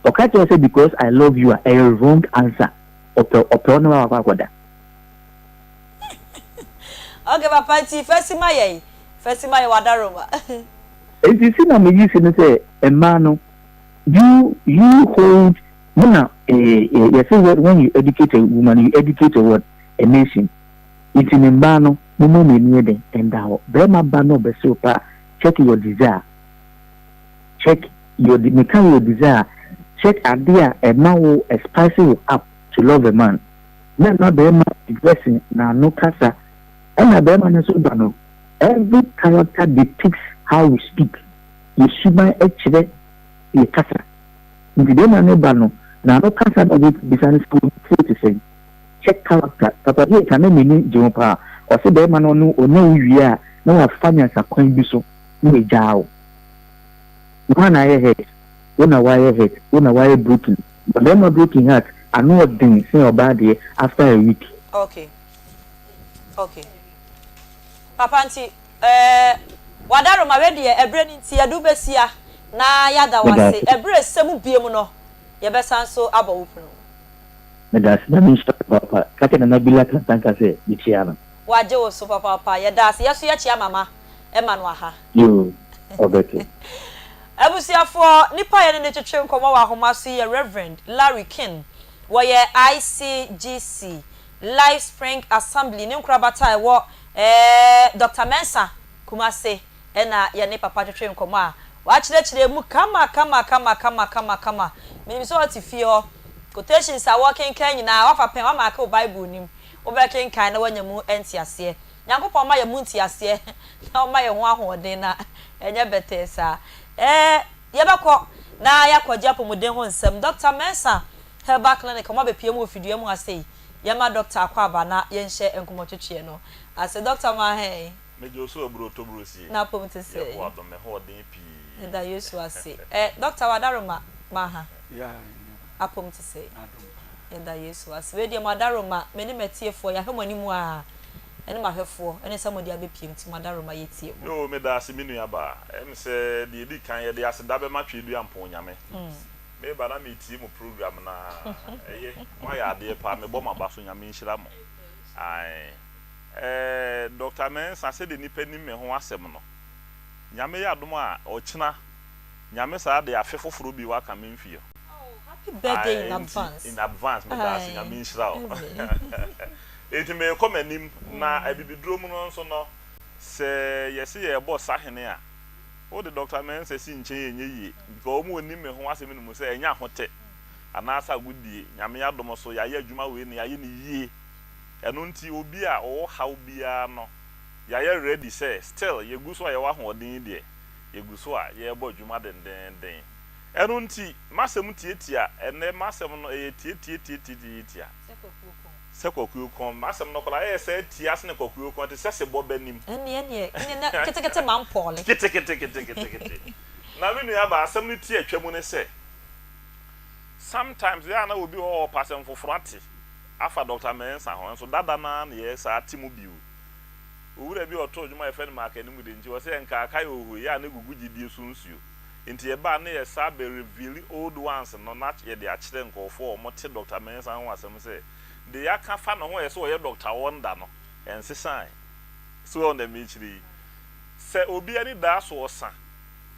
S17: Okay, I say because I love you. A wrong answer. Okay, Papa,
S8: first my wadaroma.
S17: If you see na me using say Emano, you hold you say when you educate a woman, you educate a nation. It's in Embano, no more near them and thou Bema Bano Besopa, check your desire. Check your desire. Check idea and now a spicy up to love a man. Then not Bema dressing now no casa and a Bema Nesubano. Every character depicts how we speak. You should my actually a casa. If you don't know Bano, now no casa of it business to say. Check character. Papa here can mean Jumpa or say the man or no we are no a funny as a coin biso. No jaw. One eye head, one a wire head, one a wire broken. But then my broken heart, I know what thing say about it after a week.
S8: Okay. Papa nti wadaro ma wedi ebre nti adu besia na yada wase ebre semu biem no ye besan so abawupuno
S17: Medas na mi papa kake na nabila tanka se bichiana
S8: waje wo so papa ye das yeso ye chia mama e ma no aha
S17: yo obeke
S8: abusiafo nipa ye ne twetwe nkomo wa homa so ye Reverend Larry King wo ye ICGC Life Spring Assembly ne nkrabata wo Dr. Mensa Kumase ena ya ne papa twetwe nkomo a wa chire mu kama me so atifio quotations are working kan nyina wa fa pen wa ma ka Bible nim wo be ken kan na wanya mu entiase Nyankopon ma ya mu entiase na o ma ye ho ahoden na enye betesa ye beko na ya kwaje apomuden ho nsem Dr. Mensa Herbal Clinic ma be pie mu ofidue mu asei ye ma Dr. Akwa ba na ye nhye enkomotwetwe no ase Dr. ma hey
S18: me jo so bro to bro si
S8: na pom te se
S18: wa do me ho den pi
S8: da yesu ase Dr. Wadaroma ma ha
S16: ya
S8: apom te se da yesu ase we de Wadaroma me ne metiefo ya hwemani mu a ene mahwefo ene samodi abepiem ti Wadaroma yetie
S18: no me da ase minu aba em se de edi kan ye de ase da be ma twedu ampon nyame me ba na me tie mu program na eye mo ya de pa me bo ma ba so nyame nhira mo ai Dr. Mensa said the nipa ni me ho asem no nyame ya adom a ochina nyame sa de afefoforo bi wa ka menfie
S8: happy birthday in advance
S18: me da se nyame nhira o eti me come anim na abibiduro mu no so no se yesi ye boss ahene a o de Dr. Mensa si nchen enye yi because omo oni me ho asem no mu se enya hote anasa gudie nyame ya adom so ya ye adwuma we ne ya ye ne yie eno nti obi a o how bia no ya ye ready say still ye guso ya wa hodin de ye guso a ye bo dwuma den eno nti masem tietia ene masem no ye tietia sekokuo kon masem no kola ye say tia se ne kokuo kon te sese bo banim
S8: ene kete mampole
S18: kete na me nua ba asem no tie atwa mu ne say sometimes ya na obi ho pasem fofrati afa Dr. Mensa ho so dada na ye sa timu biu owura bi oto djuma efe ma aka ni mu de nti wo se nka aka ohu ya na gugu gidi sunsuo nti e ba na ye sa be reveal old ones no na ye de a kire nkofo o mo te Dr. Mensa ho asem se de ya ka fa no ho ye so ye Dr. Wonder no ensesan so on the michiri se obi ani da so osa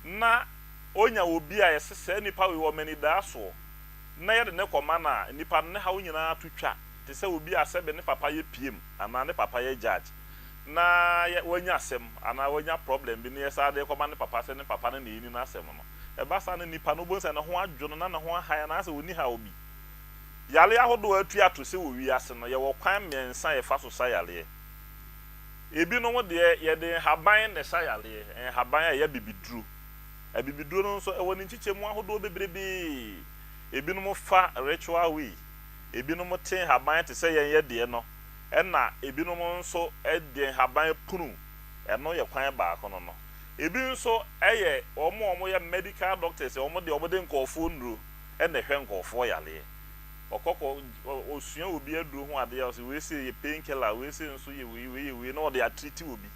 S18: na onya obi a ye se nipa we wo mani da so na ye de ne koma na nipa ne ha onyina atutwa te se obi asebe ne papa ye piem ana ne papa ye judge na ye wonya asem ana wonya problem bi ne ye sa de koma ne papa se ne papa ne ni na asem no eba sa ne nipa no bon se ne ho adwo no na ne ho ahaya na se woni ha obi yale ahodo atu ato se wo wi ase no ye wo kwan mensa ye fa so sa yale ebi no mo de ye de haban ne sa yale haban ye bibiduru bibiduru no so e woni chiche mu ahodo bebrebe ebi no mo fa ritual way ebi no mo ten haban te se ye de no na ebi no mo nso de haban punu eno ye kwan ba akono no ebi nso eye omo ye medical doctors omo de nkofo nru na hwe nkofo yale okoko osua obi aduru ho ade ya so we say ye painkiller we say nso ye we na de treat obi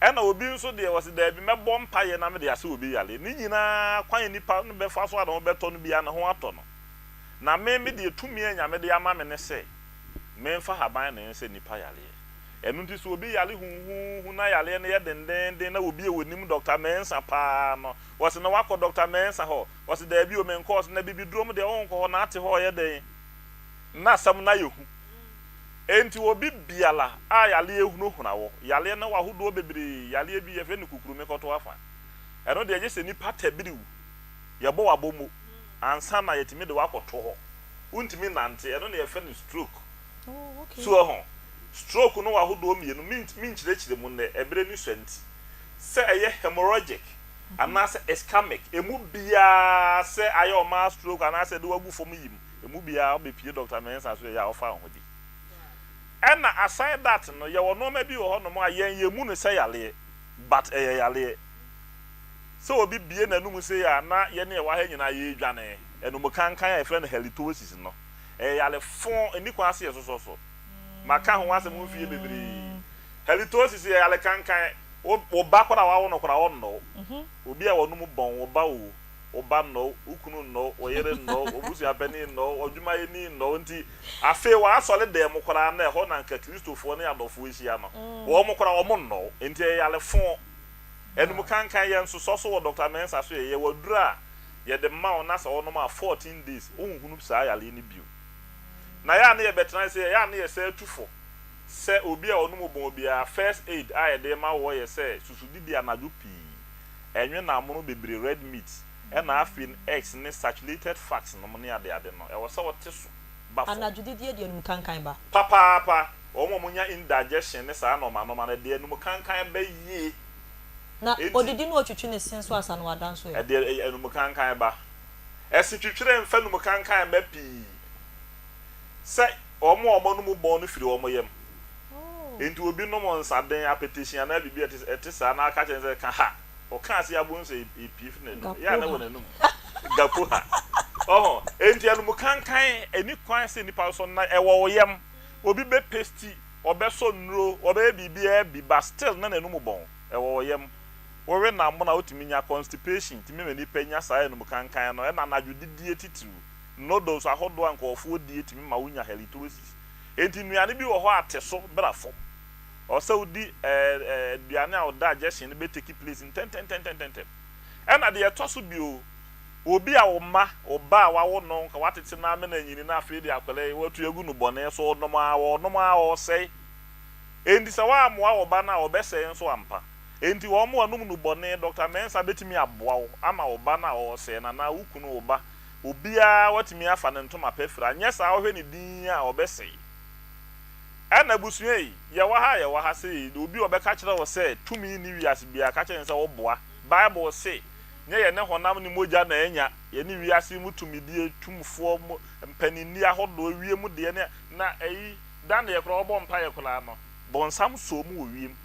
S18: na obi nso de was da bi mebo mpa ye na me de ase obi yale ni nyina kwan nipa no be fa so ade be to no bia na ho ato no na me de tumi anya me de ama me ne se me mfa haban na nse nipa yale enu nti so obi yale hu na yale na ye denden na obi e wonim Dr. Mensa pa no was na wako Dr. Mensa ho was da bi o men course na bibi drum de won ko na ate ho ye den na sam na yehu enti obi biala a yale ehu no huna wo yale na wahodo bebre yale bi ye fe ne kukuru me koto afa eno de je se nipa tabiriwu ye bo wabomo ansa na yetimi de wakoto ho untimi nante eno na ye fe ne stroke.
S8: Oh, okay.
S18: So ho stroke no wahodo mienu min chire mu ne ebre ni swanti se eye hemorrhagic anase ischemic emu bia se ayo ma stroke anase de wagu fom yim emu bia obepie Dr. Mensa so ya ofa ho di ena aside that no ye wono ma bi ho no mo ayen ye mu no se yale but yale so obi bie nanum se ya na ye ne wa ha nyina ye dwane enum kankan e friend halitosis no yale fon eni kwa ase so maka ho ase mo fie bebre halitosis yale kankan o ba kwara wa wo no kwara wo no obi a wonum bon wo ba wo oba no ukunu no oyere no obusu abeni no odwuma yeni no nti afi wa asole dem kwara na ho na nka kristofo ne adofo ehia no wo mo kwara wo mo no nti yale fon enum kankan ye nso so wo Dr. Mensa so ye wadura ye de ma ona sa ono ma 14 days ohunu sa yale ni bio na ya na ye betran se ya na ye se tufo se obi a onum bon obi a first aid a ye de ma wo ye se susudidi anaju pi enwe na amono bebre red meat na afin eggs ne saturated fats no mo ne ade no e wo se wo teso bafo
S8: anaju didi de enum kankan ba
S18: papa omo munya indigestion ne sa no ma na de enum kankan ba yie
S8: na odidi no otwetwe ne senso asa no wadan so ye
S18: de enum kankan ba esi twetwere mfa num kankan ba pi se omo no mu bon no firi omo yam enti obi no mo nsaden appetition na bibi etisa na aka chense ka ha o kan se abun se epif na ya na wona num gapo ha oh enti anu kankan eni kwan se nipa so na ewo yam obi be pasty obe so nro obe bibia bi ba still na nanum bon ewo yam wo na mo na otimi nya constipation timi me nipa nya sa enu kankan no e na najudidie titiru noodles ahodo ankofo die timi ma wonya halitosis enti nuane bi wo ho ateso brafo o saudi duane a digestion be take place in 10 and the etoso bio obi a wo ma oba wa wo no ka watete na me na nyini na afi de akwele watu egu no bone so no ma wo sei enti se wa mo wo ba na obese nso ampa enti wo mo anum no bone Dr. Mensa betimi aboa wo ama wo ba na wo sei na ukunu wo ba obia watimi afa ne ntoma pefra nyesa wo hwe ne din a obese ana busue ye wa ha sei obi obeka kire wo se tumi ni wiase bia ka kire nse wo boa bible say nye ye ne honam ni moja na enya ye ni wiase mu tumi die tumfo mpanini ahodo wie mu de ne na eyi dan ye kro obo mpa ye kula no bonsam so mu wiem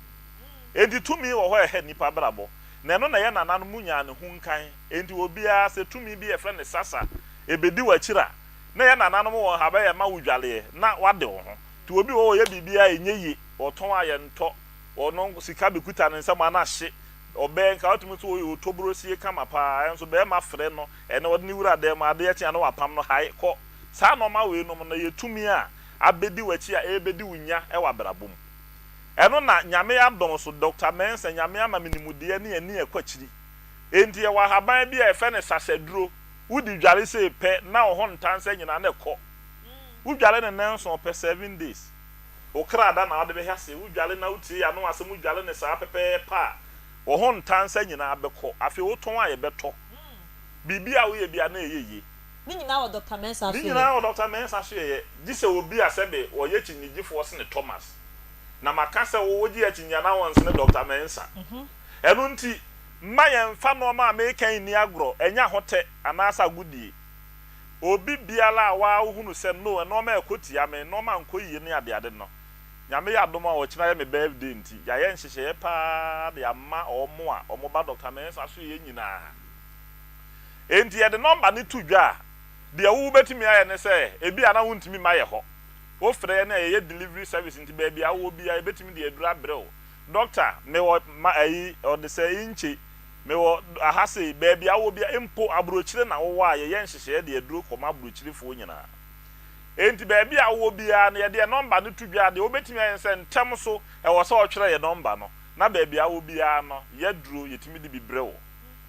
S18: edi tumi wo ho he nipa brabo na no na ye nanan mu nya ne hunkan enti obia se tumi bi ye fre ne sasa ebedi wa kira na ye nanan mu wo haba ye ma wudwale na wade wo ho to obi wo ye bibia enye yi oton aye nto ono sika bekuta ne nsam ana hye obe nka otumi so wo tobro sie kama pa enso be ma fre no ene wode ni wura de ma ade ya tia no wapam no hai ko sa no ma we no na ye tumi a abedi wachi a ebedi wunya e wa brabom eno na nyame adom so Dr. Mensa nyame ama minimude ne ani ekwachiri enti ye wa haban bi e fe ne saseduro wudi dware se pe na wo ho ntanse nyina na ekọ wudwale ne nanso per 7 days okra da na wode be hase wudwale na uti ya no asem wudwale ne saa pepe pa wo ho ntansa nyina abekọ afi wo ton aye beto bibi a wo ye bia na eyeye
S8: ni nyina wo Dr. Mensa so
S18: ni nyina wo Dr. Mensa so ye gise obi asebe wo ye chinyigifo se ne Thomas na makase wo wogi achinya na won se ne Dr. Mensa enu nti mma ye mfa no ma mekan ni agro enya hote anasa gudie obi biala wa hunu se no no ma ekotia me no ma nkoyie ni ade no nyame ya doma wo kina ye me birthday nti ya ye nhyehyeye pa de ama omo a omo ba Dr. Mensa so ye nyina enti ye de number ni tudwa de wo betimi aye ne se ebi ana wuntimi ma ye ho wo frɛ na ye delivery service nti ba bia wo bia e betimi de adura brɛ doctor me wo ma ayi o de se inchi me wo ahase ba bia wo bia impo abrochire na wo wa ye nhyehyeye de aduro koma abrochire fo nyina enti ba bia wo bia na ye de number ni tudwa de wo betimi aye se ntem so e wo se o twere ye number no na ba bia wo bia no ye duro yetimi de bi brɛ wo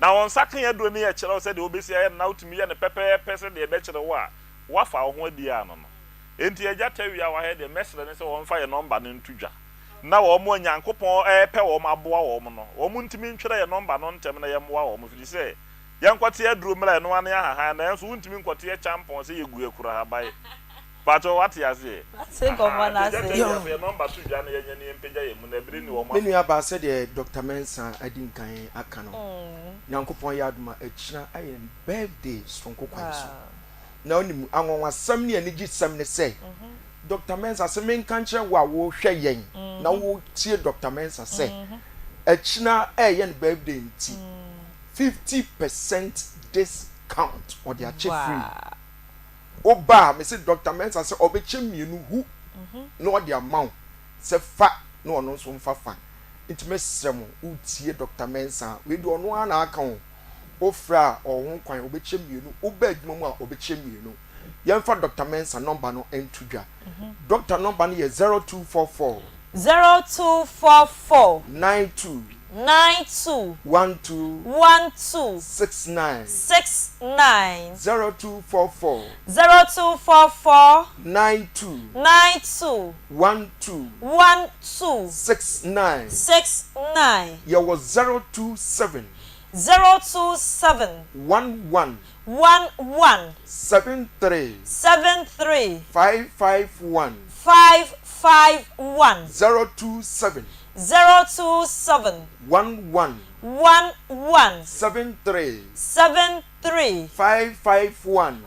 S18: na won sakan ye duro ne ye kyerɛ wo se de obesi aye na utimi ye ne pepe se de ye be kyerɛ wo a wafa ho adi ano no enti eja tawia wa he de mesre ne se won fa ye number ne ntudwa na wo mo nyankopon pe wo maboa wo mo no wo mo ntimi ntwere ye number no ntem na ye moa wo mo firi se ye nkwate aduro mra no ane aha na enso ntimi nkwate ye champion se ye gu ekura habai pato what ya say
S8: say governor say
S18: ye number tudwa na ye nyane empeja ye mu na biri ni wo mo
S10: menu aba se de Dr. Mensa adinkan aka no nyankopon ya aduma akira aye birthday sonko kwanso na onim anwonwasam ne anigi sam ne say Dr. Mensa se men kanche wa wo hwɛ yen na wo tie Dr. Mensa say akina yen birthday nti 50% discount or their chief free oba me say Dr. Mensa say obeche mienu hu no the amount se fa no ono so mfa fa intimesem utie Dr. Mensa we do ono ana aka ho ofra ohun kwan obeche mienu oba adwuma mu a obeche mienu yemfa Dr. Mensa number no entudwa Dr. number no ye 0244 92 12 69 0244 92 12 69 ye was 027 11 73 551 027 11 73 551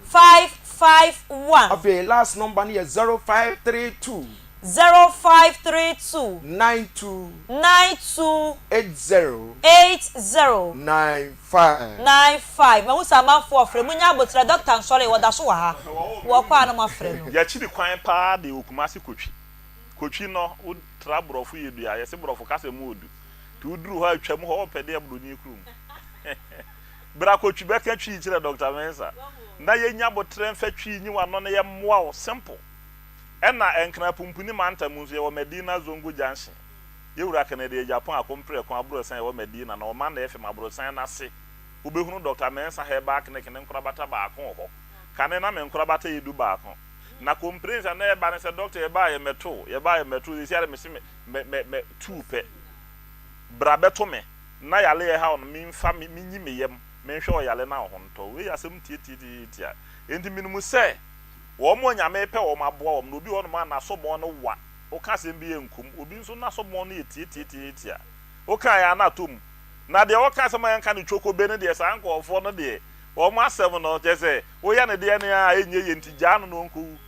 S10: okay last number here 0532 92 80
S8: 95 ma wusa ma fo ofre munya abotra doctor nsore woda so wa ha wo kwa na ma frɛ no
S18: ya chiri kwan pa de okumasi kotwi no wo tra brofo yedua ye se brofo kase mu odu tu uduru ho atwam ho opede abroni krum bra kotwi be ka twi kire Dr. Mensa na ye nya botre mfa twi nyi wa no na ye moa wo simple ena enkra pumpuni manta mu ye wo Medina Zongo Junction ye wura Canada Japan akompre kon abro san ye wo Medina na o man na efe mabro san na se wo behunu Dr. Mensa he back ne kene nkrabata ba akon ho kane na me nkrabata yedu ba akon na complaints na eba ne se doctor ye ba ye meto ye siare me two pe bra beto me na yale ye ha on mi mfa mi nyi me yem me hwe o yale na ho nto we asem tie enti minimum se wo mo nyame pe wo maboa wo no bi wo no ma na so mo no wa o ka se mbi enkum obi nso na so mo no ye tie o ka ya na tom na de o ka se ma yanka no choko be ne de sa anko ofo no de wo mo asem no je se wo ya ne de ne a enye ye ntija no nko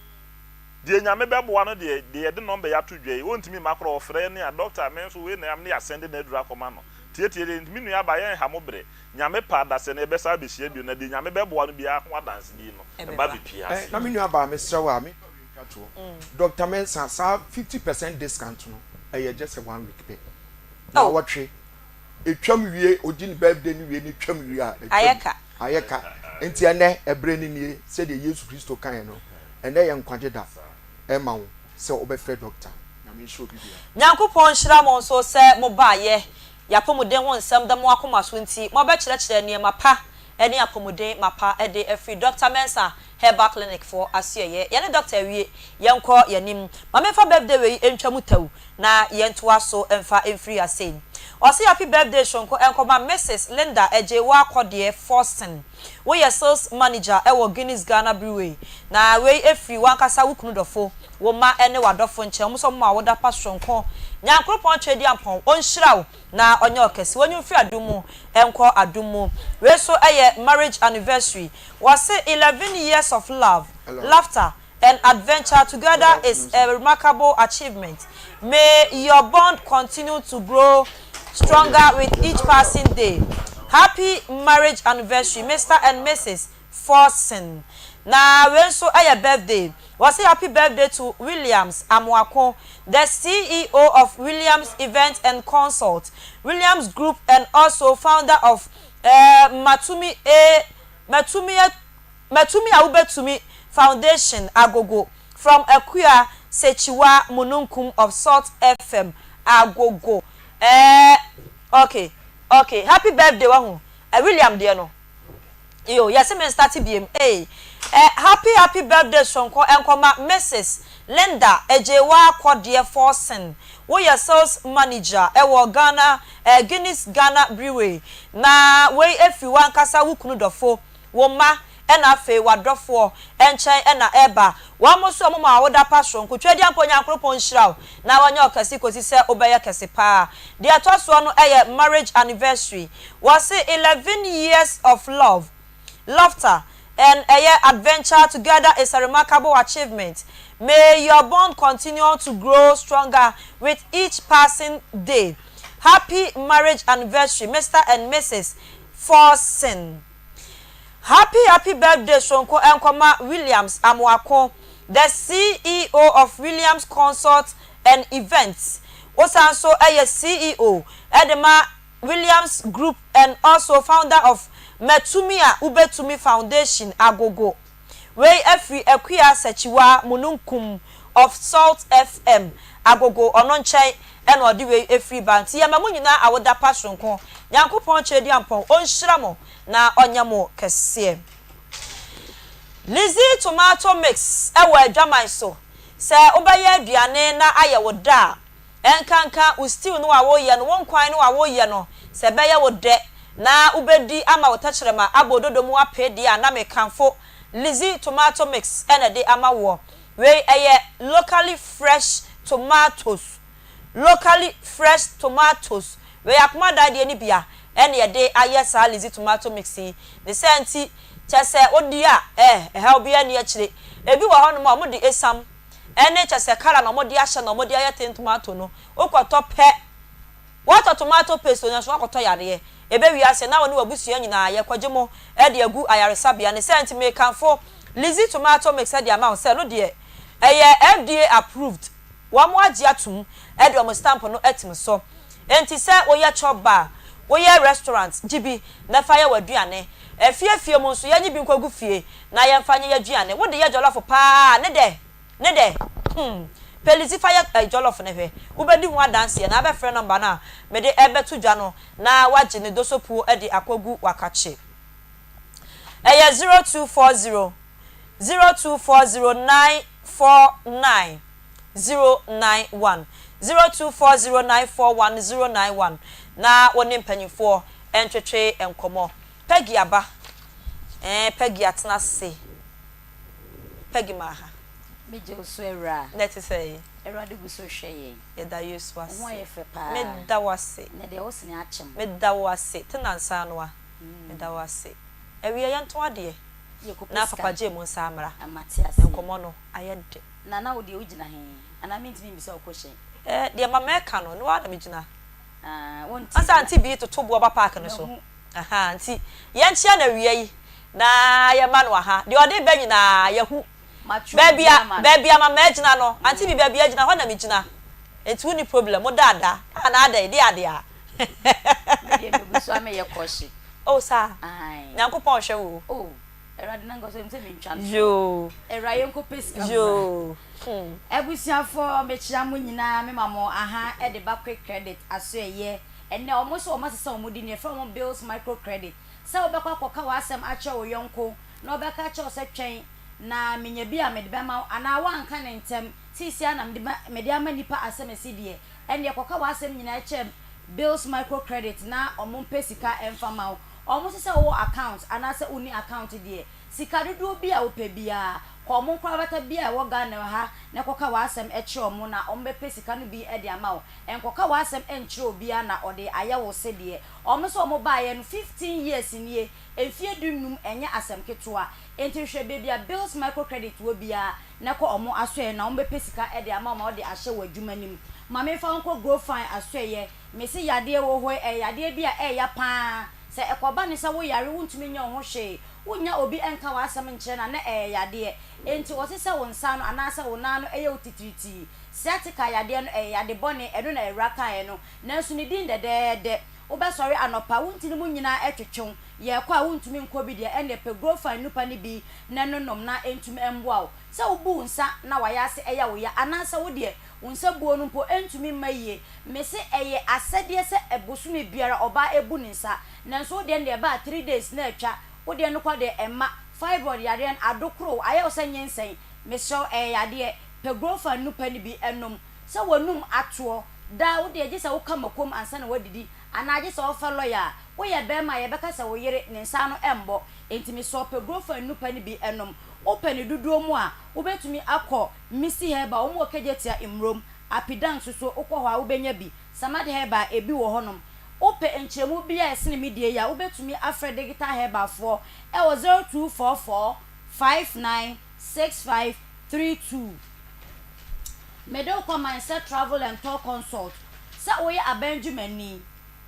S18: de nyame be boa no de de number ya to dwe wo ntimi makro ofre ne a doctor men so we na am ne ascend na dura koma no tie de ntimi nu aba yen ha mo bre nyame pa da se na be sa be hia bi na de nyame be boa no bia ho dance di no e ba bi pia
S10: na me nu aba me srewa me Dr. Mensa sa 50% discount no e just 1 week pay na watwe etwam wie odin birthday ni wie ni twam wie a ayeka enti ene ebre ni nie se de Yesu Kristo kan no ene ye nkwaje da e ma wo se obefre doctor na me show bibia
S8: nyankopon hira mo so se mo ba ye yapomuden won nsam da mo akoma so nti mo be kyerɛ ne mapa ene apomuden mapa e de free Dr. Mensa Herbal Clinic for asiye ye ne doctor wie yenko yanim ma me fa birthday we entwa mutawu na yentoa so emfa free asen Osi happy birthday Shonko enkoma Mrs. Linda Ejewa Kodie Forsen. We are sales manager ewo Guinness Ghana Brewery. Na we efri wankasa wukunu dofo. Wo ma ene wadofo nche omuso ma woda pa Shonko. Nyankropon twedi ampon onhyiraw na onye okesi wonyu mfi adumu enko adumu. We so marriage anniversary. Was 11 years of love, laughter and adventure together is a remarkable achievement. May your bond continue to grow stronger with each passing day. Happy marriage anniversary, Mr. and Mrs. Forsen. Now, when so a birthday, was a happy birthday to Williams Amwako, the CEO of Williams Event and Consult, Williams Group, and also founder of Matumi Aubetumi Foundation Agogo from Akua Sechiwa Mununkum of Salt FM Agogo. Okay. Happy birthday, wahu. William Diano. Yo, yes, me start BM. Happy birthday, Shonko enkoma Mrs. Linda Ejewa Kodie Forsen. We are sales manager ewo Ghana Guinness Ghana Brewery. Na we everyone kasa wukunu dofo. Wo ma ena fe wadofo enchen ena eba wamoso omoma awoda passion ko twedi amponya ankropon hyiraw na wanya okasi kosi se obeye kese pa de atoso no marriage anniversary was 11 years of love, laughter and adventure together is a remarkable achievement. May your bond continue to grow stronger with each passing day. Happy marriage anniversary, Mr. and Mrs. Forsen. Happy birthday, Shonko enkoma Williams Amwako, the CEO of Williams Consult and Events. Also CEO Edema Williams Group and also founder of Metumia Ubetumi Foundation Agogo. We every Akua Sechiwa Mununkum of Salt FM Agogo ononchai and odiwe every band. Yamamu nyina awoda passion ko. Nyankopon chedi ampon onhyiramo na onyamo kese. Lizzie tomato mix ewo adwaman so. Se obaye aduane na ayewo da. Enkanka u stew no awoye no wonkwan no awoye no se beye wo de na ubedi ama wotachrema abododo mu apedi ana mekanfo Lizzie tomato mix ene de ama wo. We locally fresh tomatoes. We akuma da de ni bia ene de ayesa Lizzie tomato mix the senti chese odia help bia ne akire ebi wo hono ma mo de esam ene chese kala na mo de ahye na mo de ayete tomato no okoto pe water tomato paste onye so akoto yare ebe wi ase na woni wabusu nyina ye kwagemo de agu ayaresa bia ne senti me kanfo Lizzie tomato mix de amount say no de FDA approved wa mo agi atum de o stamp no etim so enti say oye chop bar oye restaurant gibi na fire waduane efie mo so yanyi bi nkwagu fie na ye mfanye yaduane wo de ye jollof pa ne de Pelisi fire jollof ne hwe ubedi ho dance na be frɛ number na me de ebetu dwa no na wagye ne dosopu de akwagu wakache 0240 0240949091 0240941091 na woni mpanyifo entwetwe enkomo Peggy aba Peggy atna se Peggy maha
S19: meje oswera
S8: let us say
S19: erade guso hweye
S8: eda yeswas
S19: ho yefe pa
S8: medda wase
S19: ne de osini achem
S8: medda wase tenansa noa medda wase ewie yanto ade na papa je mu nsamra
S19: amatias
S8: enkomo no ayede
S19: na wo de ugina he ana mentimi bi se okwohye
S8: de mama eka no wa da megina
S19: wonti
S8: asa anti bi to bo ba park no so aha anti yenchia na wie yi na ye ma no aha de ode ba nyina yehu bebia mama ejina no anti bi bebia ejina ho na megina etu ni problem mo dada ana ada ide ade a
S19: ye be so ame ye koshi
S8: o sa nyankopon hwe wo
S19: erade na ngoso mse mentwa
S8: yo
S19: eraye nko pesika
S8: yo
S19: ebusiafo mechira mu nyina me mamo aha e de back credit aso eye enne omoso omasesa omudi ne from bills micro credit sa obekwa koka wasem ache wo yonko na obeka ache o se twen na menye bia me de bema ana wa anka ne ntem sisi ana me de amanipa asem sidie enne koka wasem nyina ache bills microcredit na omo pesika enfama omo se wo account anase uni account die sika dodo bi a wo pe bia komo kwa bata bia wo ga na ha na koka wasem eche omo na ombe pesika no bi e de ama wo enkoka wasem enche obi na ode ayawo se de omo so omo ba ye no 15 years nie efie dunum enye asem ketoa enti hwe bebia bills microcredit wo bia na ko omo aso na ombe pesika e de ama ma ode ahye wo adwuma nim mame fa nko grow fine aso ye me se yade wo ho yade bia ya pa se ekoba ne se wo yare wontumi nya ho hwe wonya obi enka wasem nche na yade enti wo se wo nsa no anase wo na no utitriti setika yade no yade bone eno na eraka no nanso ni din de oba sorry anopa wontini mu nyina etwetwon ye kwa wontumi nko bi de ene pe grow fine nupa ni bi na nonom na entumi emboa se wo bu nsa na wayase wo ya anase wo de unsa buo no mpo entumi maye mese asede se ebosumi biara oba ebu nsa nanso de ne ba 3 days na atwa wo de no kwa de emma fibroid yare an adokro aye osanyensen mese yade pe grow fine nupa ni bi enom se wonum ato da wo de agisa wo kamakom ansa na wadidi anaje se wo fa lawyer wo ye be ma ye beka se wo yere ne nsa no embo entimi so pe grow fine nupa ni bi enom open duduo mu a wobetumi akọ misi heba wo mu okejetia imrom apidan so okọ ho a wobenya bi samade heba ebi wo honom ope enchemu bia esene medie ya wobetumi afre digital heba fo e wo 0244 596532 medo kwa mindset travel and tour consult sa wo ye abenjumani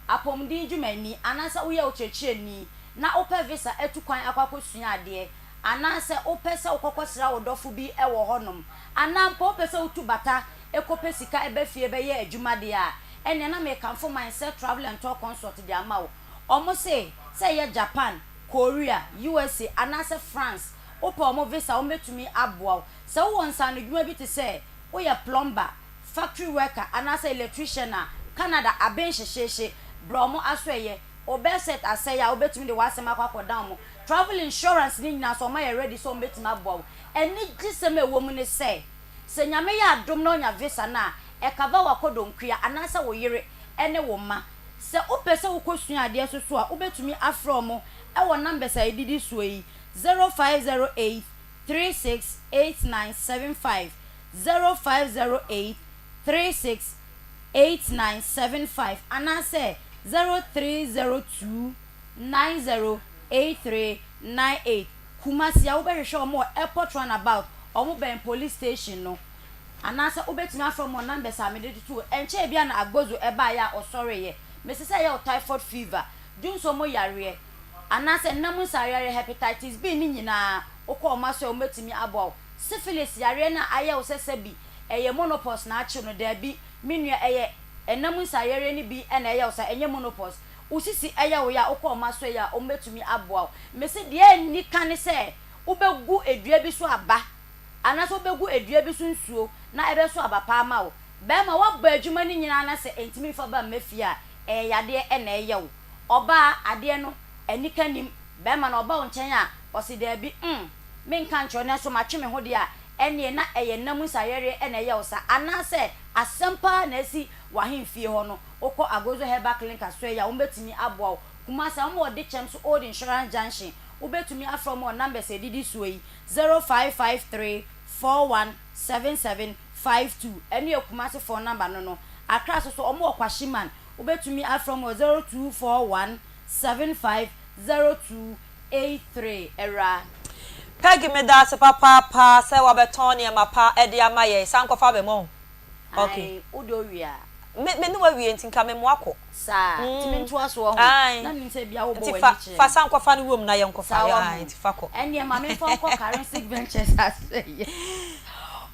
S19: apomdi jumani anasa wo ye ochecheni na ope visa etukwan akwakosua ade anase opese okokosira wodofo bi ewo honom anampo opese utubata ekope sika ebefie be ye adwumade a ene na me kanfo mindset travel and tour consult di amawo omo say ye Japan Korea USA anase France opo omo visa o metumi aboa se wo nsa no dwuma bi te se wo ye plumber factory worker anase electrician a Canada abenhyehyehye bromo asoye obeset aseya obetumi de wasema kwakodan mo travel insurance ni nyina so ma ye ready so betumi aboa eni giseme wo mu ne se nyame ya adom na onya visa na e kava wakodonkua anasa wo yire ene wo ma se opese wo kosua ade soso a obetumi afro mo e wo number sa edidi so yi 0508 368975 0508 368975 anase 0302 908398 Kumasi ya ubehwehwe omo airport runabout omo ben police station no anasa ubetumi afro mo number sa me de tutu enche bia na agbozo eba ya osore ye mesese ya typhoid fever dunso mo yare anasa namu sarare hepatitis B ni nyina okọ maso ometumi abo syphilis yare na aya osesebi eye monopause na achi no da bi minua eye enamu sarare ni bi na eye osa enye monopause usisi aya wo ya okọ maso ya ometumi abo mesi de ni kan se ubegu edua bi so aba anaso ubegu edua bi so nsuo na ebe so aba pa ma wo be ma wo ba adwuma ni nyina na se entimi fa ba mafia yade na eye wo oba ade no enikanim be ma na oba onchen a osi de bi me nka ncho na so ma twe me ho de a ene na eye namu sayere na eye wo sa anase asempa na si wahemfie ho no okọ agozo herbal clinic aso ya umbetumi aboa kuma sa mo de chem so old insurance junction ubetumi afro mo number se didi so yi 0553 417752 ene kuma se phone number no akra so omo okwashiman ubetumi afro mo 0241 750283 era
S8: Peggy me da se papa se wa beton e mapa e de amaye sankofa be mo okay
S19: udo wia
S8: me no wa wie ntinka me mo akọ
S19: sa timi nto aso ho na mi se bia wo bo wani che
S8: fa sankofa no wom na ye nkofa ya ntifako
S19: ene ma me fa nko currency ventures aseye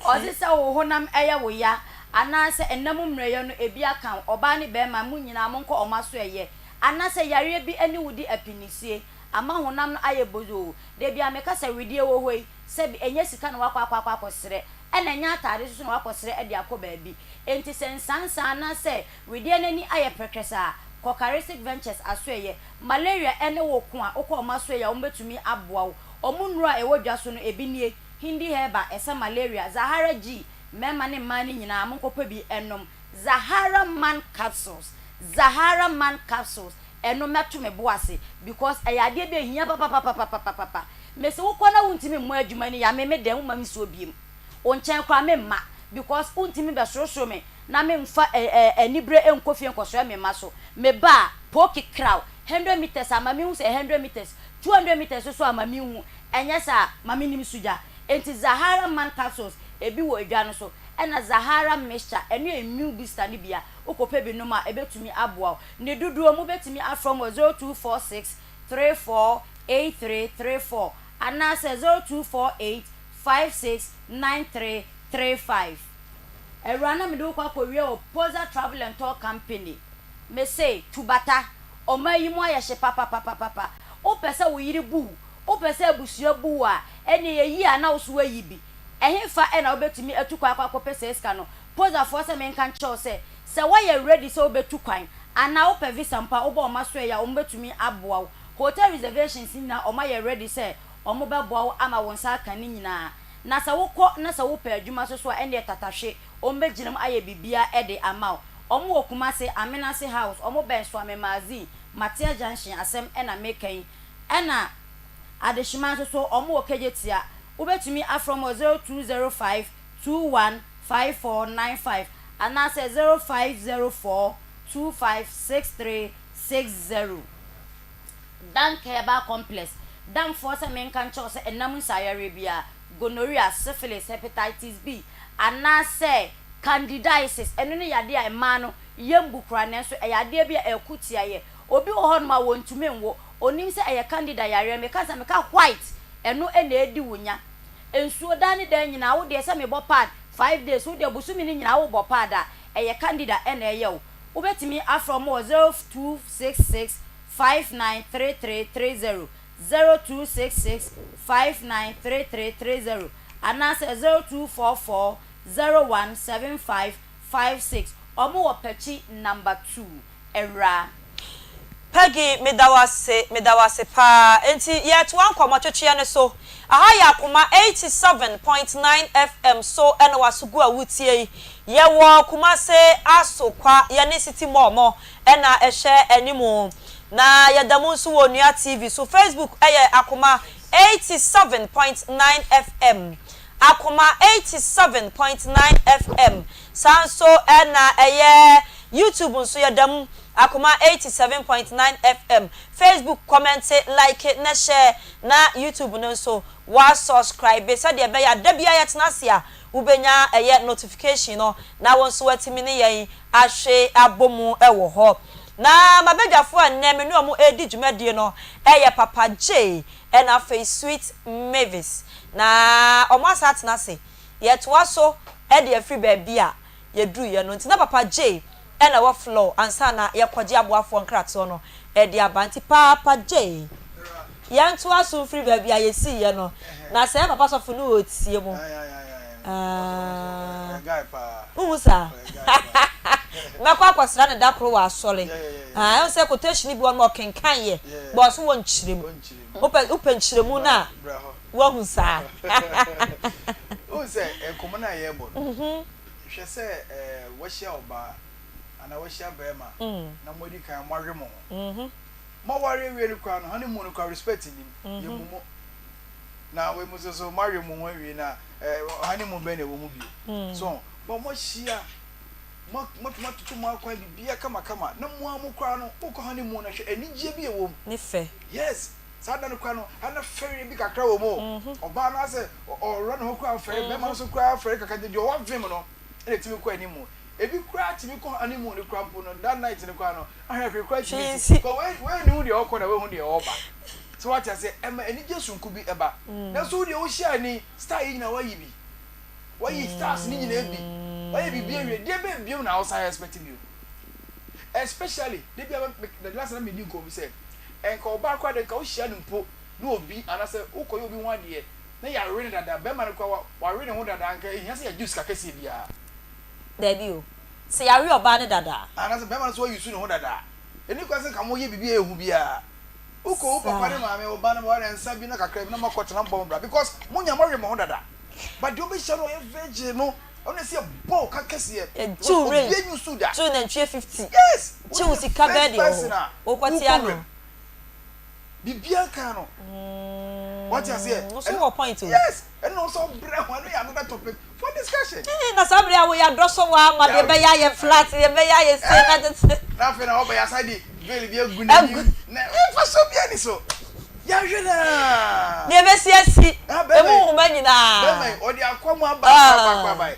S19: ozi se wo honam eya wo ya anase enam mreyo no ebi aka oba ne be ma mu nyina mo nko omaso eye anase yare bi ani wudi apinisie ama honam no aye bozo de bia me kasa widie wo hoi se bi enye sika no wakwa sere ena nya atare so no wakosere e de akoba bi enti sensansa na se widie nani aye prekresa Cocaristic Ventures asoye malaria ene wo ko a okọ masoye a ombetumi aboa omunura ewadwa so no ebinie hindi heba esa malaria Zahara G mema ne mani nyina monkopa bi enom Zahara man capsules Zahara Man capsules eno meto me boase because ayade be hia papa me se wo kona wuntimi mo adwuma ni ya me dem ma me so biem o nchen kwa me ma because untimi be sorosoro me na me mfa anibre enkofie nkoso me ma so me ba poki crowd 100 meters amami hu se 100 meters 200 meters so amami hu enye sa mami nim suja enti Zahara Man capsules ebi wo edwa no so ena Zahara mixture ene immune booster ni bia ukope bi no ma ebetumi aboa ne duduo mu betumi afrom 0246 348334 ana 0248 569335 Erana me do kwa kowie o Poza Travel and Tour Company me say tubata o mayi mu ayehye papa o pese wo yiri bu o pese abusuo bu a ene yeyi ana wo so ayi bi ehemfa ena obetumi atukwa akwa pese eska no Poza force me nkan cho se why ready so obetu kwan ana wo pe visa mpa wo bo maso ya wo betumi aboa hotel reservations na o ma ye ready se o mo be boa ama won sa kan ni nyina na sa wo kɔ na sa wo pe adwuma so a ene tatahwe o mbe ginam aye bibia e de ama o mo okuma se Amenase house o mo ben so amemazi Matia Junction asem ena mekan ena adeshima so o mo okejetia wo betumi afrom 0205 215495 and I say 0504 256360. Dan Keba Complex. Dan force men can chose and namun Arabia, gonorrhea, syphilis, hepatitis B, and I say candidiasis, and only yadia a mano, young bukran, so a yadia be a kutia, obi on my one to me, or name say a candida, because I'm a white, and no any dunya. And so Danny then now, there's some bopad. 5 days wo de busumi ni nyina wo bopada eye candidate ena eyo wo betimi afrom 0266 593330 0266 593330 anase 0244 017556 omo wo pechi number 2 era
S8: Peggy medawase pa enti yet wan kwamotwetwe ne so aha ya kuma 87.9 FM so ena wasugu awutie ye wo kuma se asokwa ye ne city momo ena ehye animu na yadamu so wonua TV so Facebook eye akuma 87.9 FM akuma 87.9 FM sanso ena eye YouTube nso yadamu Akoma 87.9 FM Facebook comment like it na share na YouTube no so wa subscribe so de be ya da bia yetnasia ubenya eye notification no na won so watimi ne yen ahwe abomu ewo ho na mabedwafo anne me no mu edi dwumadie no eye Papa J and afa Sweet Mavis na omo asatena se yetwa so e de free bia ye dru ye no ntina Papa J ena wa flow ansana yakwaje aboafo nkrato no e de abanti Papa J yanto aso free baby ayesi ye no na se papa sofo no otie mu guy pa umusa makwa kwasra ne dakro wa asole yo se quotation bi won mo kenkan ye bo so won chiremu open chiremu na wo husa
S14: o se enkomo na ye bo hwe se wo hia oba ana wo hia bema na modi kan mwawe mo mo ware we ni kwa no honeymoon kwa respect ni ye mumo na we mu so mwawe mo we na honeymoon be na wo mu bi so bo mo hia mo tutu mo akwa bibia kama na mo amu kwa no wo ko honeymoon na hwe anigye bi e wo
S8: ni fe
S14: yes sada no kwa no ana ferry bi kakra wo mo oba na se o run ho kwa ferry be ma so kwa ferry kakade di o wa vim no ene timi kwa animu ebi kura timi ko animu ni kura mpo no that night ni kwa no ahwe kura timi ko we ni hu de okọ na we hu de oba so what I say ema eni jesunku bi eba na so de o hia ni star yi na wayi bi wayi stars ni nyina bi wayi bi bi awie de be bi na outside expect you especially de bi the last time me di ko bi say enka oba kwa de ka o hia ni mpo na obi anase ukoyo obi hu ade na ya rene dada be ma ne kwa wa rene hu dada anka ehia se ya juice kakese bia
S8: Debi o. Se yari oba ne dada.
S14: Ana se bema so yusu ne ho dada. Eni kwa se kamo ye bibia ehu bia. Uko papa ne maame oba na wa nsa bi na kakra bi na makotena bom bra because munya mo we mo ho dada. But do be share no virgin no Ona see ball ka kese e.
S8: Two range. Two and 50.
S14: Yes.
S8: Two sika bedi o kwati ano.
S14: Bibia kan no. What you say?
S8: So what point to?
S14: Yes. And also bring another topic for discussion.
S8: Na sabri awo ya drosso wa ma de be ya ye flat, ye be ya ye say
S14: na fe na oba ya side veli bi egu na fa so bia ni so. Ya hwena.
S8: Ne be siasi. E mu ma nyina.
S14: Be mai odi akwamu aba.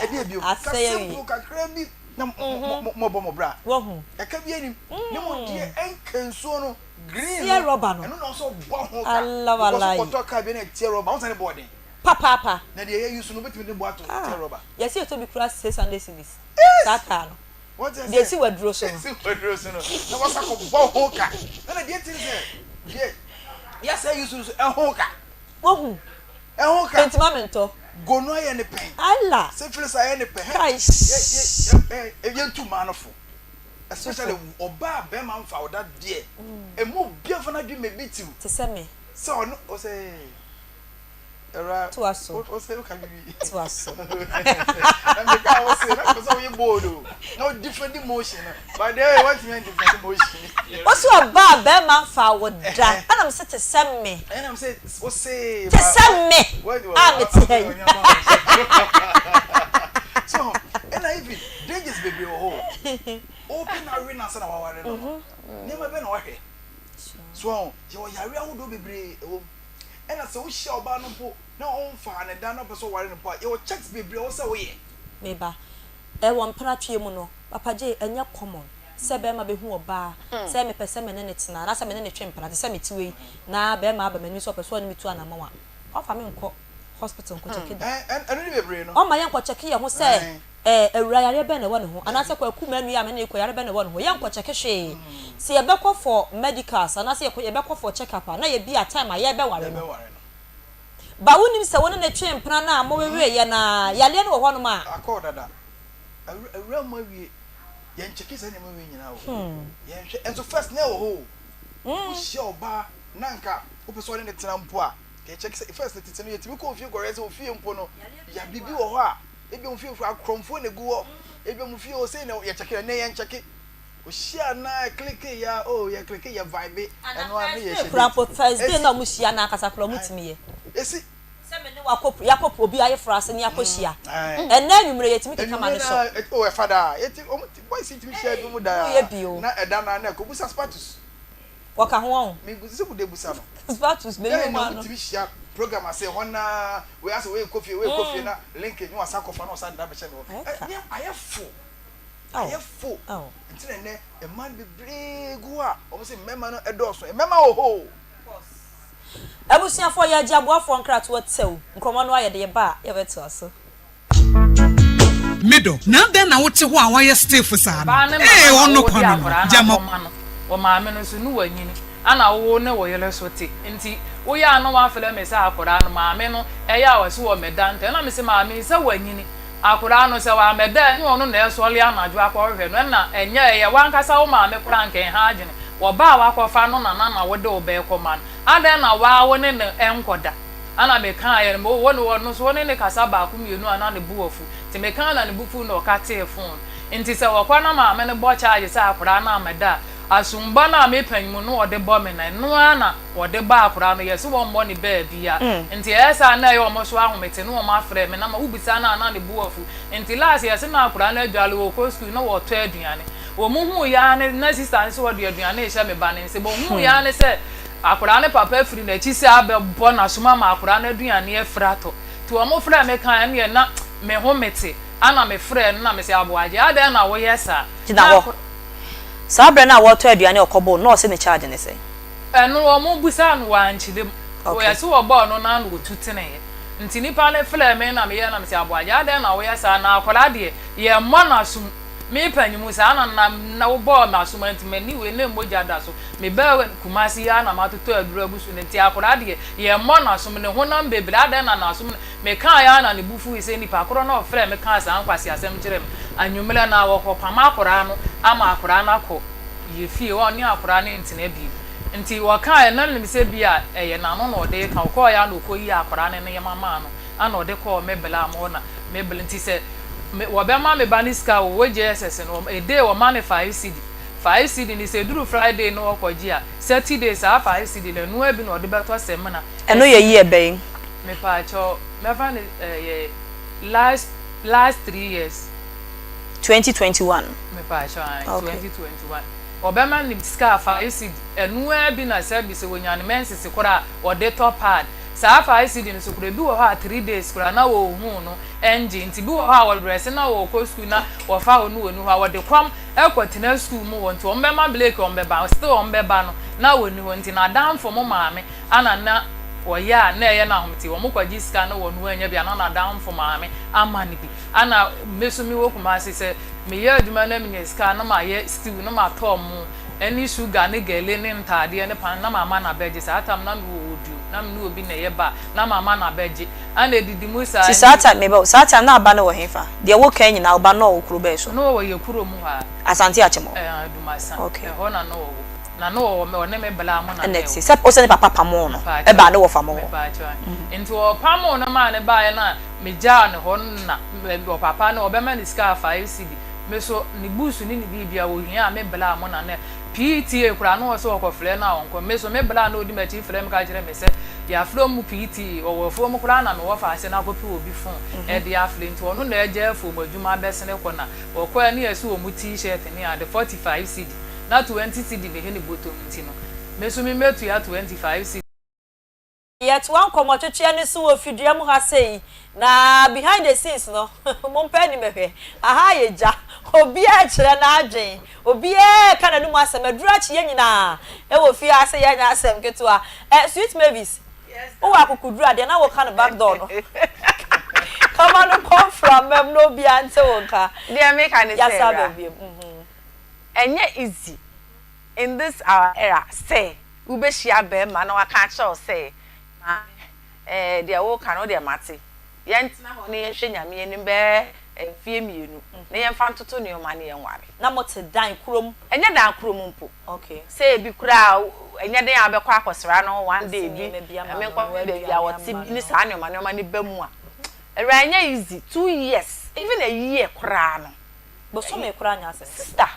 S14: E bi ebio. Simple kakra bi na mo bo bra.
S8: Wo hu.
S14: E ka bi ani. Ne mo die enkenso no green.
S8: Tie rubber no.
S14: E no so bo ho ka.
S8: Allah wallahi.
S14: Ko to ka bi na tie rubber. Won say boarding.
S8: Papa.
S14: Na de ye use no betimi de boato tie rubber.
S8: Yes, you to be cross 600 cedis. Saka no.
S14: What is
S8: they see what draw so.
S14: See what draw so no. Na was ko bo ho ka. Na de tin say. Ye. Yes, I use to a ho ka.
S8: Wo hu.
S14: E ho ka.
S8: Pentimamento.
S14: Go no ye ne pen.
S8: Allah.
S14: Syphilis aye ne pen. Ye too manful. Especially oba be man fa oda de. E mo bia fa na dwe me bitiu.
S8: Te se me.
S14: So no o say era
S8: to aso.
S14: O say o ka bi.
S8: To aso.
S14: And the guy was saying that because we bored. No different emotion. But there what mean different emotion.
S8: What's your ba be man fa oda? And I'm say te se me.
S14: And I'm say o say
S8: te se me. Ah me te.
S14: So, and I even dangerous baby open arena sana wa ware no. Nema be na wa hwe. So, you yare awodo bebre o. And as so share oba no po na on fa na da no person ware no po. You checks bebre o say wo ye.
S8: Meba. E won pratwe mu no. Papa je enya common. Se be ma be hu oba. Se me pese me ne ne tena. Na se me ne ne twempra. Se me tiwe na be ma aba mani so pese oni mitu ana mawa. Ofa me nko hospital nko check it.
S14: And ni bebre no.
S8: O ma yan ko check ye ho se awura yare be na wo ne ho anase kwa ku manu ya me ne ko yare be na wo ne ho yan ko check hwe se ye be ko for medicals anase ye be ko for check up na ye bi a time ye be ware no ba wonim se wona na twempra na mo wewe ye na yale no wo ho no ma
S14: akọ dada awura mo wie ye ncheki se ne mo we nyina wo ye hwe enso first na wo ho wo hia oba nanka wo pese wona ne tena mpo a ke check se first ne tete no ye timi ko ofie gore se ofie mpo no ya bibi wo ho a ebi mu fie akromfo na guo ebi mu fie o sei na ye cheke na ye ncheke o hia na click ya ye click ya vibe eno an ye hye
S8: prapo Thursday na mu hia na akasa kro mutimi ye
S14: esi
S8: se me ne wakop yakop obi aye frase ne akohia ena nwumre ye timi keka ma ne so
S14: o e fada yeti o boy si timi hia bi mu da na eda na ko busa status
S8: waka ho on
S14: me busa bu de busa no
S8: status me no ma no
S14: timi hia program ase hona we ase we coffee na link ni wasa kofa na wasa da be che no ayefo ntine ne e man be bregu a o se mema no edoso e mema oho
S8: abusiafo ya jaboafo nkrato watew nkomo no ayede ye ba ye beto aso
S20: middle na den na wote ho a waye stiff sa no ono kwano jamo
S21: wo maame no so nu wanyini ana wo ne wo yele so te nti wo ya no wa fele me sa akora no maame no e ya wase wo medante na me se maame se wanyini akora no se wa meda ni ono na eso le anaju akọhwe no na enye ye wankasa wo maame kora nke ha agene wo ba wa akọfa no na wo de obe koma ada na wa wo ne enkoda ana me kan ye mo wo no so wo ne kasa ba ku mienu ana ne buofu ti me kan na ne bufu no ka te phone nti se wo kwa na maame ne bo charge se akora na meda asumba na me panyimu no ode bo me na no ana ode ba akora no yeso wo mbo ni ba bia nti esa na ye omo so ahomete no omo afre me na ma ubisa na ana ne buofu nti last year se na akora na adwale wo ko school no wo to aduane wo mu hu ya ne na sister se wo de aduane ehia me ba ne se bo hu ya ne se akora ne papa free na chi se abebo na suma ma akora na aduane e frato ti wo mo fra me kan ne na me homete ana me frɛ na me se aboaje ada na wo yesa
S8: Sabra na wato aduane okobo no se ne charge ne se
S21: eno wo mu busa no wanchide wo yesi wo ba no na no tutene nti nipa ne frɛ me na me ye na me se aboaje ada na wo yesa na akola de ye mo na sum me panyimu sa na wo ba na sum nti me ni we ne moja da so me ba kumasi ya na matoto adura busu ne ti akola de ye mo na sum ne honam bebre ada na sum me kan ya na ne bufu ise nipa akoro na frɛ me kan sa ankwasi asem kirem anwumela na wo hopama akora no ama akora na ko ye fie wo ni akora ne ntine bi nti wo kan na nim se bia eye na no no de kan ko ya no ko yi akora ne ne mama no ana ode call mebel am ho na mebel nti se wo be ma me baniska wo JSS no a day wo man 5 cd 5 cd ni se duru Friday no okoji a Saturdays a 5 cd le no abi no ode beto sem na
S2: eno ye yi ebe
S21: me pa cho me fa last 3 years
S2: 2021
S21: me pa cho 2021 obema ni ska 5 cd eno abi na service wonyane mensese kora ode top pad saa 5 cd ni sukure bi wo ha 3 days kora na wo hu no engine ti bi wo ha wo dress na wo ko school na wo fa wo nu ha wo de kwam ekwatina school mu won ti o mbema blake o mbeba still o mbeba no na wo ni won ti na dan for mo maame ana na wo ya na ye na homti wo mo kwaji ska na wo nu anya bia na dan for maame amani bi ana mesumi wo kuma se me ye aduma na me ska na ma ye stew na ma to mu any sugar ne gele ne ntade ne pan na mama na beje sa atam na wo odu na me obi na ye ba na mama na beje ana edidi musa
S2: si sa atam me ba sa atam na aba na wo hefa de wo kan nyina oba na wo kuro be so
S21: no wo ye kuro mu ha
S2: asante achemo
S21: aduma sa
S2: okay
S21: ho na no na no me one me bela mo na
S2: next se o se ne papa pamo no e ba na wo fa mo
S21: into o pamo na ma ne ba ye na me ja ne ho na o papa na obema ni ska 5 cd me so ni busu ni bibia wo hia me bela mo na ne PTA kura no so ko fle na onko me so me bela na odi ma chi fle me ka jere me se ya flo mu PT o wo fo mu kura na me wo fa ase na ko pi obi fon e de afle nti ono na eje fo madwuma besene ko na o ko ani esu o mu t-shirt ni ade 45 cd na 20 cd ne he ni bottom nti no me so me metu ya 25 cd
S8: yet one komotwetwe ne so ofidua mu ha sei na behind the scenes no mo mpa ni mehwe aha yeja obi a kire na adwen obi e kana no mu asem adura chi ye nyina e wo fi ase ye nya asem ketua sweet mavis o wa kokudura de na wo kana back door no come on come from mem no bi ante wo ka
S15: they make an enye easy in this our era say we be share be ma na waka cha say they wo kan no de mate yentina ho ne yehwe nyame ni be fie mienu na yemfa ntoto ne oma ne yenware
S8: na mote dan krom
S15: enye dan krom mpo
S8: okay
S15: say bi kura enye den abekwa akosra no one day bi me nkwa be bia wote ni sa ne oma ne bamu a era enye easy 2 years even a year kura no
S8: bo so me kura nya
S15: sister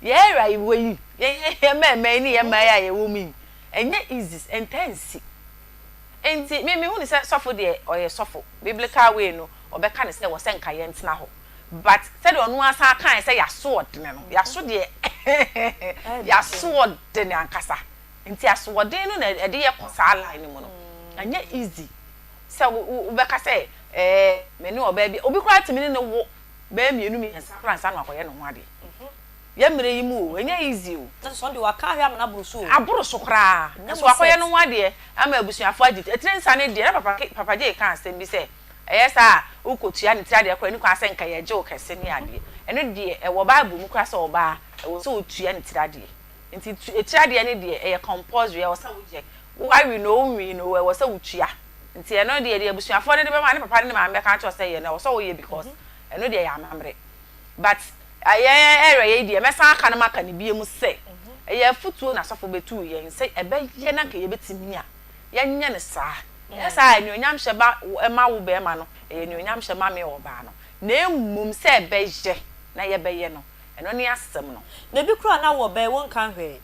S15: era iwe ye me ni ye ma ya ye wo mi enye easy intense enti me hu ni say sofo de oye sofo biblical way no obeka ne say wo se nka ye ntina ho but say de onu asa kan say ya so odene no ya so de ya so odene ankasa enti aso odene no na e de ye kosa line mu no anya easy say obeka say me ni oba bi obi kwa timi ne wo ba mienu mi nsa kransa no akoye no ho ade ya mere yi mu enya easy o
S8: na so de waka hwa na burusu
S15: aburusu kra so akoye no ho ade ama abusuafo agite etire nsa ne de papa je kan asem bi say eyesa ukotua ne tira de akora ni kwa ase nka ye je o kese ni ade eno de e wo bible mu kra so oba e wo so otua ne tira de nti tira de ne de e compulsory e wo sa wo je why we know e wo sa otua nti eno de abusuafo ne de be ma ne papa ne ma me kan cho say ye na wo so wo ye because eno de ya amamre but area ye de me san aka na maka ne bie mu say ye futuo na sofo betu ye say ebe ye na ka ye betimi a ye nya ne saa yes I knew nyam sheba ema wo be ma no e knew nyam sheba me wo ba no na emum se be je na ye be ye no eno ne asem no
S8: na bi kura na wo be won kan hwe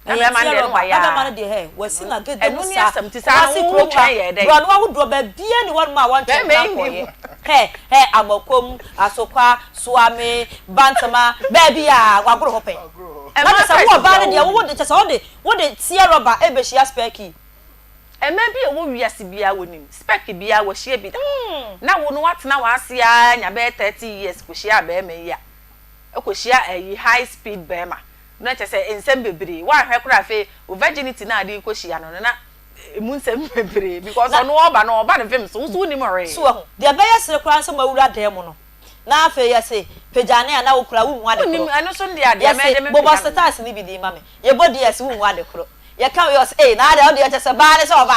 S15: na be ma de no wa ya
S8: na ma de he wasi na gede
S15: eno ne asem ti sa wo twa ye de
S8: bro no wo do be bie ni won ma wan twa ko ye he amakom asokwa suame bantama ba bia wagoro ho pe na sa wo ba ne de wo de chesa wo de tie rubber e be shia speki
S15: maybe a wo wiase bia wonim spec bia wo hie bi na wo no watena wase a nya be 30 years ko hie aba me ya e ko hie high speed bema na che say ensem bebre wa hwe kura fe o virginity na ade ko hie no na emu nsem bebre because ono oba no oba ne fem so wo ni more
S8: so de be yesere kura nsem awura dem no na afa yese pejane na wo kura wo mu ade ko
S15: eno so ndi ade me de me
S8: bobo status ni bi di mame ye body yes wo mu ade ko you can you say na dey just say ba so ba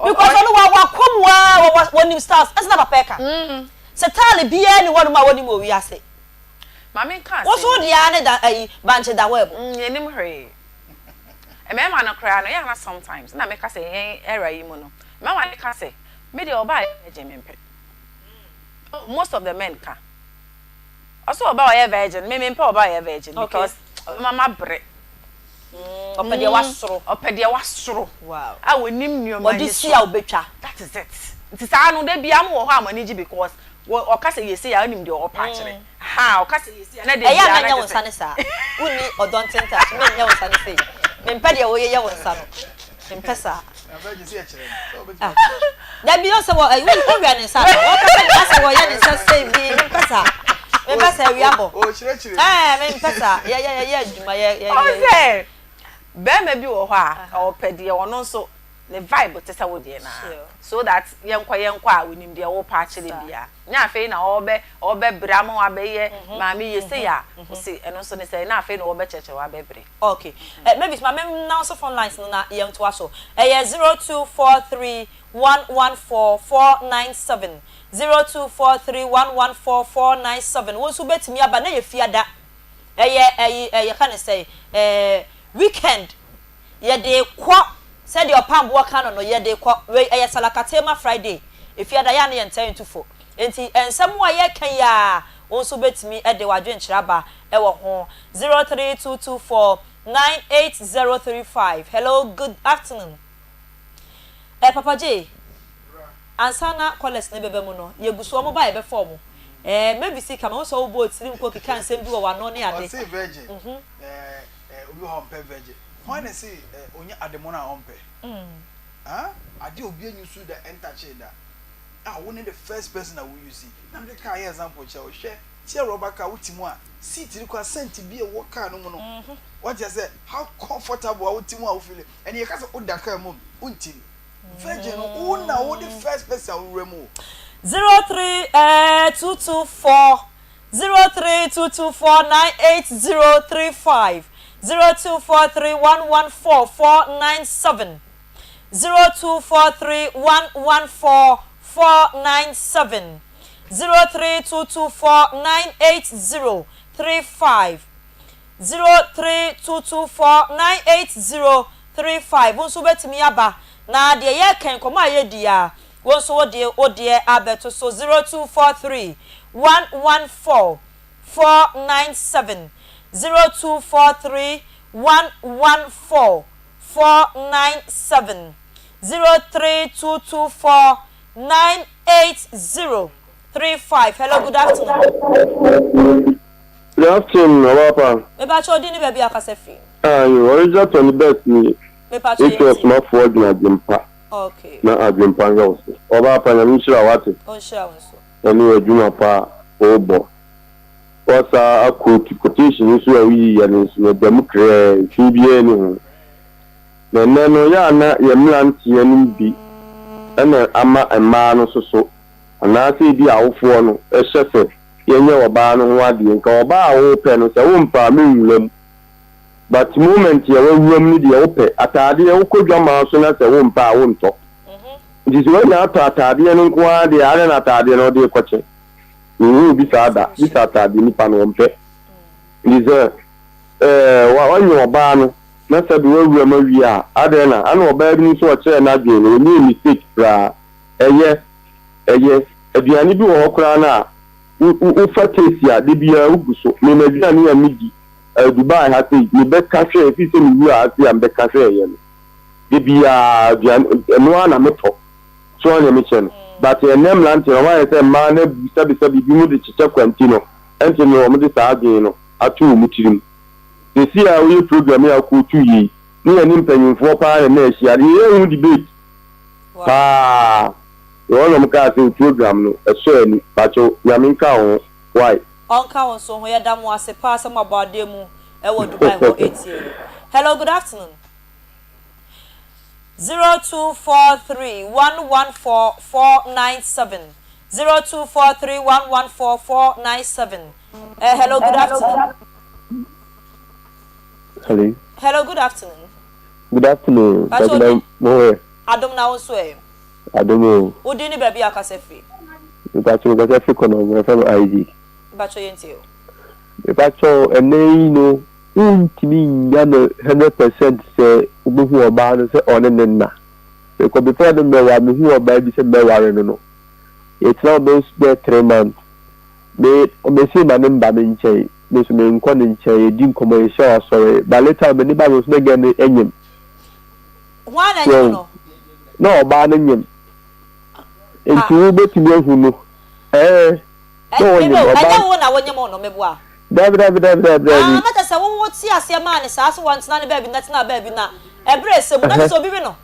S8: because onu wa komwa wonim stars as na papa ka setale bia ni wonu ma wonim owi ase
S15: mama kan
S8: wo so dia ne da banche da web
S15: enim hre e me ma no kra no ya na sometimes na me ka say era yi mu no me wa ka say Me de oba virgin mempe. Most of the men can. Also oba ye virgin, me mempe oba ye virgin because mama bre.
S8: Opede wasoro.
S15: Wow. I will name you
S8: man. Odisi a obetwa.
S15: That is it. It is anu de bia mo ho amaniji because o ka say yesi ya nim de o pa kire. Ha o ka say yesi na de bia.
S8: Eya na nya wonsa ne sa. Uni odontenta me nya wonsa ne sei. Me mpa de wo ye wonsa no. Me mpa sa. Da bi o se wo wi ne sa. O ka say wo ye ne sa sei bi me mpa sa. Me mpa sa wi abo.
S14: O chire.
S8: Me mpa sa. Ya adwuma ya.
S15: O se be me bi wo ho a o pede ye wono so the vibe to say wo de na so that yenkwa a wonim de wo pa kire bia nya afei na obe bra mo abeye ma me yese ya o se eno so ne say na afei na obe cheche wa bebre.
S8: Okay, maybe my mem now so phone lines na yem to aso 0243114497 0243114497 won so betimi aba na ye fiada can say weekend ye de kwa said your pambo can no ye de kwa we salakatema Friday if you da ya na ye ntan tufo enti ensem wa ye kan ya won so betimi e de wadwen kiraba e wo ho 03224980035. Hello, good afternoon. Papa J ansana college ne bebe mu no ye guso mo ba ye be form maybe see come so bo tirim ko kika nsem bi wo wa no ne ade
S14: say virgin obi ho mpe virgin when I say onya ademona ompe ade obi anyu su da enter cheda one the first person that we use na me ka example che o hwe tie rubber car utimu a seat ri kwa sent bi e wo car no mu no what you say how comfortable a utimu a wo feel and you ka say o da car mu untim virgin una wo the first person we remove
S8: 03224980035 0243114497 0243114497 03224980035 03224980035 wonso betimi aba na de ye kan koma ye dia wonso odie abeto so 0243114497 0243114497 03224980035. Hello, good afternoon.
S3: Good afternoon, Papa.
S8: Me pa cho di ni baby akasefi.
S3: You original to the best me.
S8: Me pa cho.
S3: It was not for the jumpa.
S8: Okay.
S3: Na ajumpa ngos. Papa na mshira wati.
S8: On share wonso.
S3: Ani ejuma pa obo. Wasa akuti quotation nso awi ya nso dem kre tubie ni ho. Na no ya na ya mlanti ya nimbi. Ana ama ema no soso. Ana se bi awofo no ehyefe yenye oba no ho ade nka oba awo pe no se wo mpa menwulam. But moment ya wawulam ni de ope atade ya ukodwa ma so na se wo mpa awo nto. Ndi so na atade no nko ade are na atade no de kwache. Bisa atade ni pa no mpe. Ndi wanyo oba no na se bi wawulam awi a ade na ana oba bi ni so o kire na dwe no ni mistake pra eye aduane bi wo kora na u fatesi de bia uguso me na aduane ya midi Dubai ha say me be ka hwe fi se mi wu a say am be ka hwe ye no de bia aduane no na meto so na me chen but enem land no wa say ma na bisa bi mu de chiche kwantino enti no mo de sa adwen no atu mu tirim de si a we program ya ko tu yi ni ani mpanyimfo pa na ehia de ye debate pa one of the program no so any pacho yaminka on why
S8: onka won so ho yeda mo ase pa asem abade mu e wo Dubai ho 80. Hello, good afternoon. 0243114497 0243114497 hello, good afternoon. Hello, good afternoon.
S3: Good afternoon.
S8: Adom na wonso e
S3: Adomo.
S8: Udi ni baby akasefi.
S3: Ipacho akasefi kono mo fa ID.
S8: Ipacho yentio.
S3: Ipacho enei no untimi nya no 100% se ubehu oba no se one nenna. Because before the me who baby say me no. It's now those 3 months. Me see my number me nche. Me so me nkɔ ne nche di nkomo e show sorry. But later me ni ba was me get enyim.
S8: One enyim no.
S3: No ba na enyim. Enti wo betumi ahu no. No enyim ba.
S8: Anya wo na wonyim no meboa.
S3: David.
S8: Na tese wo ti ase ma ne saa so wantena ne baby na baby na. Ebre se mu na so bibi no.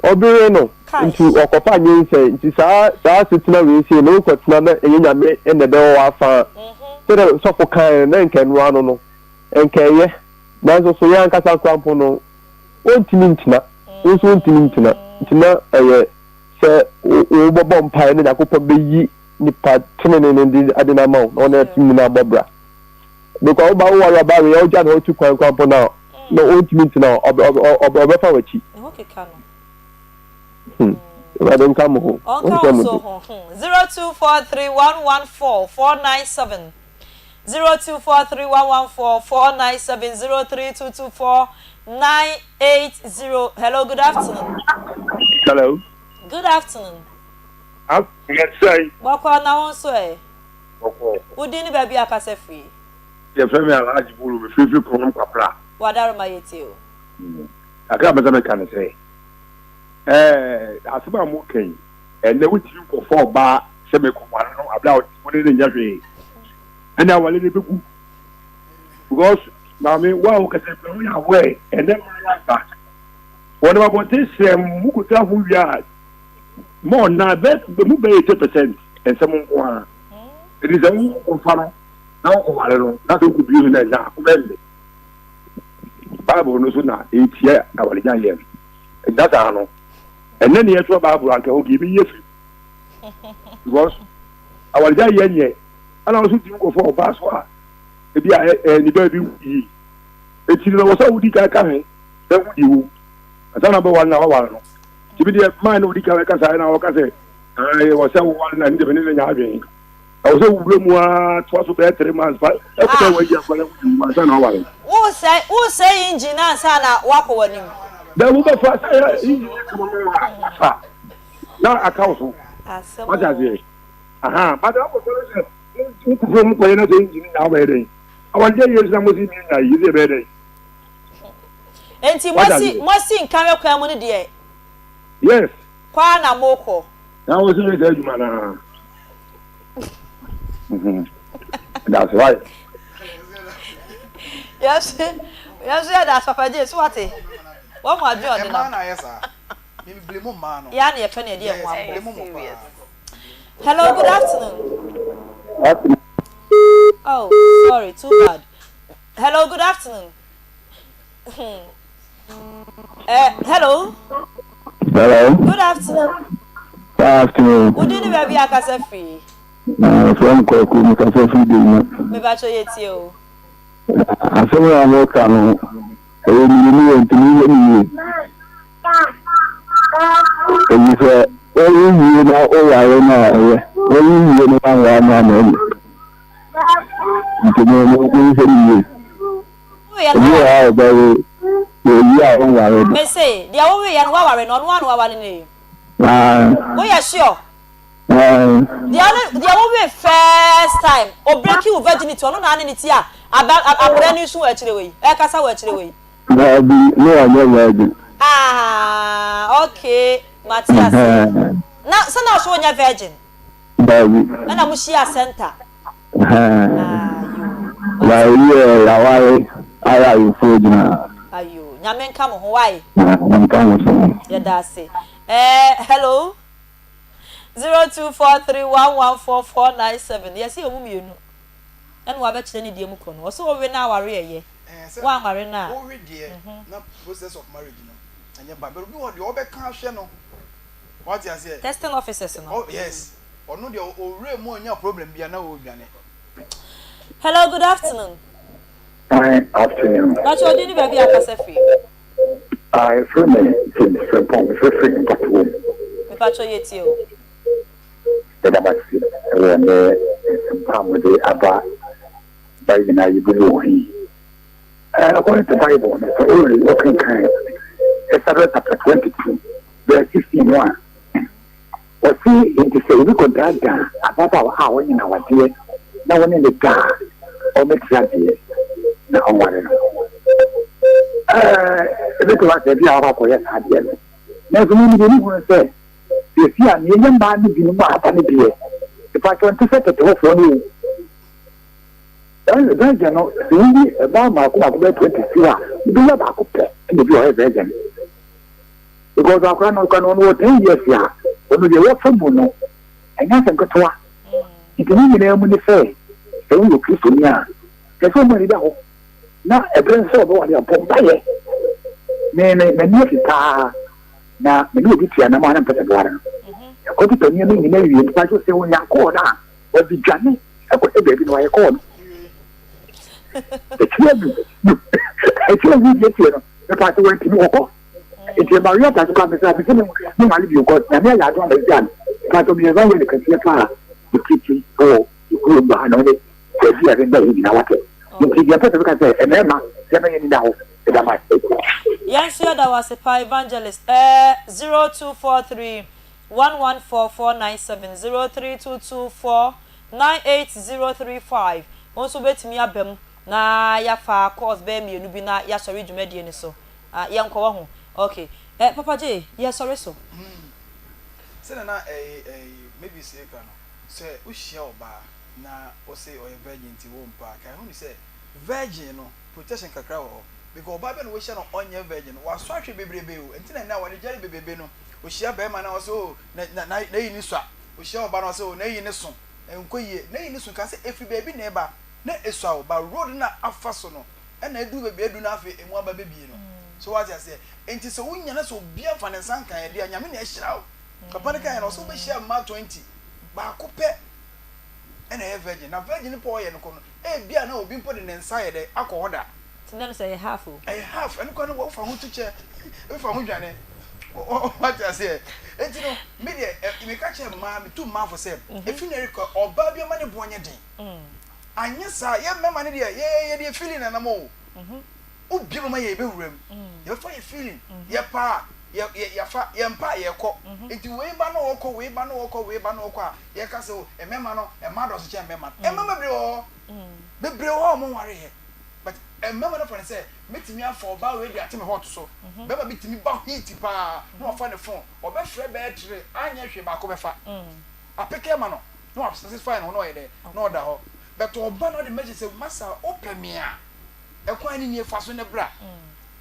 S3: Obere no. Nti okopa nyense nti saa sitina we sie no kwatena na enyame ene de wo afa. So so for kan na nkan no no. Enkaye. Na so ya nkasa kwampo no. Ontimi ntina. Nso ontimi ntina. Ntina se o bobo mpa ne yakopɔ beyi nipa tenene ne adina ma o na timi na bobra. Because ba wo ya ba we o ja na o tu kwampo na no ontimi ntina obefa wachi.
S8: Okay kano.
S3: I don't come home.
S8: 0243114497. 0243114497. 03224980. Hello, good afternoon.
S5: Hello.
S8: Good afternoon.
S5: Yes, sir.
S8: Bakwa na won so e.
S5: Okay.
S8: Udi ni baby akase free.
S5: Ye frame alaji bulu be free from kwapra.
S8: Wadaro mayeti o.
S5: Aka bezame kan say. Asaba mo kan. And we team ko for ba se me ko wan no abla o ni nya hwe. And I wale ni beku. Because na me wa o kase pe o ya we and then my back. What about this mu ko ta hu ya. More na bet mu be 80% and some one. It is a mu fara. Na o wale no. Na so ku bi na ja ko be. Bible no so na etia awale nya ye. That's how. And then you have Bible and can give me yes. Because our day yen and also to go for Baswa. If you are any baby, it's in the Saudi Kaka, then you. I don't know one hour. To be the man of the Kaka and our Kase, I was one and the having. I was a woman, twas about 3 months, but every way you have my son.
S8: Who say engineer sana wako wani?
S5: There will be fast. Now, I counsel. What I say? But I was from when I think now, I want to use them within a better.
S8: And he must see Carol Cramon, dear.
S5: Yes.
S8: Kwana Moko.
S5: That was a man. That's right.
S8: Yes, that's Papa J. Swati. What more do you know? Yani a penny dear one. Hello, good afternoon. Oh, sorry, too bad. Hello, good afternoon. Hello.
S3: Hello.
S8: Good afternoon.
S3: Good afternoon.
S8: Who did the baby Akasa free?
S3: From Koku, Mukasa free.
S8: Maybe I show you.
S3: I saw I'm working. You want to meet me. And you say, oh, you know, oh, I know. Oh, you know, I know. You know, you are very, you are on.
S8: May say, the away and warren on 1 hour in name. Oh, yeah, sure. The away first time, or break you virginity on an anity about a brand new shoe actually. Ekasa actually.
S3: No,
S8: ah, okay, Matthias. Now, so now show your virgin.
S3: Baby.
S8: And I'm Shia Center.
S3: I are food now.
S8: Are you? Yamen come Hawaii. Yeah, that's it. Hello. 0243114497. Yes, you know. And what about any dear Mukono? So we now are here. One marina.
S14: Oh, dear. Not process of marriage. And your Bible, you want the over cash, no. What you say?
S8: Testing officers.
S14: Oh, yes. Or no, the real more in your problem. Be an old gun.
S8: Hello, good afternoon.
S3: Hi, afternoon.
S8: But you didn't baby Akasefi.
S3: I from a freaking patrol.
S8: Me patrol yet you.
S3: The Damasi, when the palm with the Abba by the night you belong. According to the Bible, it's only looking kind. It's a chapter 22,
S6: 61 wɔsi nti sɛ obi kɔdaadaa ababaawa a wɔnyina wadeɛ na wɔne ne gaa ɔbɛtira deɛ na ɔware no ebɛtɛ wasɛ bi a wɔakɔyɛ saa adeɛ no nanso mu nide ne hunu sɛ esi a neɛnyɛ mmaa no bi no mu aba no deɛ ìpàtọ́ ntí sẹ́ tètè wọ́n fún ọ ní o bẹ́ẹ̀jẹ̀ no èyí ẹ̀bá màkó bẹ́ẹ̀ 20 wa ibi yẹ baako pẹ̀ ẹ̀na ebi ọ̀hẹ́ bẹ́ẹ̀jẹ̀ no because akora náà kwan no 10 years a ọ̀nà deɛ wɔfɛ mu no ɛnyɛ asɛm ketewa nti ne nyinaa mu ne sɛ sɛ woyɛ kristoni a ɛsɛ ɔmo ani da hɔ na ɛberɛ nso ɔbɛwɔ de abɔ mbayɛ m'ani fitaa na mene obi tua nam a na mpɛ sɛ boare no ɛkɔte panyin no nyinaa wie nipa so sɛ wonya kɔɔ no a wɔde dwane ɛkɔsɛ baabi na wɔyɛ kɔɔ no ɛkyerɛ bi deɛ tie no mepa sɛ wɔntimi wɔkɔ nti ɛmaria ta so ka mesɛ mesɛ ne wale bio kɔ na me ayɛ adom amagya no ka sɛ meyɛba yɛ ne kɛseɛ paa ɛkirikyi ɛwɔ ɛkuro mu ha na ɔne baabi a ɛrenda yɛ nyina watɛ nti deɛ pɛ sɛ meka sɛ ɛmɛɛma yɛbɛyɛ ni da hɔ ɛdama
S8: yɛnso yɛda wɔ ase pa evangelist 0243 114497 0322498035 onso betimi abam na yafa course be mienu bi na ya sori dwumadie ni so yankɔ ho okay papa J ya sori so
S14: se na maybe say ka no se o hia oba na o say o virgin ti wo mpa kai hu ni se virgin no protection kakra wo because oba be no we hia no onye virgin wa so ahwe bebrebe o entina na wa de jare bebebe no ohyia bɛrima na ɔsɛ na yi ni so a ohyia ɔba na ɔsɛ na yi ni so nkoyie na yi ni so ka sɛ efi baabi na ɛba na esu a ɔba road na afa so no ɛna edu baabi edu na afi emu aba bebie no so wati ase enti sɛ wonya na sɛ obi afa ne nsa nkan yɛ de anyame na ɛhyira wo papa ne kan yɛ na ɔsɛ ɔbɛhyia mma 20 baako pɛ ɛna ɛyɛ virgin na virgin pɔ ɔyɛ no kɔ no bia na obi mpo de ne nsa yɛ dɛ akɔ hɔ da
S8: tinda no sɛ yɛ half o
S14: ɛyɛ half ɛno kɔ no wɔfa ho tukyɛ wɔfa ho dwane what I say enti no me de me ka che ma me tu ma for say efi na reka oba bi ma ne bonye den anya sa ye mema ne de ye de feeling na mo obi ma ye be wuram ye fa ye feeling ye pa ye fa ye mpa ye kɔ enti we ba no wɔkɔ we ba no wɔkɔ a ye ka se o mema no ma do so che mema mema bebre ho mo ware he but mema no for say metimi afọ ba we di atime hot so beba bitimi ba heat pa no afa ne phone obefre battery anya hwe ba ko befa apeke ma no no satisfy no no ye de no da ho but oba no de meje say masa opemia ekwan ni nie fa so ne bra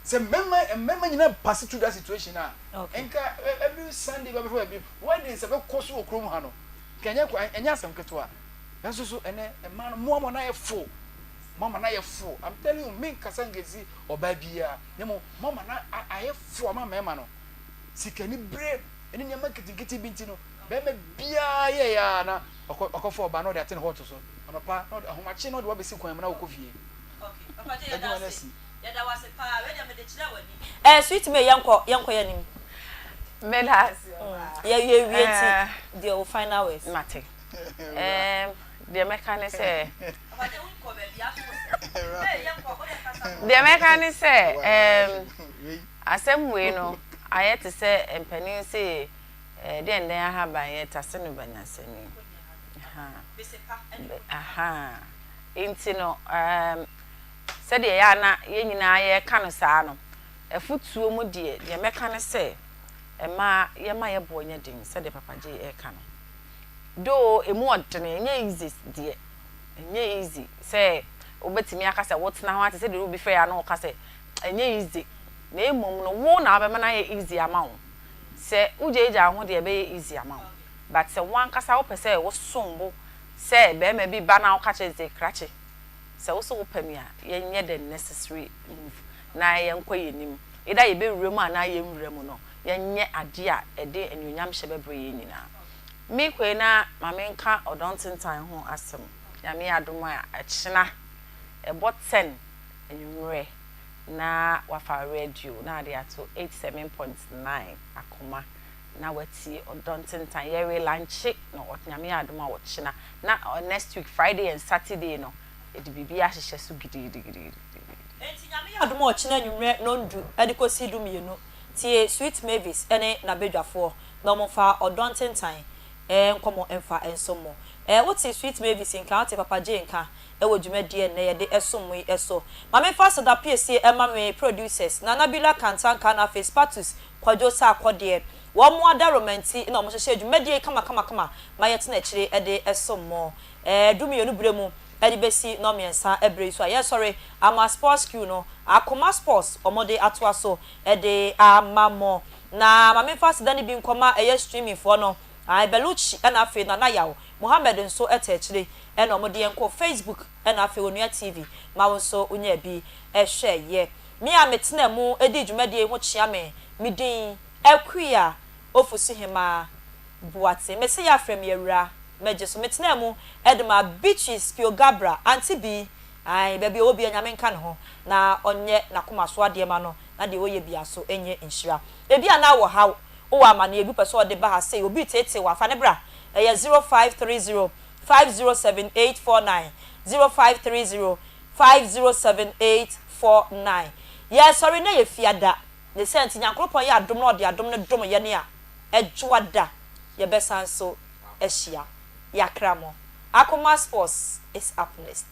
S14: say mema nyina pass through that situation na enka every Sunday ba before be when dey say be koso okrom ha no kenya enya asem keto a yanso so ene ma no mo na ye full mama na ye full I'm telling you me kasangezi oba bia nemo mama na aye full mama ema no sikani bre eni ne marketing binti no be me bia ye ya na okofo oba no de atin hot so ono pa no ahomache no de wabesi kwan na okofie
S8: okay papa je ya da wase pa we de me de kira wani sweet me yanko ya nim
S15: melas
S8: ye wieti the final words
S15: mate the mechanic say the mechanic say asem we no ayete say empani say den den ha ban ye tase no banyasani aha inti no said ya na ye nyina ye ka no saa no afutuo mu de mechanic say ye ma ye bonya din said the papa je e ka no do emu odene nya easy de nya easy say obetimi aka say what na ho ate say de obi fe ya na oka say nya easy na emom no wo na abema na ye easy ama wo say ujeja ho de be easy ama wo but say wan kasa wo pese wo sombo say be ma bi ba na wo ka che ze krache say wo so wo pamia ye nye the necessary move na ye nkoye nim ida ye be wurem ana ye wurem no ye nye ade a ede enunyam hye bebre ye nyina me kwe na mame nka odontentan ho asem ya me adom a achina ebo 10 enwure na wafa radio na ade ato 87.9 akoma na wati odontentan ye lunch no otnyame adom a wochina na next week Friday and Saturday no edi bibia hyehyɛ so gidigidi
S8: enti nyame adom a wochina enwure no ndu ade kosi dum ye no tie Sweet Mavis ene na bedwafo na mo fa odonten tan nkomo emfa ensomo what is Sweet Mavis nka ate papa je nka ewo dwumade na ye de esomo eso ma me fa so da PSC ema me producers na Nabila Kantanka na face status kwajo sa akode wo mo ada romanti na mo hye dwumade kama ma yete na kire de esomo dumi enu bremu edi besi no miensa ebre so aye sorry ama sports crew no Akoma sports omode atoa so ede amamo na ma me fa so da ni bi nkoma eye streaming for no ai beluchi na afi na yawo Mohammed nso etechire ena omode enko Facebook ena afi onua TV ma wonso onya bi ehwe ye mi a metena mu edi dwumade ho chia me midin Akua Ofosuhemaa Boateng mesi ya frem yewura meje so metena mu edema beaches Pio Gabra anti bi ai baby obi anyame nka ne ho na onye nakoma so ade ma no na de oye bia so enye nhira ebi ana wo ha o wa ma na ebi person de ba ha say obi tete wa fa ne bra 0530 507849 0530 507849 yes sorry na ye fiada ne sent nyankropon ya adom na de adom ne dom ye ne a edwoada ye besan so ehia yakramo Akoma Sports is up next.